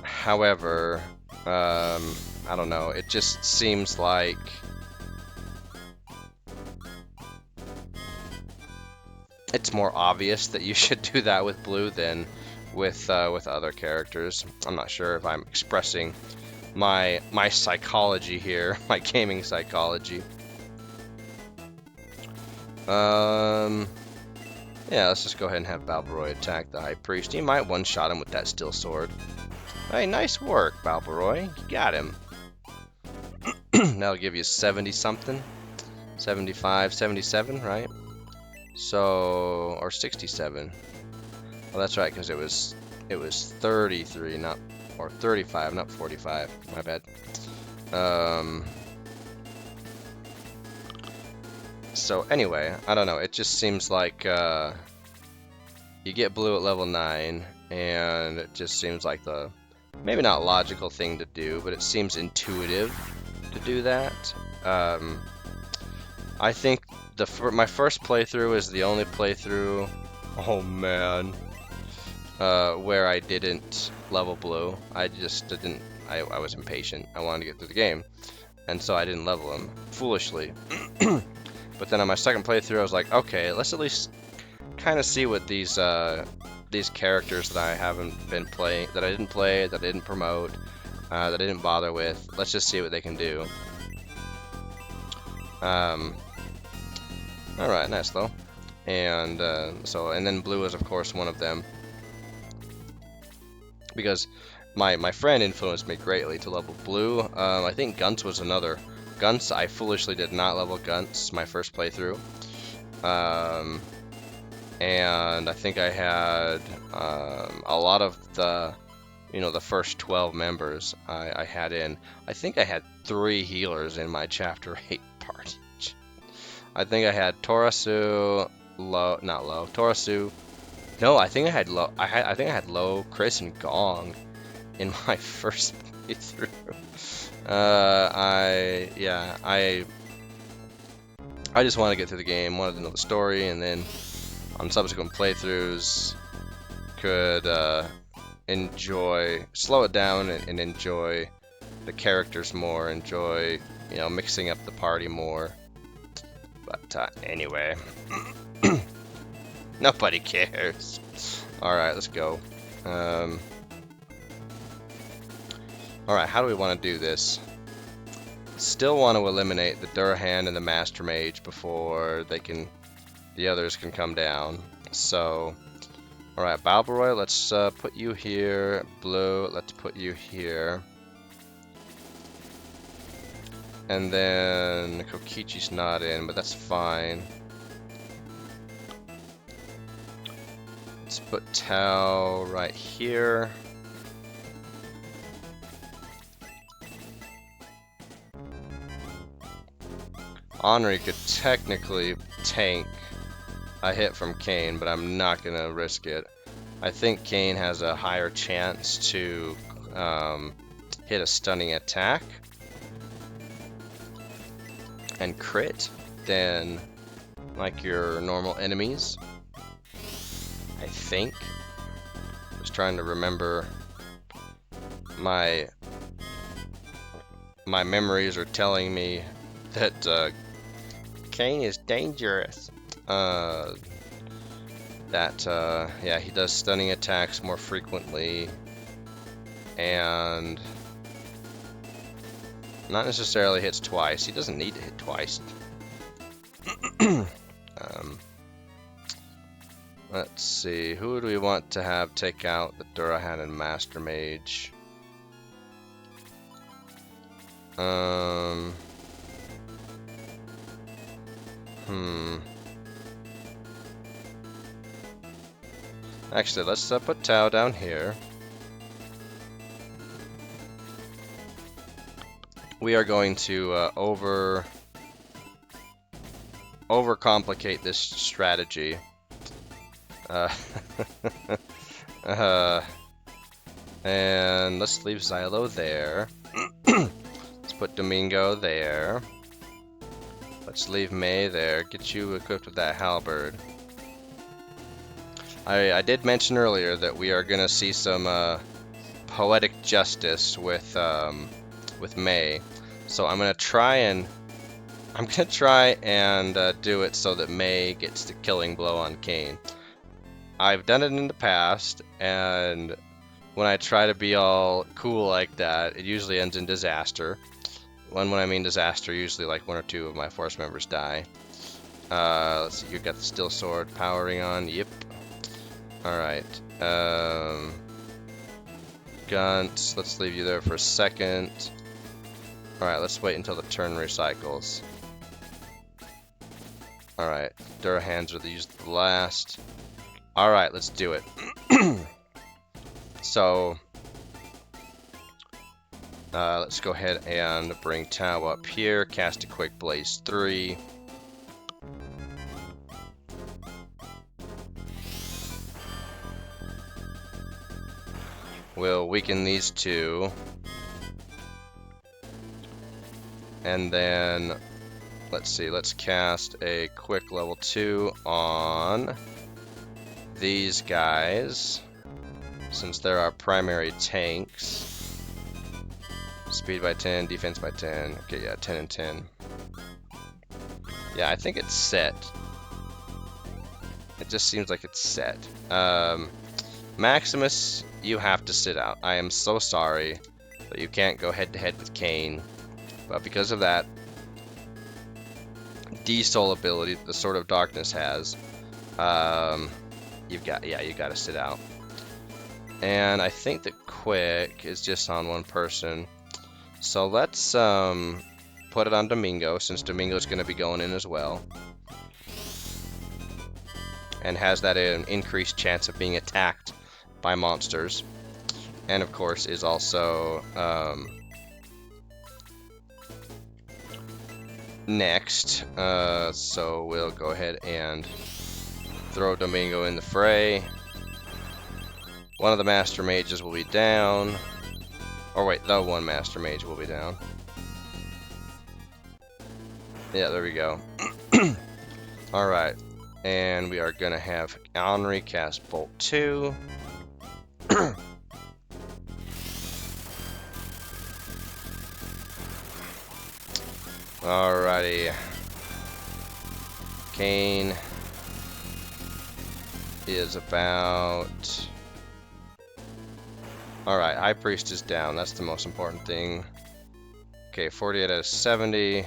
However, I don't know, it just seems like it's more obvious that you should do that with blue than with other characters. I'm not sure if I'm expressing my psychology here, my gaming psychology. Yeah, let's just go ahead and have Balbaroy attack the High Priest. He might one-shot him with that steel sword. Hey, nice work, Balbaroy. You got him. That'll give you 70-something. 75, 77, right? So, or 67. Well, that's right, because it was 33, not, or 35, not 45. My bad. So anyway, I don't know. It just seems like you get blue at level 9, and it just seems like the maybe not logical thing to do, but it seems intuitive to do that. I think my first playthrough is the only playthrough. Oh man. Where I didn't level blue. I just didn't. I was impatient. I wanted to get through the game, and so I didn't level him foolishly. But then on my second playthrough, I was like, okay, let's at least kind of see what these characters that I haven't been playing, that I didn't play, that I didn't promote, that I didn't bother with. Let's just see what they can do. All right, nice though. And and then blue is of course one of them. because my friend influenced me greatly to level blue. I think Gunts was another. Gunts, I foolishly did not level Gunts my first playthrough. And I think I had a lot of the, the first 12 members I had in. I think I had 3 healers in my Chapter 8 party. I think I had Torasu, Torasu. No, I think I had low. I think I had low, Chris, and Gong in my first playthrough. I just wanted to get through the game, wanted to know the story, and then on subsequent playthroughs could slow it down and enjoy the characters more, enjoy, mixing up the party more. But anyway, nobody cares. Alright, let's go. Alright, how do we want to do this? Still want to eliminate the Durhan and the Master Mage before the others can come down. So, alright, Balbaroy, let's put you here. Blue, let's put you here. And then Kokichi's not in, but that's fine. Let's put Tao right here. Henri could technically tank a hit from Kane, but I'm not going to risk it. I think Kane has a higher chance to hit a stunning attack and crit than like your normal enemies. I think. Just trying to remember. My memories are telling me that Kane is dangerous. Yeah, he does stunning attacks more frequently, and not necessarily hits twice. He doesn't need to hit twice. Let's see, who do we want to have take out the Durahan and Master Mage? Actually, let's put Tao down here. We are going to overcomplicate this strategy. And let's leave Xylo there. Let's put Domingo there. Let's leave May there. Get you equipped with that halberd. I did mention earlier that we are gonna see some poetic justice with May, so I'm gonna try and do it so that May gets the killing blow on Kane. I've done it in the past, and when I try to be all cool like that, it usually ends in disaster. When I mean disaster, usually like 1 or 2 of my force members die. Let's see, you got the steel sword powering on. Yep. Alright. Gunt, let's leave you there for a second. Alright, let's wait until the turn recycles. Alright, Durahans are the last. Alright, let's do it. So, let's go ahead and bring Tao up here, cast a quick Blaze 3. We'll weaken these 2. And then, let's see, let's cast a quick level 2 on these guys, since they're our primary tanks. Speed by 10, defense by 10. Okay, yeah, 10 and 10. Yeah, I think it's set. It just seems like it's set. Maximus, you have to sit out. I am so sorry that you can't go head-to-head with Kane. But because of that D-Soul ability that the Sword of Darkness has, you got to sit out. And I think that quick is just on one person. So let's put it on Domingo, since Domingo's going to be going in as well. And has that increased chance of being attacked by monsters. And of course is also next. So we'll go ahead and throw Domingo in the fray. One of the Master Mages will be down. Or wait, the one Master Mage will be down. Yeah, there we go. Alright. And we are going to have Henri cast Bolt 2. Alrighty. Kane is about... Alright, High Priest is down. That's the most important thing. Okay, 48 out of 70.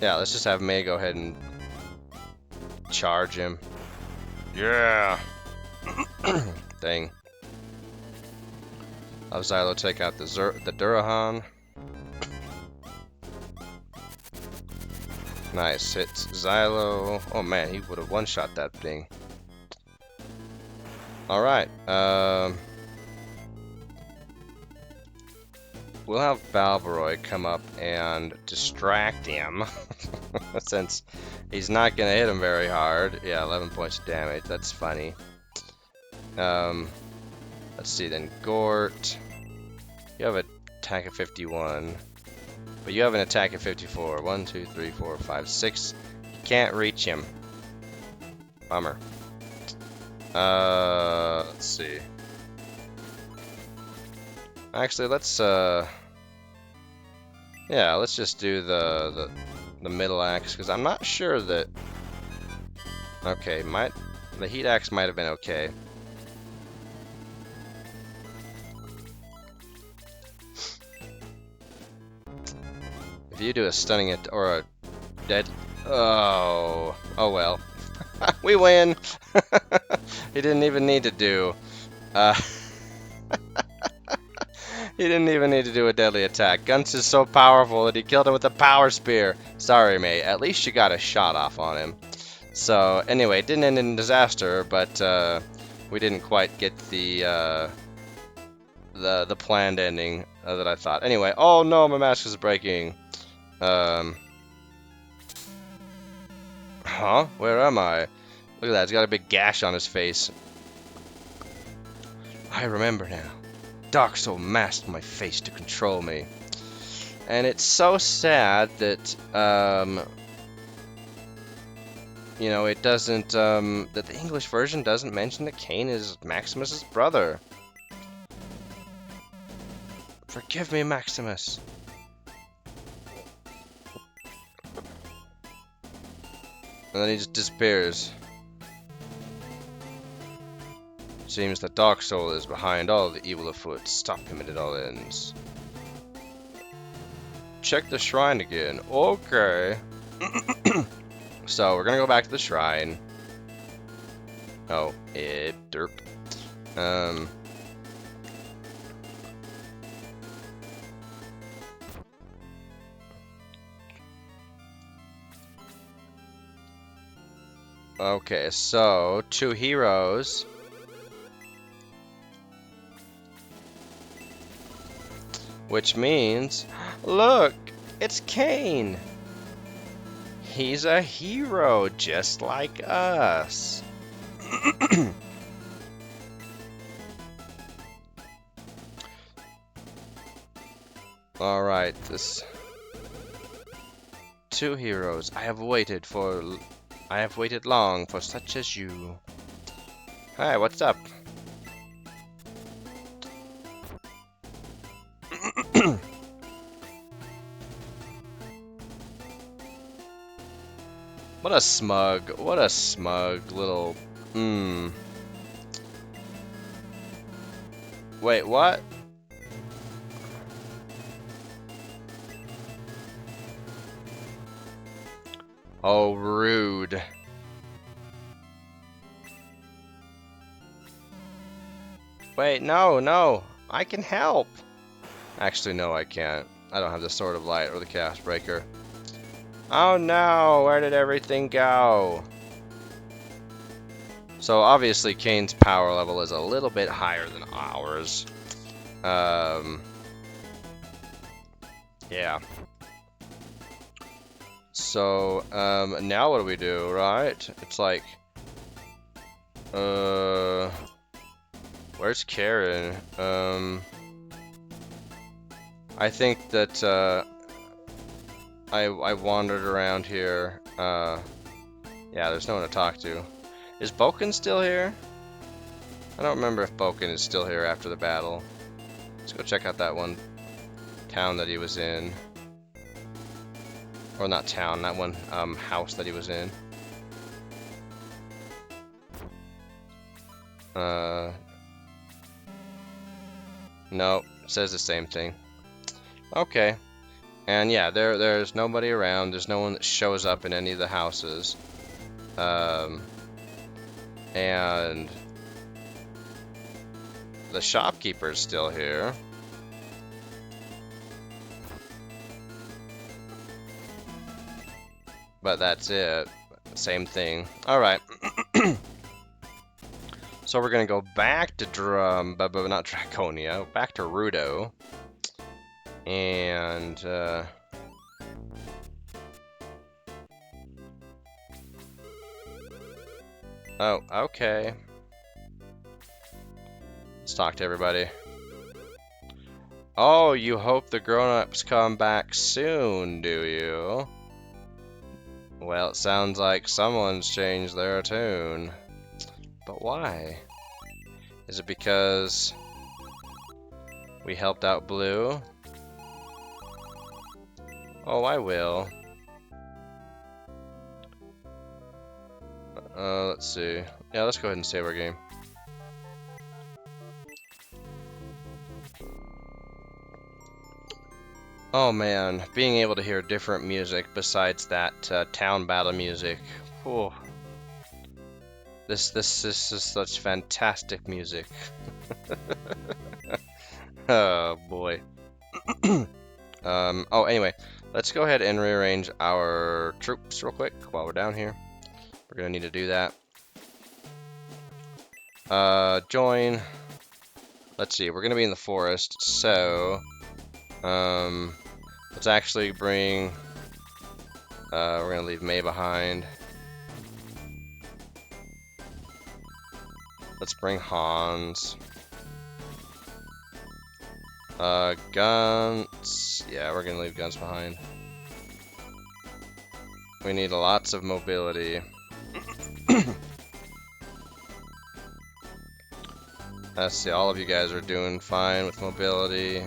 Yeah, let's just have May go ahead and charge him. Yeah! Dang. Have Xylo take out the Durahan. Nice, hits Xylo. Oh man, he would have one-shot that thing. Alright, we'll have Balvaroy come up and distract him. Since he's not gonna hit him very hard. Yeah, 11 points of damage, that's funny. Let's see then, Gort. You have an attack of 51. But you have an attack of 54. 1, 2, 3, 4, 5, 6. You can't reach him. Bummer. Let's see. Actually, let's yeah, let's just do the middle axe, because I'm not sure that... Okay, the heat axe might have been okay. If you do a stunning or a dead... Oh well. We win! He didn't even need to do... He didn't even need to do a deadly attack. Guns is so powerful that he killed him with a power spear. Sorry, mate. At least you got a shot off on him. So, anyway, it didn't end in disaster, but we didn't quite get the planned ending that I thought. Anyway, oh no, my mask is breaking. Huh? Where am I? Look at that, he's got a big gash on his face. I remember now. Dark Soul masked my face to control me. And it's so sad that, you know, it doesn't, that the English version doesn't mention that Kane is Maximus's brother. Forgive me, Maximus. And then he just disappears. Seems that Dark Soul is behind all the evil afoot. Stop him at all ends. Check the shrine again. Okay. So we're gonna go back to the shrine. Oh, derp. Okay, so 2 heroes. Which means, look, it's Kane. He's a hero just like us. Alright, this 2 heroes. I have waited long for such as you. Hi, what's up? What a smug little, Wait, what? Oh, rude. Wait, no, no. I can help. Actually, no, I can't. I don't have the Sword of Light or the Chaos Breaker. Oh no, where did everything go? So obviously Kane's power level is a little bit higher than ours. Yeah. So, now what do we do, right? It's like, where's Karen? I think that, I wandered around here. Yeah, there's no one to talk to. Is Boken still here? I don't remember if Boken is still here after the battle. Let's go check out that one town that he was in. Or not town, that one house that he was in. Nope, it says the same thing. Okay. And yeah, there's nobody around. There's no one that shows up in any of the houses. And the shopkeeper's still here. But that's it. Same thing. Alright. So we're gonna go back to not Dragonia, back to Rudo. And oh, okay. Let's talk to everybody. Oh, you hope the grown-ups come back soon, do you? Well, it sounds like someone's changed their tune. But why? Is it because we helped out Blue? Oh, I will. Let's see. Yeah, let's go ahead and save our game. Oh man, being able to hear different music besides that town battle music. Whew. This is such fantastic music. Oh boy. Oh, anyway, let's go ahead and rearrange our troops real quick while we're down here. We're gonna need to do that. Join. Let's see, we're gonna be in the forest, so let's actually bring. We're gonna leave May behind. Let's bring Hans. Guns. Yeah, we're gonna leave guns behind. We need lots of mobility. Let's see, all of you guys are doing fine with mobility.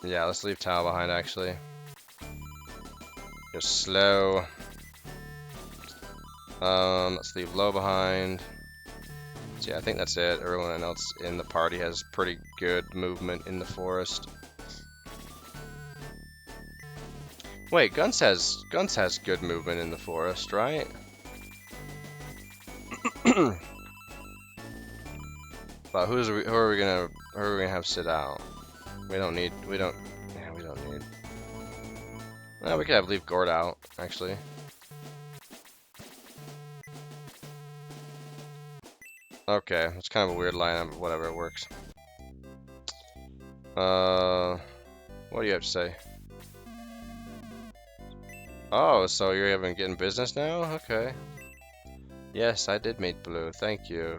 Yeah, let's leave Tao behind actually. Go slow. Let's leave Low behind. So yeah, I think that's it. Everyone else in the party has pretty good movement in the forest. Wait, Guns has good movement in the forest, right? But who are we gonna have sit out? We don't need. Yeah, we don't need. Well, we could leave Gord out actually. Okay, it's kind of a weird lineup, but whatever, it works. What do you have to say? Oh, so you're even getting business now? Okay. Yes, I did meet Blue, thank you.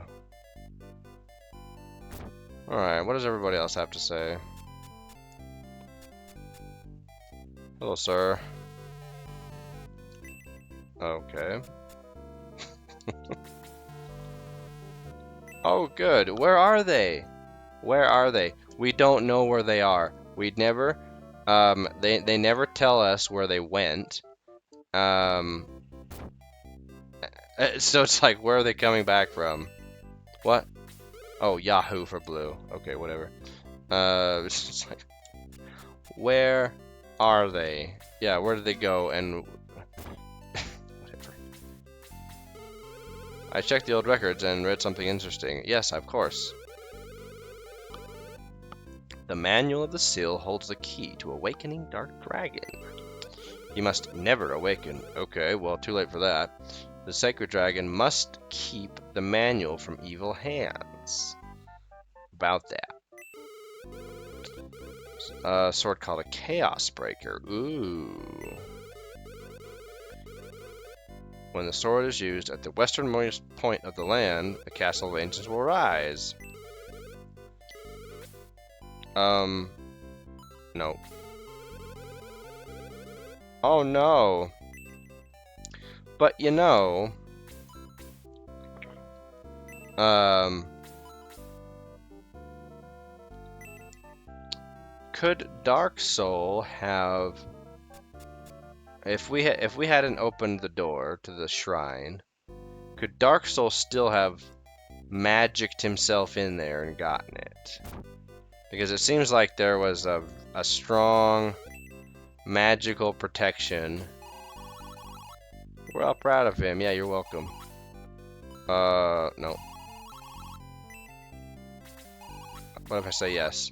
Alright, what does everybody else have to say? Hello, sir. Okay. Oh, good. Where are they? Where are they? We don't know where they are. We'd never, they never tell us where they went. So it's like, where are they coming back from? What? Oh, Yahoo for Blue. Okay, whatever. It's just like, Where are they? Yeah, where did they go? And whatever. I checked the old records and read something interesting. Yes, of course. The manual of the seal holds the key to awakening Dark Dragon. He must never awaken. Okay, well, too late for that. The Sacred Dragon must keep the manual from evil hands. About that. Sword called a Chaos Breaker. Ooh. When the sword is used at the westernmost point of the land, the castle of ancients will rise. No. Oh no. But you know, could Dark Soul have, if we hadn't opened the door to the shrine, could Dark Soul still have magicked himself in there and gotten it? Because it seems like there was a strong magical protection. We're all proud of him. Yeah, you're welcome. No. What if I say yes?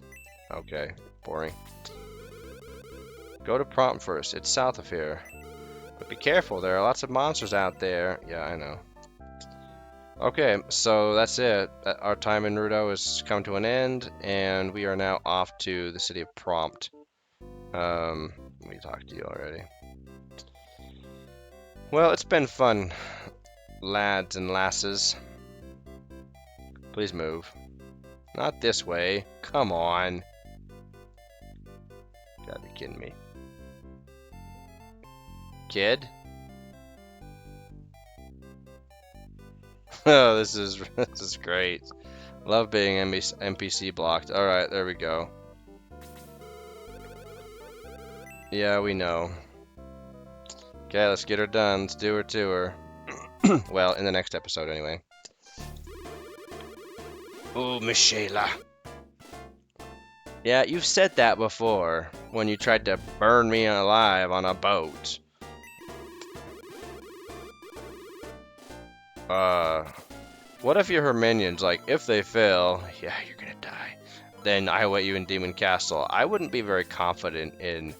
Okay, boring. Go to Prompt first. It's south of here. But be careful, there are lots of monsters out there. Yeah, I know. Okay, so that's it. Our time in Rudo has come to an end, and we are now off to the city of Prompt. We talked to you already. Well, it's been fun, lads and lasses. Please move. Not this way. Come on. Gotta be kidding me. Kid? Oh, this is great. Love being NPC blocked. Alright, there we go. Yeah, we know. Okay, let's get her done. Let's do her to her. Well, in the next episode, anyway. Ooh, Miss Shayla. Yeah, you've said that before, when you tried to burn me alive on a boat. What if you're her minions? Like, if they fail, yeah, you're gonna die. Then I await you in Demon Castle. I wouldn't be very confident in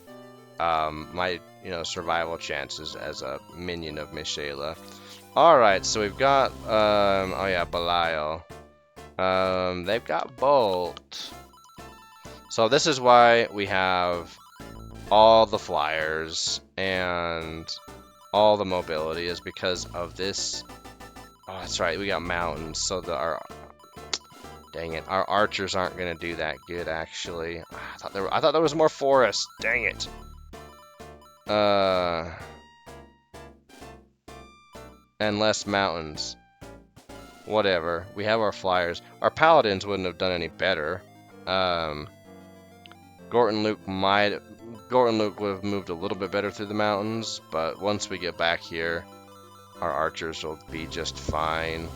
my, survival chances as a minion of Miss Shayla. Alright, so we've got, oh yeah, Belial. They've got Bolt. So this is why we have all the flyers and all the mobility, is because of this. Oh, that's right, we got mountains, so dang it, our archers aren't gonna do that good, actually. I thought there was more forest. Dang it. And less mountains. Whatever. We have our flyers. Our paladins wouldn't have done any better. Gorton Luke would have moved a little bit better through the mountains, but once we get back here, our archers will be just fine.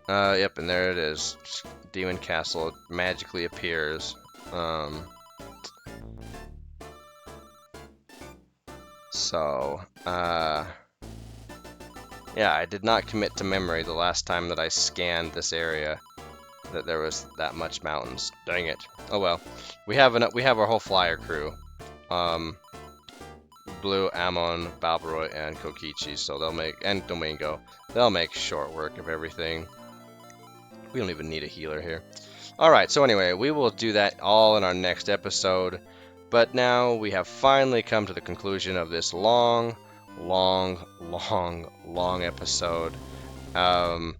Yep, and there it is. Demon Castle magically appears. Yeah, I did not commit to memory the last time that I scanned this area that there was that much mountains. Dang it. Oh well. We have our whole flyer crew. Blue, Amon, Balbaroy, and Kokichi, so and Domingo. They'll make short work of everything. We don't even need a healer here. Alright, so anyway, we will do that all in our next episode. But now we have finally come to the conclusion of this long episode. And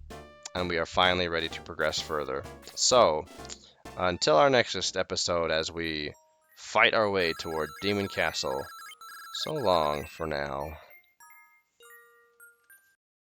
we are finally ready to progress further. So, until our next episode, as we fight our way toward Demon Castle, so long for now.